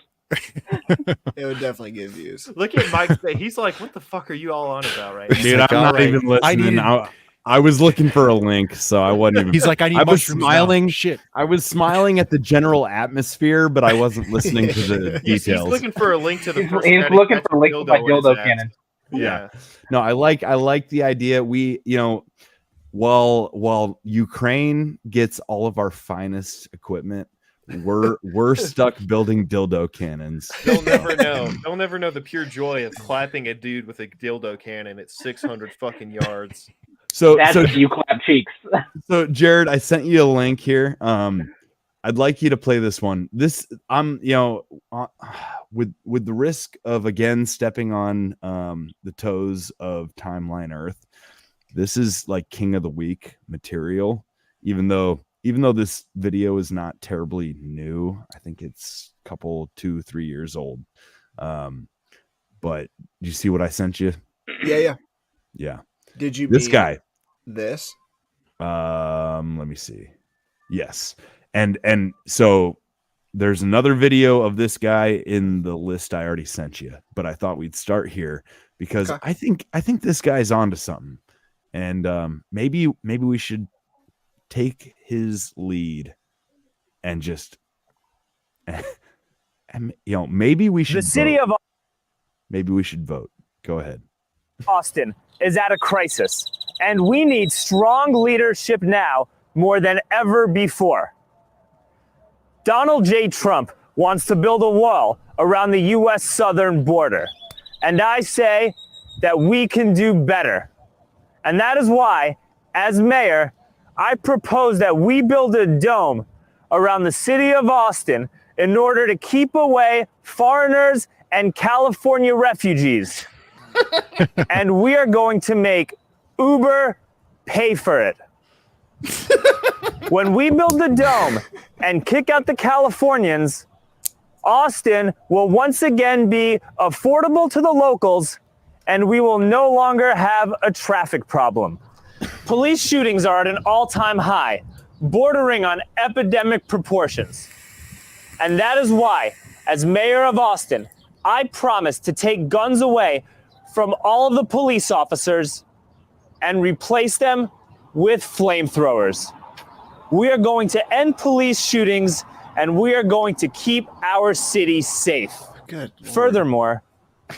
B: It would definitely get views.
E: Look at Mike's face. He's like, what the fuck are you all on about right now?
A: Dude, I'm not even listening. I was looking for a link, so I wasn't even.
F: He's like, I
A: was smiling.
F: Shit.
A: I was smiling at the general atmosphere, but I wasn't listening to the details.
E: He's looking for a link to the.
C: He's looking for a link to my dildo cannon.
E: Yeah.
A: No, I like the idea. We, while Ukraine gets all of our finest equipment, we're stuck building dildo cannons.
E: They'll never know. They'll never know the pure joy of clapping a dude with a dildo cannon at 600 fucking yards.
A: So
C: you clap cheeks.
A: So Jared, I sent you a link here. I'd like you to play this one. With the risk of again stepping on the toes of Timeline Earth, this is like King of the Week material. Even though this video is not terribly new, I think it's a couple 2-3 years old. But do you see what I sent you?
B: Yeah. Did you
A: this guy?
B: This?
A: Let me see. Yes. And so there's another video of this guy in the list I already sent you, but I thought we'd start here because I think this guy's onto something, and maybe we should take his lead and just, and maybe we should. Maybe we should vote. Go ahead.
S: Austin is at a crisis, and we need strong leadership now more than ever before. Donald J. Trump wants to build a wall around the U.S. southern border, and I say that we can do better. And that is why, as mayor, I propose that we build a dome around the city of Austin in order to keep away foreigners and California refugees. And we are going to make Uber pay for it. When we build the dome and kick out the Californians, Austin will once again be affordable to the locals, and we will no longer have a traffic problem. Police shootings are at an all-time high, bordering on epidemic proportions. And that is why, as mayor of Austin, I promise to take guns away from all of the police officers and replace them with flamethrowers. We are going to end police shootings, and we are going to keep our city safe.
B: Good.
S: Furthermore,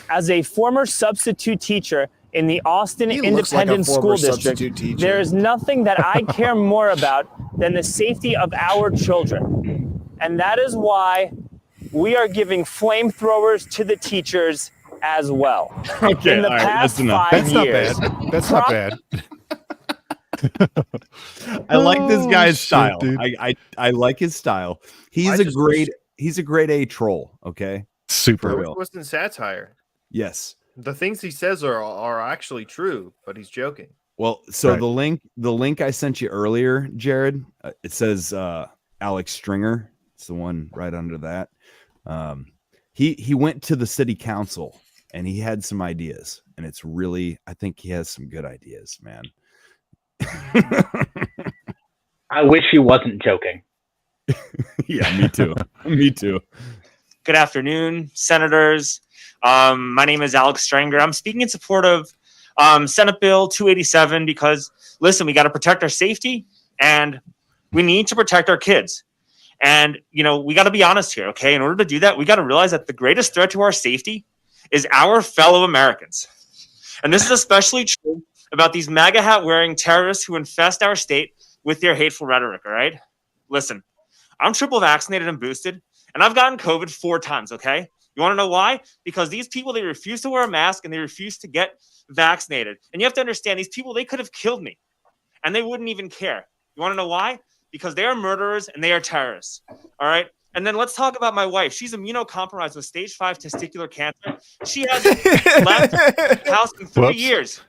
S: as a former substitute teacher in the Austin Independent School District, there is nothing that I care more about than the safety of our children. And that is why we are giving flamethrowers to the teachers as well.
A: Okay,
S: in the past 5 years.
F: That's not bad.
A: I like this guy's
F: shit,
A: style.
F: dude.
A: I like his style. He's a grade A troll. Okay,
F: super
A: For
E: It
A: real.
E: wasn't satire.
A: Yes.
E: The things he says are actually true, but he's joking.
A: Well, so
F: Right.
A: the link I sent you earlier, Jared, it says Alex Stringer. It's the one right under that. He went to the city council and he had some ideas, and it's really, I think he has some good ideas, man.
C: I wish he wasn't joking.
A: Yeah, me too. Me too.
T: Good afternoon, senators. My name is Alex Stringer. I'm speaking in support of Senate Bill 287 because, listen, we got to protect our safety and we need to protect our kids. And, we got to be honest here, okay? In order to do that, we got to realize that the greatest threat to our safety is our fellow Americans. And this is especially true about these MAGA hat wearing terrorists who infest our state with their hateful rhetoric, all right? Listen, I'm triple vaccinated and boosted, and I've gotten COVID 4 times, okay? You want to know why? Because these people, they refuse to wear a mask and they refuse to get vaccinated. And you have to understand, these people, they could have killed me and they wouldn't even care. You want to know why? Because they are murderers and they are terrorists, all right? And then let's talk about my wife. She's immunocompromised with stage 5 testicular cancer. She hasn't left the house in 3 years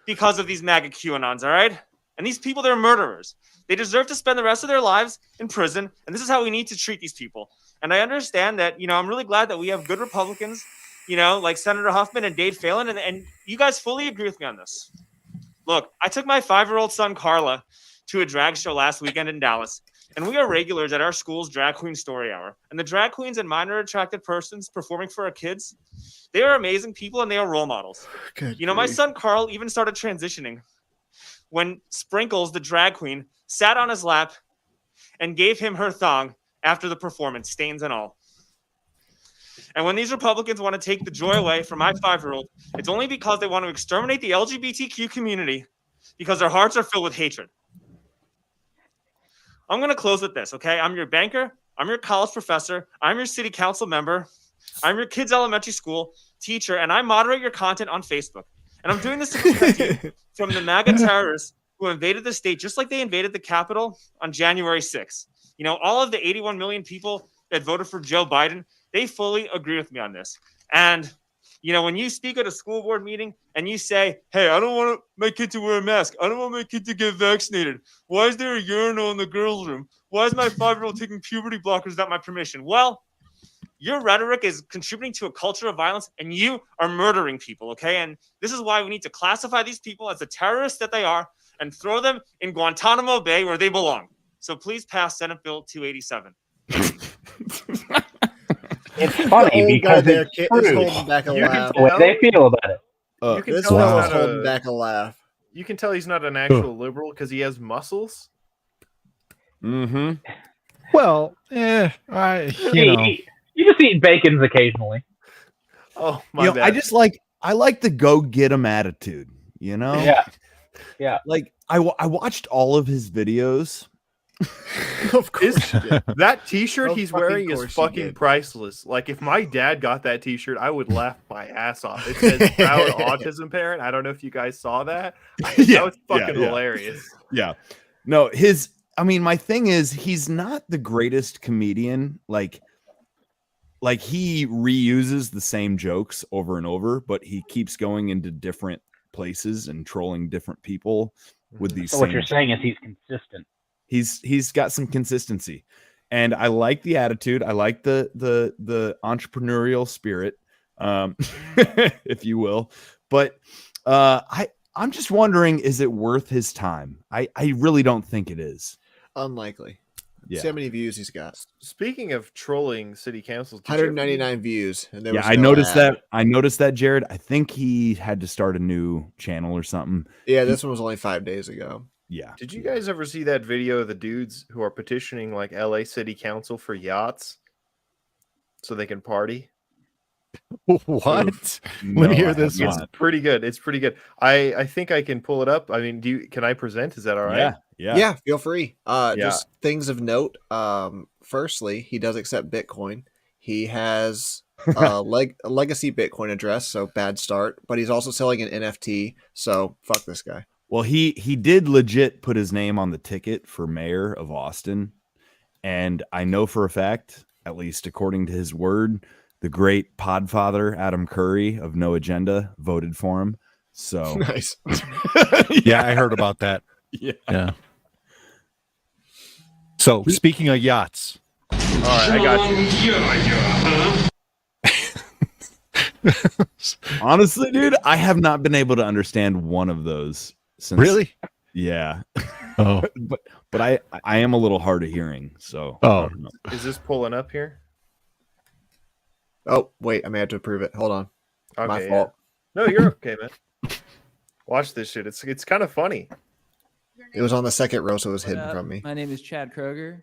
T: because of these MAGA QAnons, all right? And these people, they're murderers. They deserve to spend the rest of their lives in prison, and this is how we need to treat these people. And I understand that, I'm really glad that we have good Republicans, like Senator Huffman and Dave Phelan, and you guys fully agree with me on this. Look, I took my 5-year-old son, Carla, to a drag show last weekend in Dallas, and we are regulars at our school's drag queen story hour. And the drag queens and minor attracted persons performing for our kids, they are amazing people and they are role models. My son, Carl, even started transitioning when Sprinkles, the drag queen, sat on his lap and gave him her thong after the performance, stains and all. And when these Republicans want to take the joy away from my 5-year-old, it's only because they want to exterminate the LGBTQ community because their hearts are filled with hatred. I'm going to close with this, okay? I'm your banker. I'm your college professor. I'm your city council member. I'm your kids' elementary school teacher, and I moderate your content on Facebook. And I'm doing this to protect you from the MAGA terrorists who invaded the state just like they invaded the Capitol on January 6th. All of the 81 million people that voted for Joe Biden, they fully agree with me on this. And, when you speak at a school board meeting and you say, hey, I don't want my kid to wear a mask. I don't want my kid to get vaccinated. Why is there a urinal in the girls' room? Why is my 5-year-old taking puberty blockers without my permission? Well, your rhetoric is contributing to a culture of violence and you are murdering people, okay? And this is why we need to classify these people as the terrorists that they are and throw them in Guantanamo Bay where they belong. So please pass Senate Bill 287.
C: It's funny because it's true.
B: Back a
C: You
B: laugh.
C: can tell what they feel about it.
E: You can
B: This
E: tell he's
B: fellow's
E: not
B: holding back a laugh.
E: You can tell he's not an actual liberal because he has muscles.
A: Mm-hmm.
F: Well, you
C: just eat bacons occasionally.
E: Oh my bad.
A: I like the go get 'em attitude. You know?
C: Yeah.
A: Like I watched all of his videos.
B: Of course,
E: that T-shirt
B: Of
E: he's
B: fucking
E: wearing is
B: course you
E: fucking
B: did.
E: priceless. Like if my dad got that T-shirt, I would laugh my ass off. It says "proud autism parent." I don't know if you guys saw that. That was fucking hilarious.
A: Yeah. No, my thing is he's not the greatest comedian. Like he reuses the same jokes over and over, but he keeps going into different places and trolling different people with these.
C: So what you're saying is he's consistent.
A: He's got some consistency, and I like the attitude. I like the entrepreneurial spirit, if you will. But I'm just wondering, is it worth his time? I really don't think it is.
B: Unlikely.
A: Yeah.
B: See how many views he's got.
E: Speaking of trolling city councils,
B: 199 views. And there was
A: I
B: no
A: noticed
B: ad.
A: that. I noticed that, Jared. I think he had to start a new channel or something.
B: Yeah, this one was only 5 days ago.
A: Yeah.
E: Did you guys ever see that video of the dudes who are petitioning like LA City Council for yachts so they can party?
F: What? Let me hear this
E: It's
F: one.
E: pretty good. It's pretty good. I think I can pull it up. I mean, can I present? Is that all right?
B: Yeah, feel free. Just things of note. Firstly, he does accept Bitcoin. He has a legacy Bitcoin address, so bad start. But he's also selling an NFT, so fuck this guy.
A: Well, he did legit put his name on the ticket for mayor of Austin, and I know for a fact, at least according to his word, the great podfather Adam Curry of No Agenda voted for him. So
B: nice.
F: Yeah, I heard about that.
A: Yeah.
F: So speaking of yachts,
E: all right, I got you.
A: Honestly, dude, I have not been able to understand one of those since.
F: Really?
A: Yeah.
F: Oh,
A: but I am a little hard of hearing. So
E: Is this pulling up here?
B: Oh, wait, I may have to approve it. Hold on.
E: Okay,
B: My fault.
E: No, you're okay, man. Watch this shit. It's kind of funny.
B: It was on the second row, so it was
U: What
B: hidden
U: up?
B: from me.
U: My name is Chad Kroger.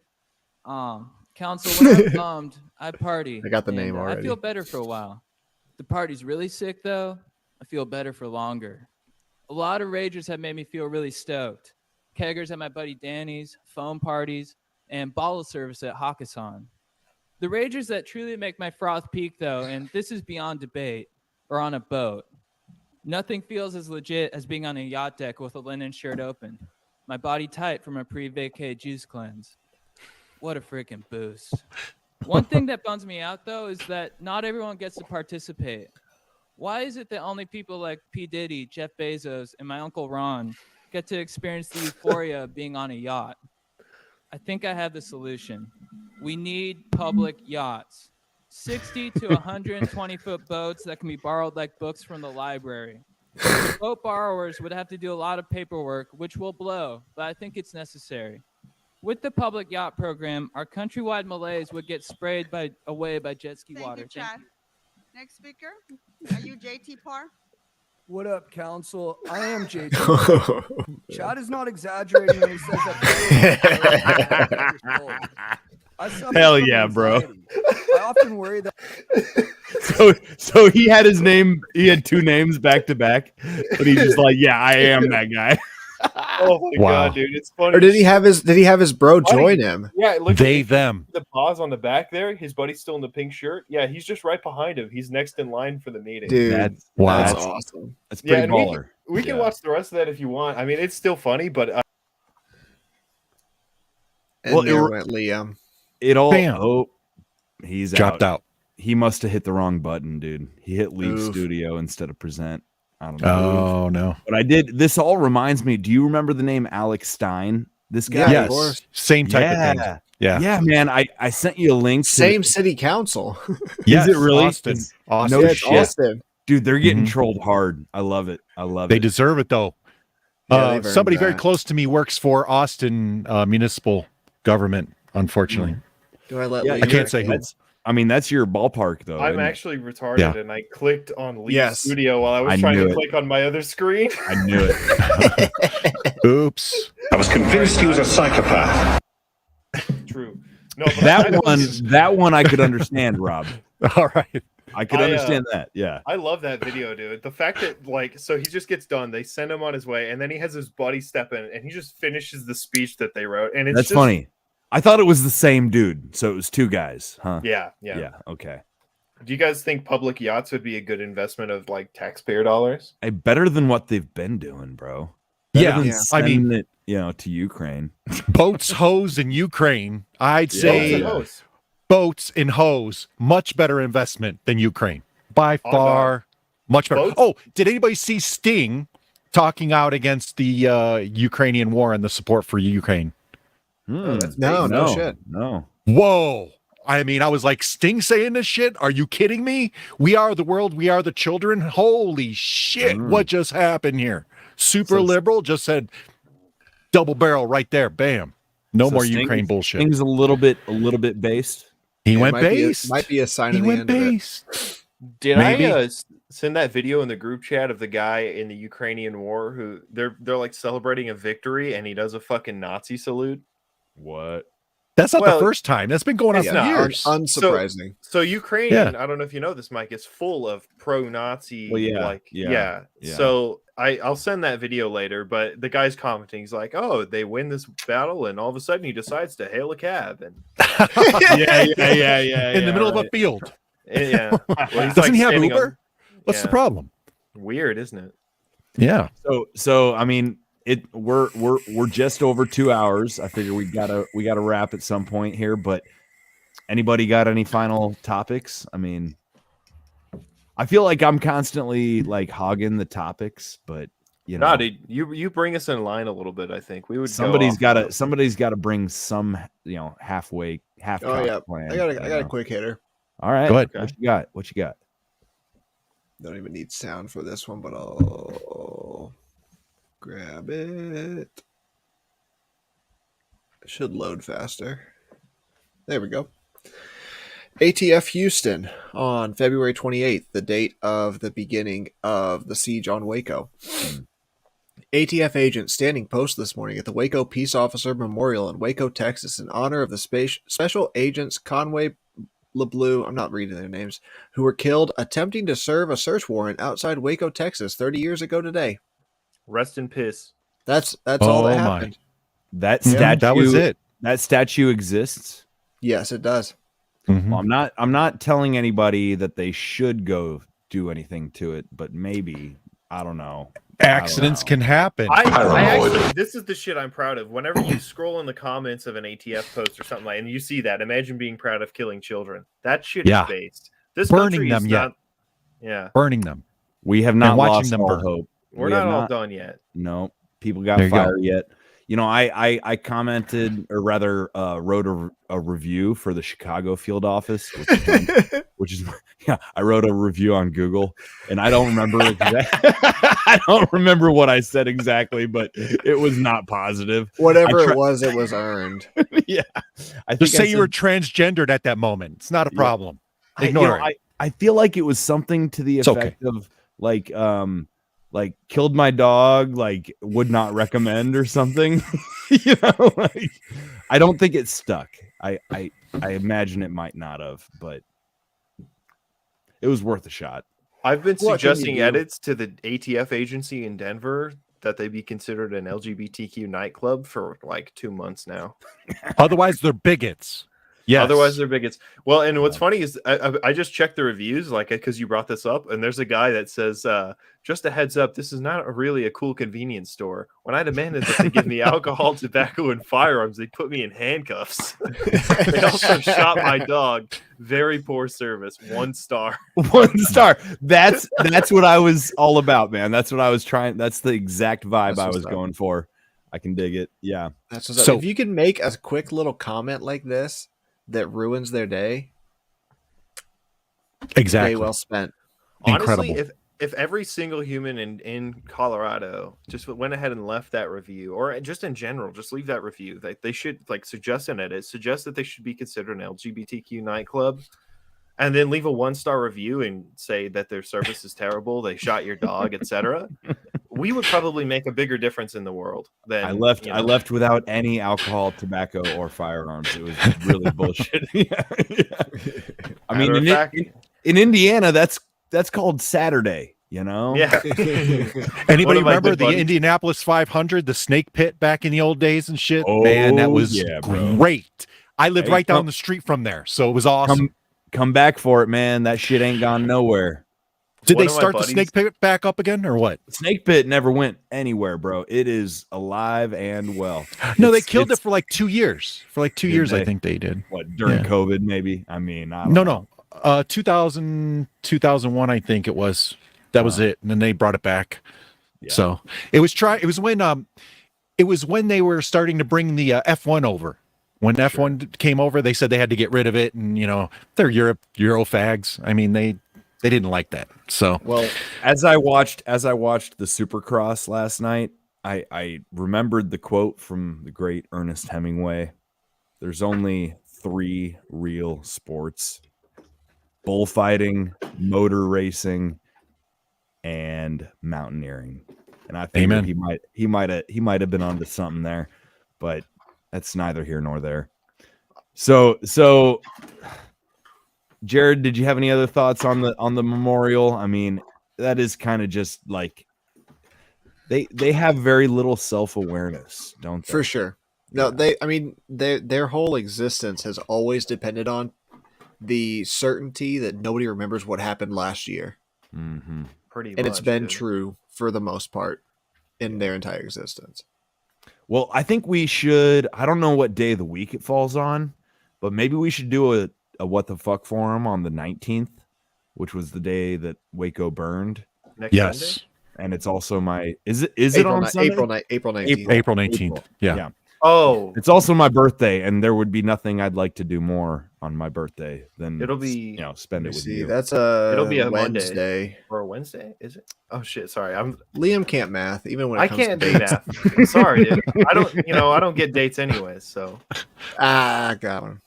U: Council, when I'm bummed, I party.
B: I got the
U: and,
B: name
U: I
B: already.
U: feel better for a while. The party's really sick, though. I feel better for longer. A lot of ragers have made me feel really stoked. Keggers at my buddy Danny's, foam parties, and bottle service at Hakkasan. The ragers that truly make my froth peak, though, and this is beyond debate, are on a boat. Nothing feels as legit as being on a yacht deck with a linen shirt open. My body tight from a pre-vacay juice cleanse. What a freaking boost. One thing that bums me out, though, is that not everyone gets to participate. Why is it that only people like P. Diddy, Jeff Bezos, and my Uncle Ron get to experience the euphoria of being on a yacht? I think I have the solution. We need public yachts. 60 to 120-foot boats that can be borrowed like books from the library. Boat borrowers would have to do a lot of paperwork, which will blow, but I think it's necessary. With the public yacht program, our countrywide malaise would get sprayed away by jet ski water.
V: You, Chad. Next speaker. Are you JT Parr?
W: What up, Council? I am JT. Chad is not exaggerating when he says that.
A: Hell yeah, bro.
W: I often worry that.
A: So he had his name. He had two names back to back, but he's just like, yeah, I am that guy.
E: Oh my god, dude, it's funny.
B: Or did he have his bro join him?
E: Yeah, look
F: them.
E: The pause on the back there. His buddy's still in the pink shirt. Yeah, he's just right behind him. He's next in line for the meeting.
B: Dude,
A: That's
B: awesome.
A: That's pretty
E: and
A: baller.
E: We can watch the rest of that if you want. I mean, it's still funny, but
B: And
A: Well,
B: there
A: it-
B: went Liam.
A: It all.
F: Bam.
A: Oh, he's
F: Dropped out.
A: He must have hit the wrong button, dude. He hit leave
B: Oof.
A: studio instead of present. I don't know.
F: Oh no.
A: But I did. This all reminds me. Do you remember the name Alex Stein? This guy.
B: Yeah, of course.
F: Same type of thing. Yeah.
A: Yeah, man. I sent you a link. To
B: Same city council.
F: Yes,
A: Is it really?
F: Austin.
A: It's-
F: Austin.
A: No
B: Yeah, it's
A: shit.
B: Austin.
A: Dude, they're getting
F: Mhm.
A: trolled hard. I love it. I love
F: They
A: it.
F: deserve it though.
B: Yeah, they've earned
F: Somebody very
B: that.
F: close to me works for Austin municipal government. Unfortunately,
B: Do I let
A: Yeah,
B: Liam?
F: I can't say who.
A: I mean, that's your ballpark, though.
E: I'm
A: isn't it?
E: actually retarded, and I clicked on Leave
B: Yes.
E: Studio while I was trying to click on my other screen.
A: I knew it.
F: Oops.
I: I was convinced he was a psychopath.
E: True. No, but
A: that one I could understand, Rob.
F: All right.
A: I could understand that. Yeah.
E: I love that video, dude. The fact that, like, so he just gets done, they send him on his way, and then he has his buddy step in, and he just finishes the speech that they wrote. And it's
A: That's
E: just
A: funny. I thought it was the same dude, so it was two guys, huh?
E: Yeah.
A: Okay.
E: Do you guys think public yachts would be a good investment of like taxpayer dollars?
A: Hey, better than what they've been doing, bro. Better than
F: I mean,
A: it, to Ukraine.
F: Boats, hose, and Ukraine. I'd say boats and hose, much better investment than Ukraine. By far, much better. Oh, did anybody see Sting talking out against the Ukrainian war and the support for Ukraine?
B: No shit.
A: No.
F: Whoa. I mean, I was like, Sting saying this shit? Are you kidding me? We are the world. We are the children. Holy shit. What just happened here? Super liberal just said double barrel right there. Bam. No more Ukraine bullshit.
A: Sting's a little bit based.
F: He went based.
B: Might be a sign of the end of it.
E: Did
F: Maybe.
E: I send that video in the group chat of the guy in the Ukrainian war who they're like celebrating a victory and he does a fucking Nazi salute?
A: What?
F: That's not the first time. That's been going on for years.
B: Unsurprising.
E: So Ukraine, I don't know if you know this, Mike, is full of pro-Nazi.
A: Well, yeah.
E: So I'll send that video later, but the guy's commenting. He's like, "Oh, they win this battle, and all of a sudden he decides to hail a cab." And
F: in the middle of a field.
E: Yeah. Well,
F: Doesn't he have Uber? What's the problem?
E: Weird, isn't it?
F: Yeah.
A: So I mean, we're just over 2 hours. I figure we gotta wrap at some point here. But anybody got any final topics? I mean, I feel like I'm constantly like hogging the topics, but you know,
E: no, dude, you bring us in line a little bit. I think we would.
A: Somebody's got to bring some, half plan.
B: I got a quick hitter.
A: All right,
F: go ahead.
A: What you got?
B: Don't even need sound for this one, but I'll grab it. It should load faster. There we go. ATF Houston on February 28th, the date of the beginning of the siege on Waco. ATF agents standing post this morning at the Waco Peace Officer Memorial in Waco, Texas, in honor of the special agents Conway LeBlue, I'm not reading their names, who were killed attempting to serve a search warrant outside Waco, Texas 30 years ago today.
E: Rest in piss.
B: That's all that happened.
A: That statue,
F: that was it.
A: That statue exists?
B: Yes, it does.
F: Mm-hmm.
A: Well, I'm not telling anybody that they should go do anything to it, but maybe, I don't know.
F: Accidents can happen.
E: I actually, this is the shit I'm proud of. Whenever you scroll in the comments of an ATF post or something like, and you see that, imagine being proud of killing children. That shit is based. This
F: burning
E: country
F: them
E: is
F: yet.
E: not. Yeah,
F: burning them.
A: We have not
F: watching
A: lost
F: them
A: all
F: burn.
A: hope.
E: We're not all done yet.
A: No, people got fired yet. I commented, or rather wrote a review for the Chicago field office, which is I wrote a review on Google, and I don't remember I don't remember what I said exactly, but it was not positive.
B: Whatever it was earned.
A: Yeah,
F: Just say you were transgendered at that moment. It's not a problem. Ignore it.
A: I feel like it was something to the effect of like killed my dog, like would not recommend or something. I don't think it stuck. I imagine it might not have, but it was worth a shot.
E: I've been suggesting edits to the ATF agency in Denver that they be considered an LGBTQ nightclub for like 2 months now.
F: Otherwise, they're bigots. Yeah.
E: Otherwise, they're bigots. Well, and what's funny is I just checked the reviews, like, because you brought this up, and there's a guy that says, just a heads up, this is not really a cool convenience store. When I demanded that they give me alcohol, tobacco, and firearms, they put me in handcuffs. They also shot my dog. Very poor service. 1 star.
A: 1 star. That's what I was all about, man. That's what I was trying. That's the exact vibe I was going for. I can dig it. Yeah.
B: That's what's up. If you can make a quick little comment like this that ruins their day,
F: exactly,
B: day well spent.
E: Honestly, if every single human in Colorado just went ahead and left that review, or just in general, just leave that review, they should suggest an edit, suggest that they should be considered an LGBTQ nightclub. and then leave a 1-star review and say that their service is terrible, they shot your dog, etc., we would probably make a bigger difference in the world than
A: I left without any alcohol, tobacco, or firearms. It was really bullshit. Yeah. I mean, in Indiana, that's called Saturday. You know?
F: Yeah. Anybody remember the Indianapolis 500, the snake pit back in the old days and shit?
A: Oh,
F: man, that was
A: bro.
F: great. I lived right down the street from there, so it was awesome.
A: Come back for it, man. That shit ain't gone nowhere.
F: Did they start the snake pit back up again, or what?
A: Snake pit never went anywhere, bro. It is alive and well.
F: No, they killed it for like 2 years. For like 2 years, I think they did.
A: What, during COVID, maybe? I mean, I don't know.
F: 2000, 2001, I think it was. That was it, and then they brought it back. Yeah. So it was when they were starting to bring the F1 over. When F1 came over, they said they had to get rid of it, and they're Euro fags. I mean, they didn't like that. So
A: well, as I watched the Supercross last night, I remembered the quote from the great Ernest Hemingway. There's only 3 real sports: bullfighting, motor racing, and mountaineering. And I think he might have been onto something there, but that's neither here nor there. So Jared, did you have any other thoughts on the memorial? I mean, that is kind of just like they have very little self-awareness, don't they?
B: For sure. No, their whole existence has always depended on the certainty that nobody remembers what happened last year.
A: Mm-hmm.
B: And it's been true for the most part in their entire existence.
A: Well, I think we should, I don't know what day of the week it falls on, but maybe we should do a What the Fuck Forum on the 19th, which was the day that Waco burned.
E: Next Sunday?
A: And it's also is it on Sunday?
B: April 19th.
F: April 19th. Yeah.
E: Oh,
A: it's also my birthday, and there would be nothing I'd like to do more on my birthday than
E: it'll be
A: spend it with you.
B: That's
E: it'll be a
B: Wednesday
E: Monday or a Wednesday, is it? Oh shit, sorry.
B: Liam can't math even when
E: I can't do math. I'm sorry, dude. I don't get dates anyways. So
B: got him.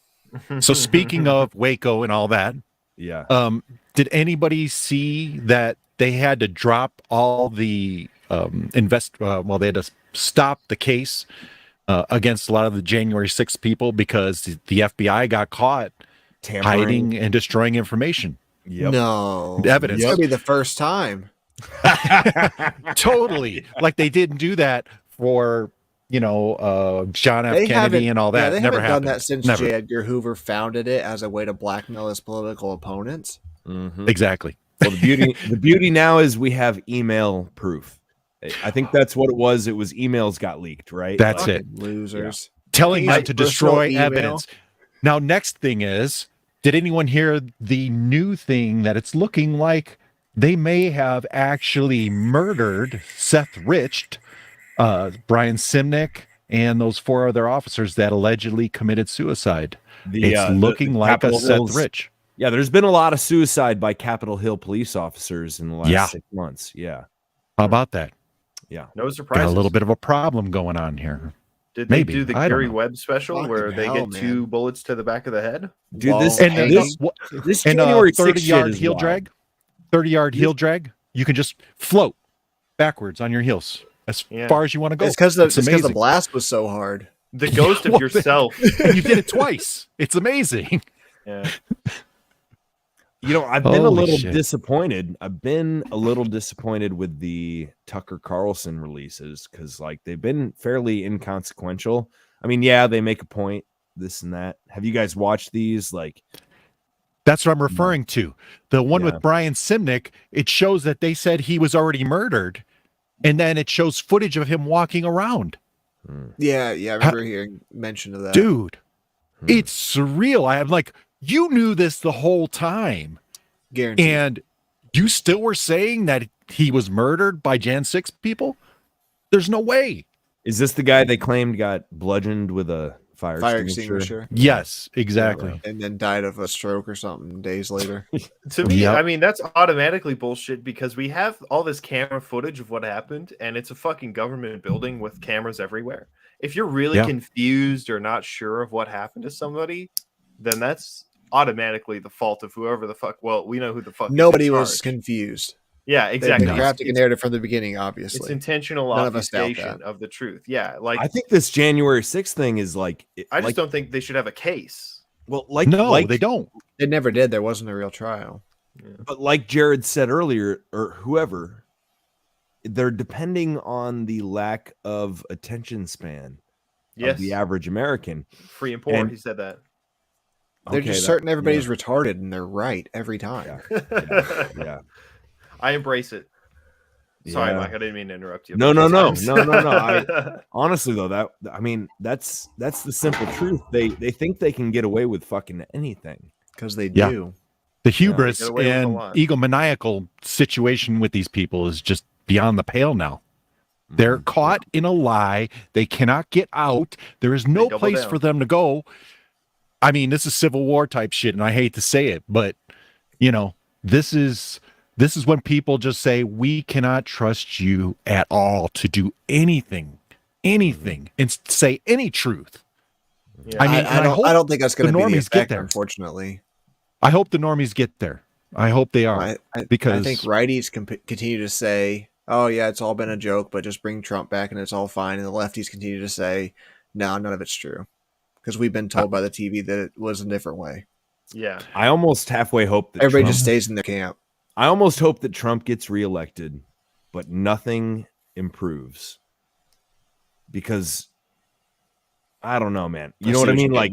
F: So speaking of Waco and all that, did anybody see that they had to drop all the they had to stop the case against a lot of the January 6th people because the FBI got caught hiding and destroying information.
B: No
F: evidence.
B: It's gonna be the first time.
F: Totally. Like they didn't do that for John F. Kennedy and all that.
B: They
F: never
B: haven't
F: happened.
B: done that since J. Edgar Hoover founded it as a way to blackmail his political opponents.
A: Mm-hmm.
F: Exactly.
A: Well, the beauty now is we have email proof. I think that's what it was. It was emails got leaked, right?
F: That's it.
B: Losers.
F: Telling them to destroy evidence. Now, next thing is, did anyone hear the new thing that it's looking like they may have actually murdered Seth Rich, Brian Simnick, and those 4 other officers that allegedly committed suicide? It's looking like a Seth Rich.
A: Yeah, there's been a lot of suicide by Capitol Hill police officers in the last 6 months. Yeah.
F: How about that?
A: Yeah.
E: No surprise.
F: Got a little bit of a problem going on here.
E: Did they do the Gary Webb special where they get 2 bullets to the back of the head?
A: Dude, this
F: and
A: January
F: 30-yard heel drag. 30-yard heel drag. You can just float backwards on your heels as far as you want to go.
B: It's because the blast was so hard.
E: The ghost of yourself.
F: And you did it twice. It's amazing.
E: Yeah.
A: I've been a little disappointed. I've been a little disappointed with the Tucker Carlson releases because, they've been fairly inconsequential. I mean, they make a point, this and that. Have you guys watched these?
F: That's what I'm referring to. The one with Brian Simnick, it shows that they said he was already murdered, and then it shows footage of him walking around.
B: Yeah, I remember hearing mention of that.
F: Dude, it's surreal. I'm like, you knew this the whole time.
B: Guaranteed.
F: And you still were saying that he was murdered by Jan 6 people? There's no way.
A: Is this the guy they claimed got bludgeoned with a fire extinguisher?
F: Yes, exactly.
B: And then died of a stroke or something days later.
E: To me, I mean, that's automatically bullshit because we have all this camera footage of what happened, and it's a fucking government building with cameras everywhere. If you're really confused or not sure of what happened to somebody, then that's automatically the fault of whoever the fuck. Well, we know who the fuck.
B: Nobody
E: is in
B: was
E: charge.
B: confused.
E: Yeah, exactly.
B: They crafted a narrative from the beginning. Obviously,
E: it's intentional
B: None of us doubt
E: obfuscation
B: that.
E: of the truth. Yeah, like
A: I think this January 6th thing is like.
E: I just don't think they should have a case.
A: Well, like
F: they don't.
B: They never did. There wasn't a real trial.
E: Yeah.
A: But like Jared said earlier, or whoever, they're depending on the lack of attention span of the average American.
E: Free and poor, he said that.
B: They're just certain everybody's retarded, and they're right every time.
A: Yeah.
E: I embrace it. Sorry,
A: Yeah.
E: Mike. I didn't mean to interrupt you.
A: No. Honestly, though, that's the simple truth. They think they can get away with fucking anything
B: because they
F: Yeah.
B: do.
F: The hubris
E: get away with a
F: and
E: lot.
F: egomaniacal situation with these people is just beyond the pale now. They're caught in a lie. They cannot get out. There is no
E: double
F: place
E: down.
F: for them to go. I mean, this is Civil War type shit, and I hate to say it, but this is when people just say, we cannot trust you at all to do anything, and say any truth.
B: Yeah.
F: I mean,
B: I don't think that's going to be the
F: normies get
B: effect,
F: there.
B: unfortunately.
F: I hope the normies get there. I hope they are. Because
B: I think righties continue to say, oh, yeah, it's all been a joke, but just bring Trump back and it's all fine. And the lefties continue to say, no, none of it's true. Because we've been told by the TV that it was a different way.
E: Yeah.
A: I almost halfway hope that
B: Everybody
A: Trump,
B: just stays in their camp.
A: I almost hope that Trump gets reelected, but nothing improves. Because I don't know, man. You know what I mean? Like,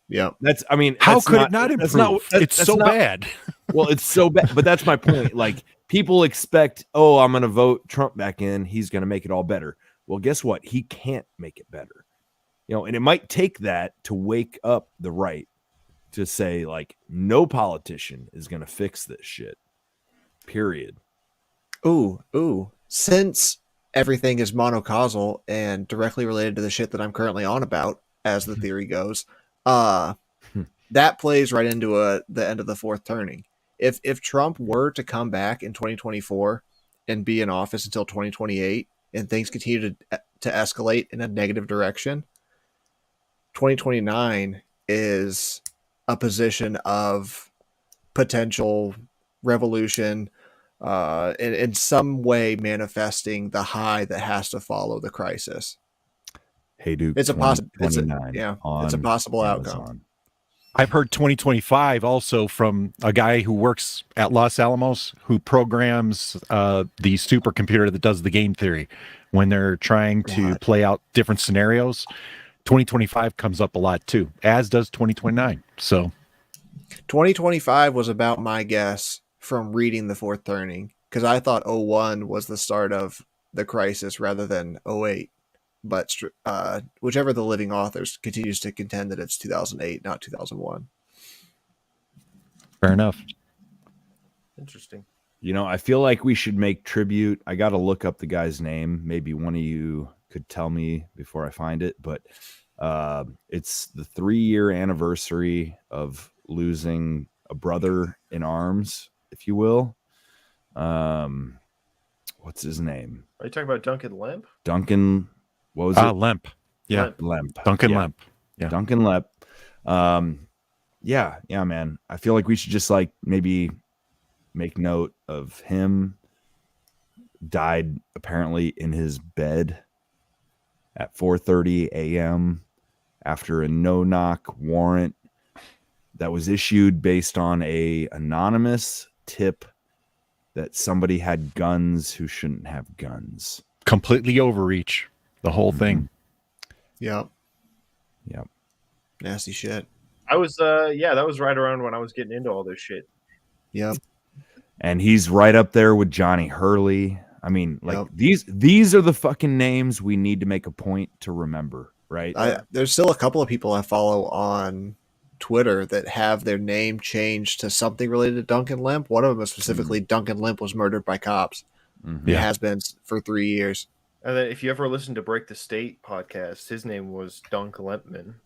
B: yeah.
A: That's. I mean,
F: how
A: that's
F: could
A: not,
F: it not
A: that's
F: improve?
A: not-
F: It's
A: that's
F: so
A: not-
F: bad.
A: Well, it's so bad, but that's my point. Like, people expect, oh, I'm going to vote Trump back in. He's going to make it all better. Well, guess what? He can't make it better. And it might take that to wake up the right to say, like, no politician is going to fix this shit. Period.
B: Ooh. Since everything is monocausal and directly related to the shit that I'm currently on about, as the theory goes, that plays right into the end of the fourth turning. If Trump were to come back in 2024 and be in office until 2028, and things continue to escalate in a negative direction, 2029 is a position of potential revolution, in some way manifesting the high that has to follow the crisis.
A: Hey, Duke,
B: It's a possible. It's a
A: on
B: possible
A: Amazon.
B: outcome.
F: I've heard 2025 also from a guy who works at Los Alamos who programs the supercomputer that does the game theory when they're trying to play out different scenarios. 2025 comes up a lot too, as does 2029. So
B: 2025 was about my guess from reading the fourth turning, because I thought 01 was the start of the crisis rather than 08. But whichever the living authors continues to contend that it's 2008, not 2001.
F: Fair enough.
E: Interesting.
A: I feel like we should make tribute. I got to look up the guy's name. Maybe one of you could tell me before I find it, but it's the 3-year anniversary of losing a brother in arms, if you will. What's his name?
E: Are you talking about Duncan Lemp?
A: Duncan. What was it?
F: Lemp. Yeah.
A: Lemp.
F: Duncan
A: Yeah.
F: Lemp. Yeah.
A: Duncan Lemp. Yeah, man. I feel like we should just maybe make note of him. Died apparently in his bed at 4:30 a.m. after a no-knock warrant that was issued based on a anonymous tip that somebody had guns who shouldn't have guns.
F: Completely overreach. The whole thing.
B: Yep.
A: Yep.
B: Nasty shit.
E: I was that was right around when I was getting into all this shit.
B: Yep.
A: And he's right up there with Johnny Hurley. I mean, these are the fucking names we need to make a point to remember, right?
B: There's still a couple of people I follow on Twitter that have their name changed to something related to Duncan Lemp. One of them is specifically Duncan Lemp was murdered by cops.
A: Mm-hmm.
B: It has been for 3 years.
E: And then if you ever listen to Break the State podcast, his name was Dunk Lempman.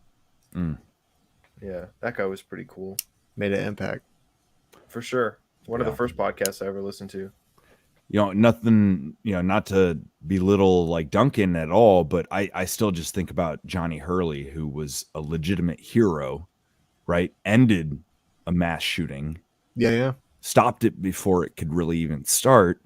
E: Yeah, that guy was pretty cool.
B: Made an impact.
E: For sure. One of the first podcasts I ever listened to.
A: Nothing, not to belittle Duncan at all, but I still just think about Johnny Hurley, who was a legitimate hero, right? Ended a mass shooting.
B: Yeah.
A: Stopped it before it could really even start,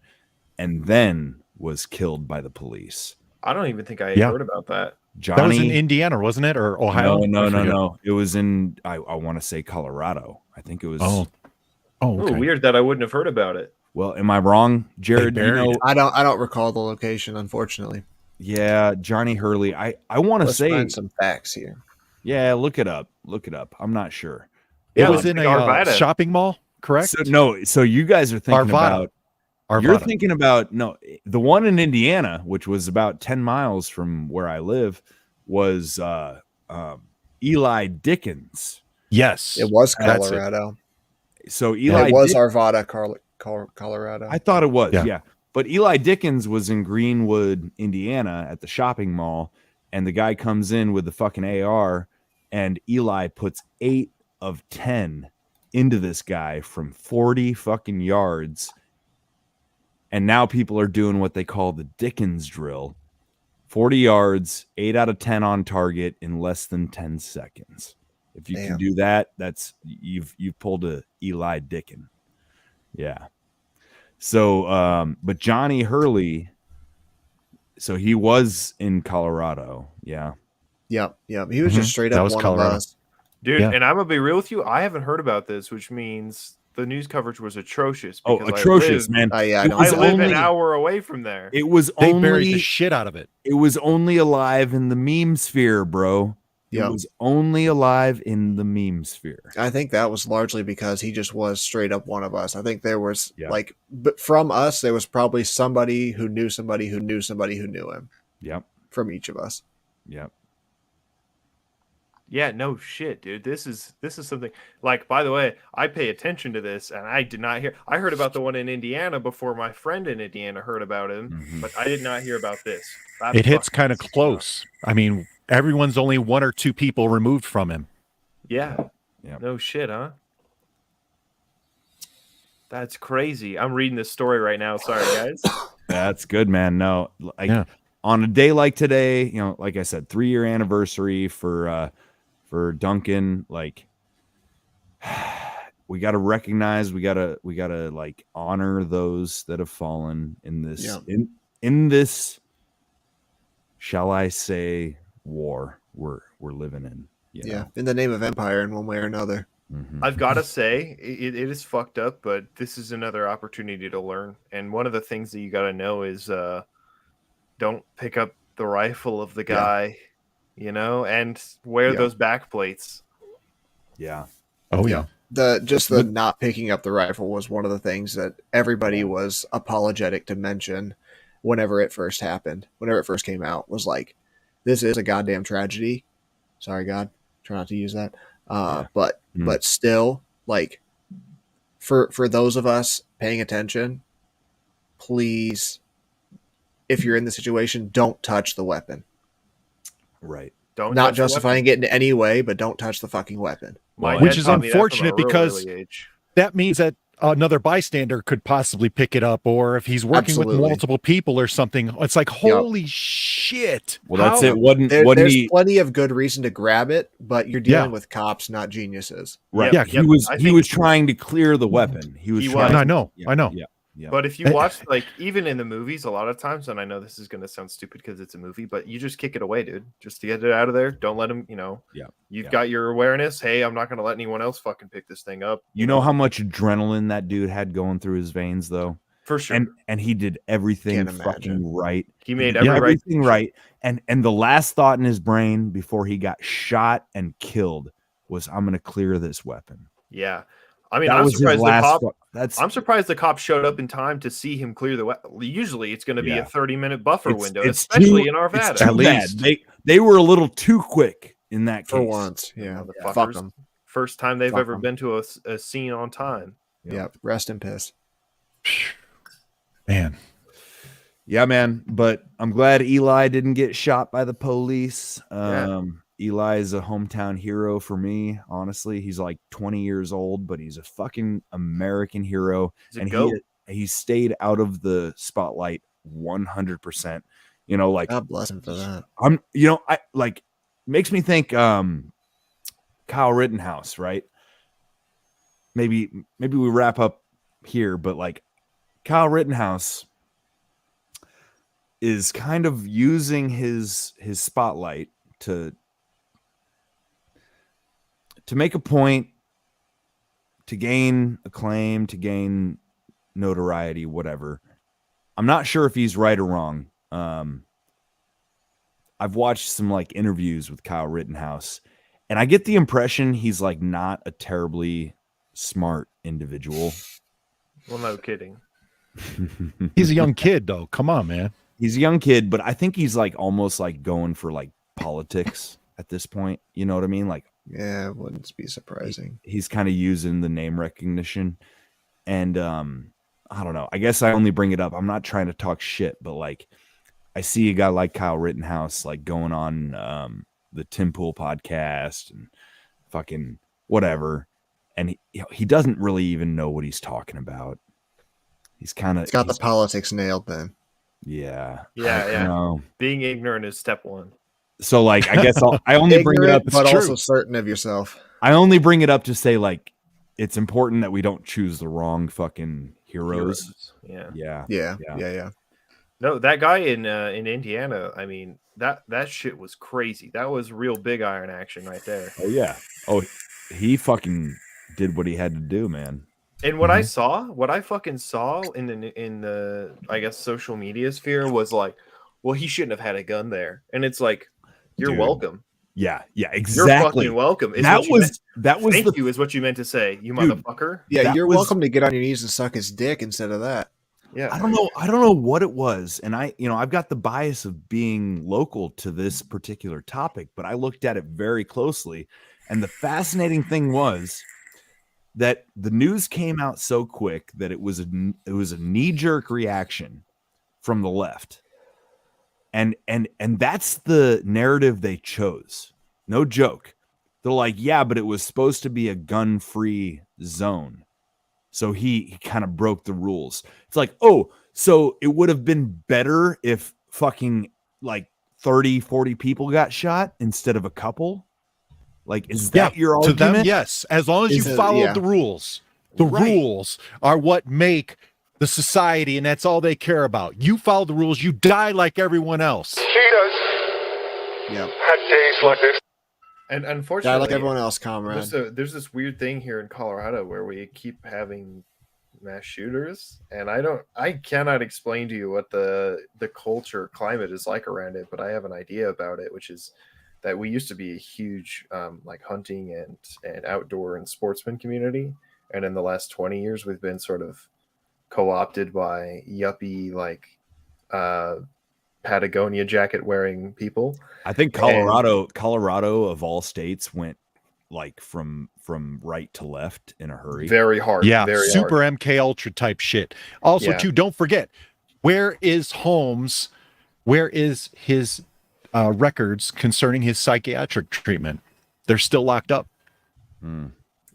A: and then was killed by the police.
E: I don't even think I heard about that.
A: Johnny,
F: that was in Indiana, wasn't it, or Ohio?
A: No. It was in I want to say Colorado. I think it was.
F: Oh, okay.
E: Weird that I wouldn't have heard about it.
A: Well, am I wrong, Jared? You know,
B: I don't recall the location, unfortunately.
A: Yeah, Johnny Hurley. I want to say
B: find some facts here.
A: Yeah, look it up. I'm not sure.
F: It was in a shopping mall, correct?
A: So you guys are thinking
F: Arvada.
A: You're thinking about the one in Indiana, which was about 10 miles from where I live, was Eli Dickens.
F: Yes,
B: it was Colorado.
A: So Eli
B: was Arvada, Colorado.
A: I thought it was, yeah. But Eli Dickens was in Greenwood, Indiana, at the shopping mall, and the guy comes in with the fucking AR, and Eli puts 8 of 10 into this guy from 40 fucking yards. And now people are doing what they call the Dickens drill. 40 yards, 8 out of 10 on target in less than 10 seconds. If you can do that, that's you've pulled a Eli Dickens. Yeah. So but Johnny Hurley, so he was in Colorado. Yeah.
B: Yep. He was just straight up one Colorado. Of us.
E: Dude, and I'm gonna be real with you, I haven't heard about this, which means the news coverage was atrocious.
A: Atrocious, man.
E: I live an hour away from there.
A: It was
F: they buried the shit out of it.
A: It was only alive in the meme sphere, bro. It was only alive in the meme sphere.
B: I think that was largely because he just was straight up one of us. I think there was but from us, there was probably somebody who knew somebody who knew somebody who knew him.
A: Yep.
B: From each of us.
A: Yep.
E: Yeah, no shit, dude. This is something like, by the way, I pay attention to this, and I did not hear. I heard about the one in Indiana before my friend in Indiana heard about him, but I did not hear about this.
F: It hits kind of close. I mean, everyone's only 1 or 2 people removed from him.
E: Yeah. No shit, huh? That's crazy. I'm reading this story right now. Sorry, guys.
A: That's good, man. No, on a day like today, like I said, 3-year anniversary for Duncan, like we got to recognize, we got to like honor those that have fallen in this in this, shall I say, war we're living in.
B: In the name of empire in one way or another.
E: I've got to say it is fucked up, but this is another opportunity to learn. And one of the things that you got to know is don't pick up the rifle of the guy, and wear those back plates.
A: Yeah.
F: Oh yeah.
B: The not picking up the rifle was one of the things that everybody was apologetic to mention whenever it first happened. Whenever it first came out, was like, this is a goddamn tragedy. Sorry, God, try not to use that. But still, like, for those of us paying attention, please, if you're in the situation, don't touch the weapon.
A: Right.
E: Don't
B: not justifying it in any way, but don't touch the fucking weapon.
F: Which is unfortunate because that means that another bystander could possibly pick it up, or if he's working with multiple people or something, it's like, holy shit.
A: Well, that's it.
B: There's plenty of good reason to grab it, but you're dealing with cops, not geniuses.
A: Right. Yeah. He was trying to clear the weapon. He was trying.
F: I know.
A: Yeah. Yeah.
E: But if you watch, like, even in the movies, a lot of times, and I know this is going to sound stupid because it's a movie, but you just kick it away, dude, just to get it out of there. Don't let him, you've got your awareness. Hey, I'm not going to let anyone else fucking pick this thing up.
A: You know how much adrenaline that dude had going through his veins, though?
E: For sure.
A: And he did everything fucking right.
E: He made
A: everything right. And the last thought in his brain before he got shot and killed was, I'm going to clear this weapon.
E: Yeah. I mean, I'm surprised the cop showed up in time to see him clear the weapon. Usually it's going to be a 30-minute buffer window, especially in Arvada.
A: At least they were a little too quick in that case.
B: For once, fuck them.
E: First time they've ever been to a scene on time.
B: Yep. Rest in piss.
F: Man.
A: Yeah, man. But I'm glad Eli didn't get shot by the police. Eli is a hometown hero for me, honestly. He's like 20 years old, but he's a fucking American hero. And he stayed out of the spotlight 100%. Like,
B: God bless him for that.
A: I like, makes me think Kyle Rittenhouse, right? maybe we wrap up here, but like Kyle Rittenhouse is kind of using his spotlight to make a point, to gain acclaim, to gain notoriety, whatever. I'm not sure if he's right or wrong. I've watched some like interviews with Kyle Rittenhouse, and I get the impression he's like not a terribly smart individual.
E: Well, no kidding.
F: He's a young kid, though. Come on, man.
A: He's a young kid, but I think he's like almost like going for like politics at this point. You know what I mean? Like,
B: yeah, it wouldn't be surprising.
A: He's kind of using the name recognition, and I don't know. I guess I only bring it up. I'm not trying to talk shit, but like, I see a guy like Kyle Rittenhouse like going on the Tim Pool podcast and fucking whatever, and he doesn't really even know what he's talking about. He's kind of
B: got the politics nailed then.
A: Yeah.
E: Being ignorant is step one.
A: So like, I guess I only bring it up,
B: but also certain of yourself.
A: I only bring it up to say like, it's important that we don't choose the wrong fucking heroes.
E: Yeah.
B: No,
E: that guy in Indiana, I mean, that shit was crazy. That was real big iron action right there.
A: Oh yeah. Oh, he fucking did what he had to do, man.
E: And what I fucking saw in the I guess social media sphere was like, well, he shouldn't have had a gun there. And it's like, you're welcome.
A: Yeah, exactly.
E: You're fucking welcome. Thank you is what you meant to say, you motherfucker.
B: Yeah, you're welcome to get on your knees and suck his dick instead of that.
E: Yeah.
A: I don't know what it was. And I've got the bias of being local to this particular topic, but I looked at it very closely. And the fascinating thing was that the news came out so quick that it was a knee-jerk reaction from the left. And that's the narrative they chose. No joke. They're like, yeah, but it was supposed to be a gun-free zone. So he kind of broke the rules. It's like, oh, so it would have been better if fucking like 30, 40 people got shot instead of a couple? Like, is that your argument?
F: To them, yes. As long as you followed the rules. The rules are what make the society, and that's all they care about. You follow the rules, you die like everyone else.
I: Cheetahs.
B: Yeah.
I: Had days like this.
E: And unfortunately,
B: like everyone else, comrade.
E: There's this weird thing here in Colorado where we keep having mass shooters, and I cannot explain to you what the culture climate is like around it, but I have an idea about it, which is that we used to be a huge like hunting and outdoor and sportsman community, and in the last 20 years we've been sort of co-opted by yuppie like Patagonia jacket wearing people.
A: I think Colorado of all states went like from right to left in a hurry.
E: Very hard.
F: Yeah,
E: very
F: super
E: hard.
F: MK Ultra type shit. Also, too, don't forget, where is Holmes? Where is his records concerning his psychiatric treatment? They're still locked up.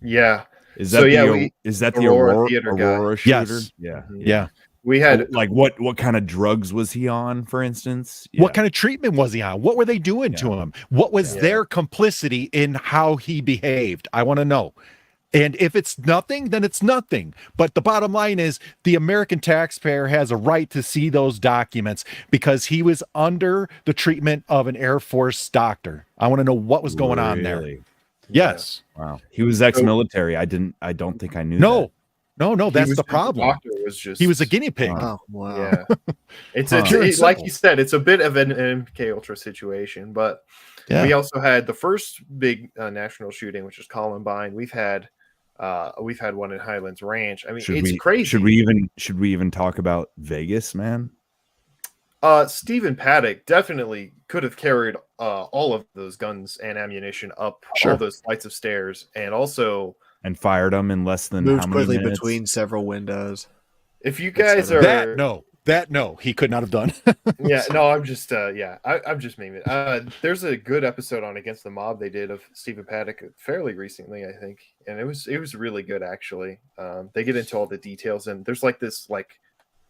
E: Yeah.
A: Is that the Aurora shooter?
F: Yes.
A: Yeah.
E: We had
A: like what kind of drugs was he on, for instance?
F: What kind of treatment was he on? What were they doing to him? What was their complicity in how he behaved? I want to know. And if it's nothing, then it's nothing. But the bottom line is the American taxpayer has a right to see those documents because he was under the treatment of an Air Force doctor. I want to know what was going on there. Yes.
A: Wow. He was ex-military. I don't think I knew that.
F: No, that's the problem. He was a guinea pig.
B: Oh, wow.
E: Yeah. It's like you said, it's a bit of an MK Ultra situation, but we also had the first big national shooting, which is Columbine. We've had one in Highlands Ranch. I mean, it's crazy.
A: Should we even talk about Vegas, man?
E: Stephen Paddock definitely could have carried all of those guns and ammunition up all those flights of stairs, and
A: fired them in less than
B: moved
A: how many
B: quickly
A: minutes?
B: between several windows.
E: If you guys are
F: that he could not have done.
E: I'm just I'm just making it. There's a good episode on Against the Mob they did of Stephen Paddock fairly recently, I think, and it was really good actually. They get into all the details, and there's like this like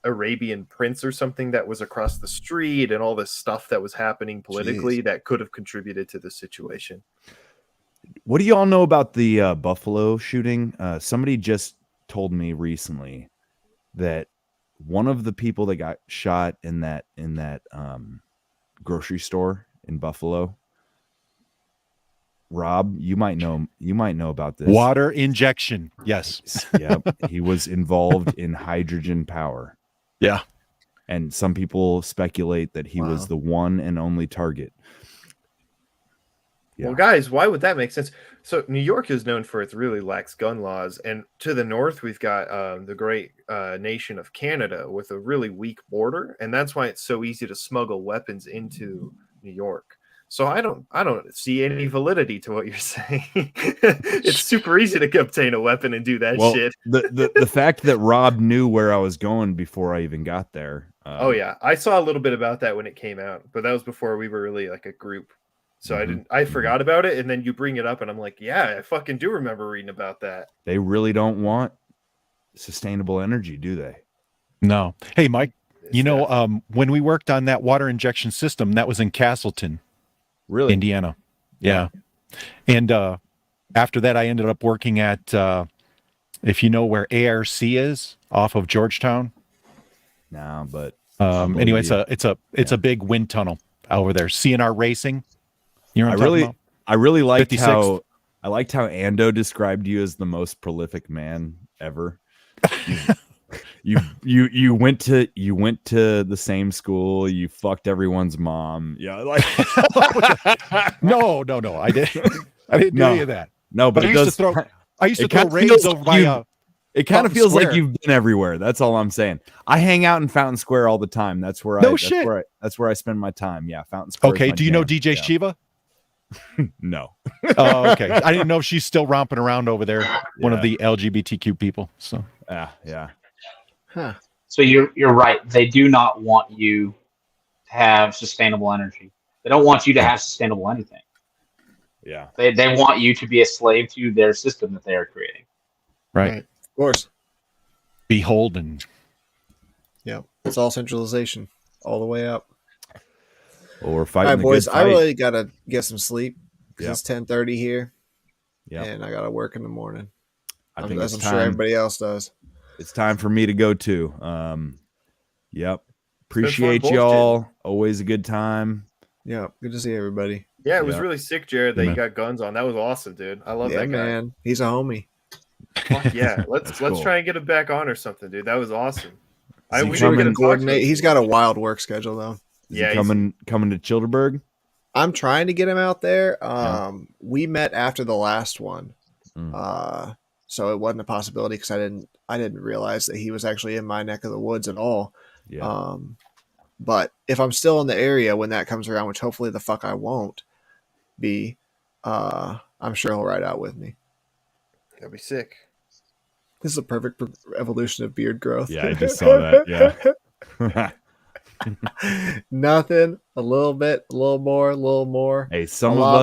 E: Arabian prince or something that was across the street, and all this stuff that was happening politically that could have contributed to the situation.
A: What do you all know about the Buffalo shooting? Somebody just told me recently that one of the people that got shot in that grocery store in Buffalo, Rob, you might know about this.
F: Water injection. Yes.
A: Yep. He was involved in hydrogen power.
F: Yeah.
A: And some people speculate that he was the one and only target.
E: Well, guys, why would that make sense? So New York is known for its really lax gun laws, and to the north we've got the great nation of Canada with a really weak border, and that's why it's so easy to smuggle weapons into New York. So I don't see any validity to what you're saying. It's super easy to obtain a weapon and do that shit.
A: The fact that Rob knew where I was going before I even got there.
E: Oh yeah, I saw a little bit about that when it came out, but that was before we were really like a group. So I forgot about it, and then you bring it up, and I'm like, yeah, I fucking do remember reading about that.
A: They really don't want sustainable energy, do they?
F: No. Hey, Mike, when we worked on that water injection system, that was in Castleton,
A: really,
F: Indiana. Yeah. And after that, I ended up working at, if you know where ARC is, off of Georgetown.
A: No, but
F: anyway, it's a big wind tunnel over there. CNR Racing. You know what I'm talking about?
A: I really liked
F: 56th.
A: how Ando described you as the most prolific man ever. You went to the same school. You fucked everyone's mom. Yeah, like
F: no, I didn't. I didn't do any of that.
A: No, but
F: I used to throw raids over my.
A: It kind of feels like you've been everywhere. That's all I'm saying. I hang out in Fountain Square all the time. That's where that's where I spend my time. Yeah, Fountain Square.
F: Okay. Do you know DJ Shiva?
A: No.
F: Oh, okay. I didn't know if she's still romping around over there. One of the LGBTQ people. So
A: yeah.
B: Huh.
C: So you're right. They do not want you to have sustainable energy. They don't want you to have sustainable anything.
A: Yeah.
C: They want you to be a slave to their system that they are creating.
F: Right.
B: Of course.
F: Beholden.
B: Yeah. It's all centralization all the way up.
A: Well, we're fighting.
B: All right, boys. I really gotta get some sleep because it's 10:30 here.
A: Yeah.
B: And I gotta work in the morning.
A: I think
B: as I'm sure everybody else does.
A: It's time for me to go too. Yep. Appreciate y'all. Always a good time.
B: Yeah. Good to see everybody.
E: Yeah, it was really sick, Jared, that you got guns on. That was awesome, dude. I love that guy.
B: Man. He's a homie.
E: Fuck yeah. Let's try and get him back on or something, dude. That was awesome.
B: We should get him coordinate. He's got a wild work schedule though.
A: Is he coming to Childerberg?
B: I'm trying to get him out there. We met after the last one. So it wasn't a possibility because I didn't realize that he was actually in my neck of the woods at all.
A: Yeah.
B: But if I'm still in the area when that comes around, which hopefully the fuck I won't be, I'm sure he'll ride out with me.
E: That'd be sick.
B: This is a perfect evolution of beard growth.
A: Yeah, I just saw that. Yeah.
B: Nothing. A little bit, a little more.
A: Hey, some of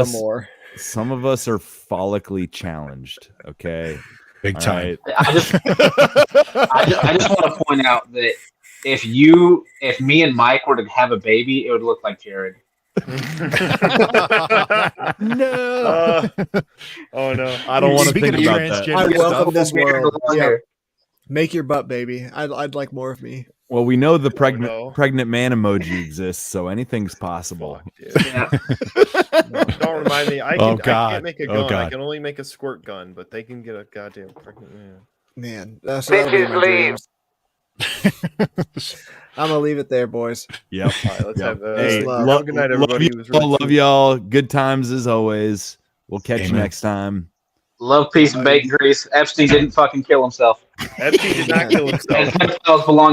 A: us are follically challenged. Okay,
F: big time.
A: Right.
C: I just want to point out that if me and Mike were to have a baby, it would look like Jared.
F: No.
E: Oh no!
A: I don't want to think about that.
B: I welcome this world. Yeah. Make your butt, baby. I'd like more of me.
A: Well, we know the pregnant man emoji exists, so anything's possible.
E: Yeah. Don't remind me. I can't make a gun. I can only make a squirt gun, but they can get a goddamn pregnant man.
B: Man, that's what my dreams. I'm gonna leave it there, boys.
A: Yep.
E: All right, let's have
A: love,
E: good night, everybody.
A: Love y'all. Good times as always. We'll catch you next time.
C: Love, peace, and bacon grease. Epstein didn't fucking kill himself.
E: Epstein did not kill himself.
C: Pedophiles belong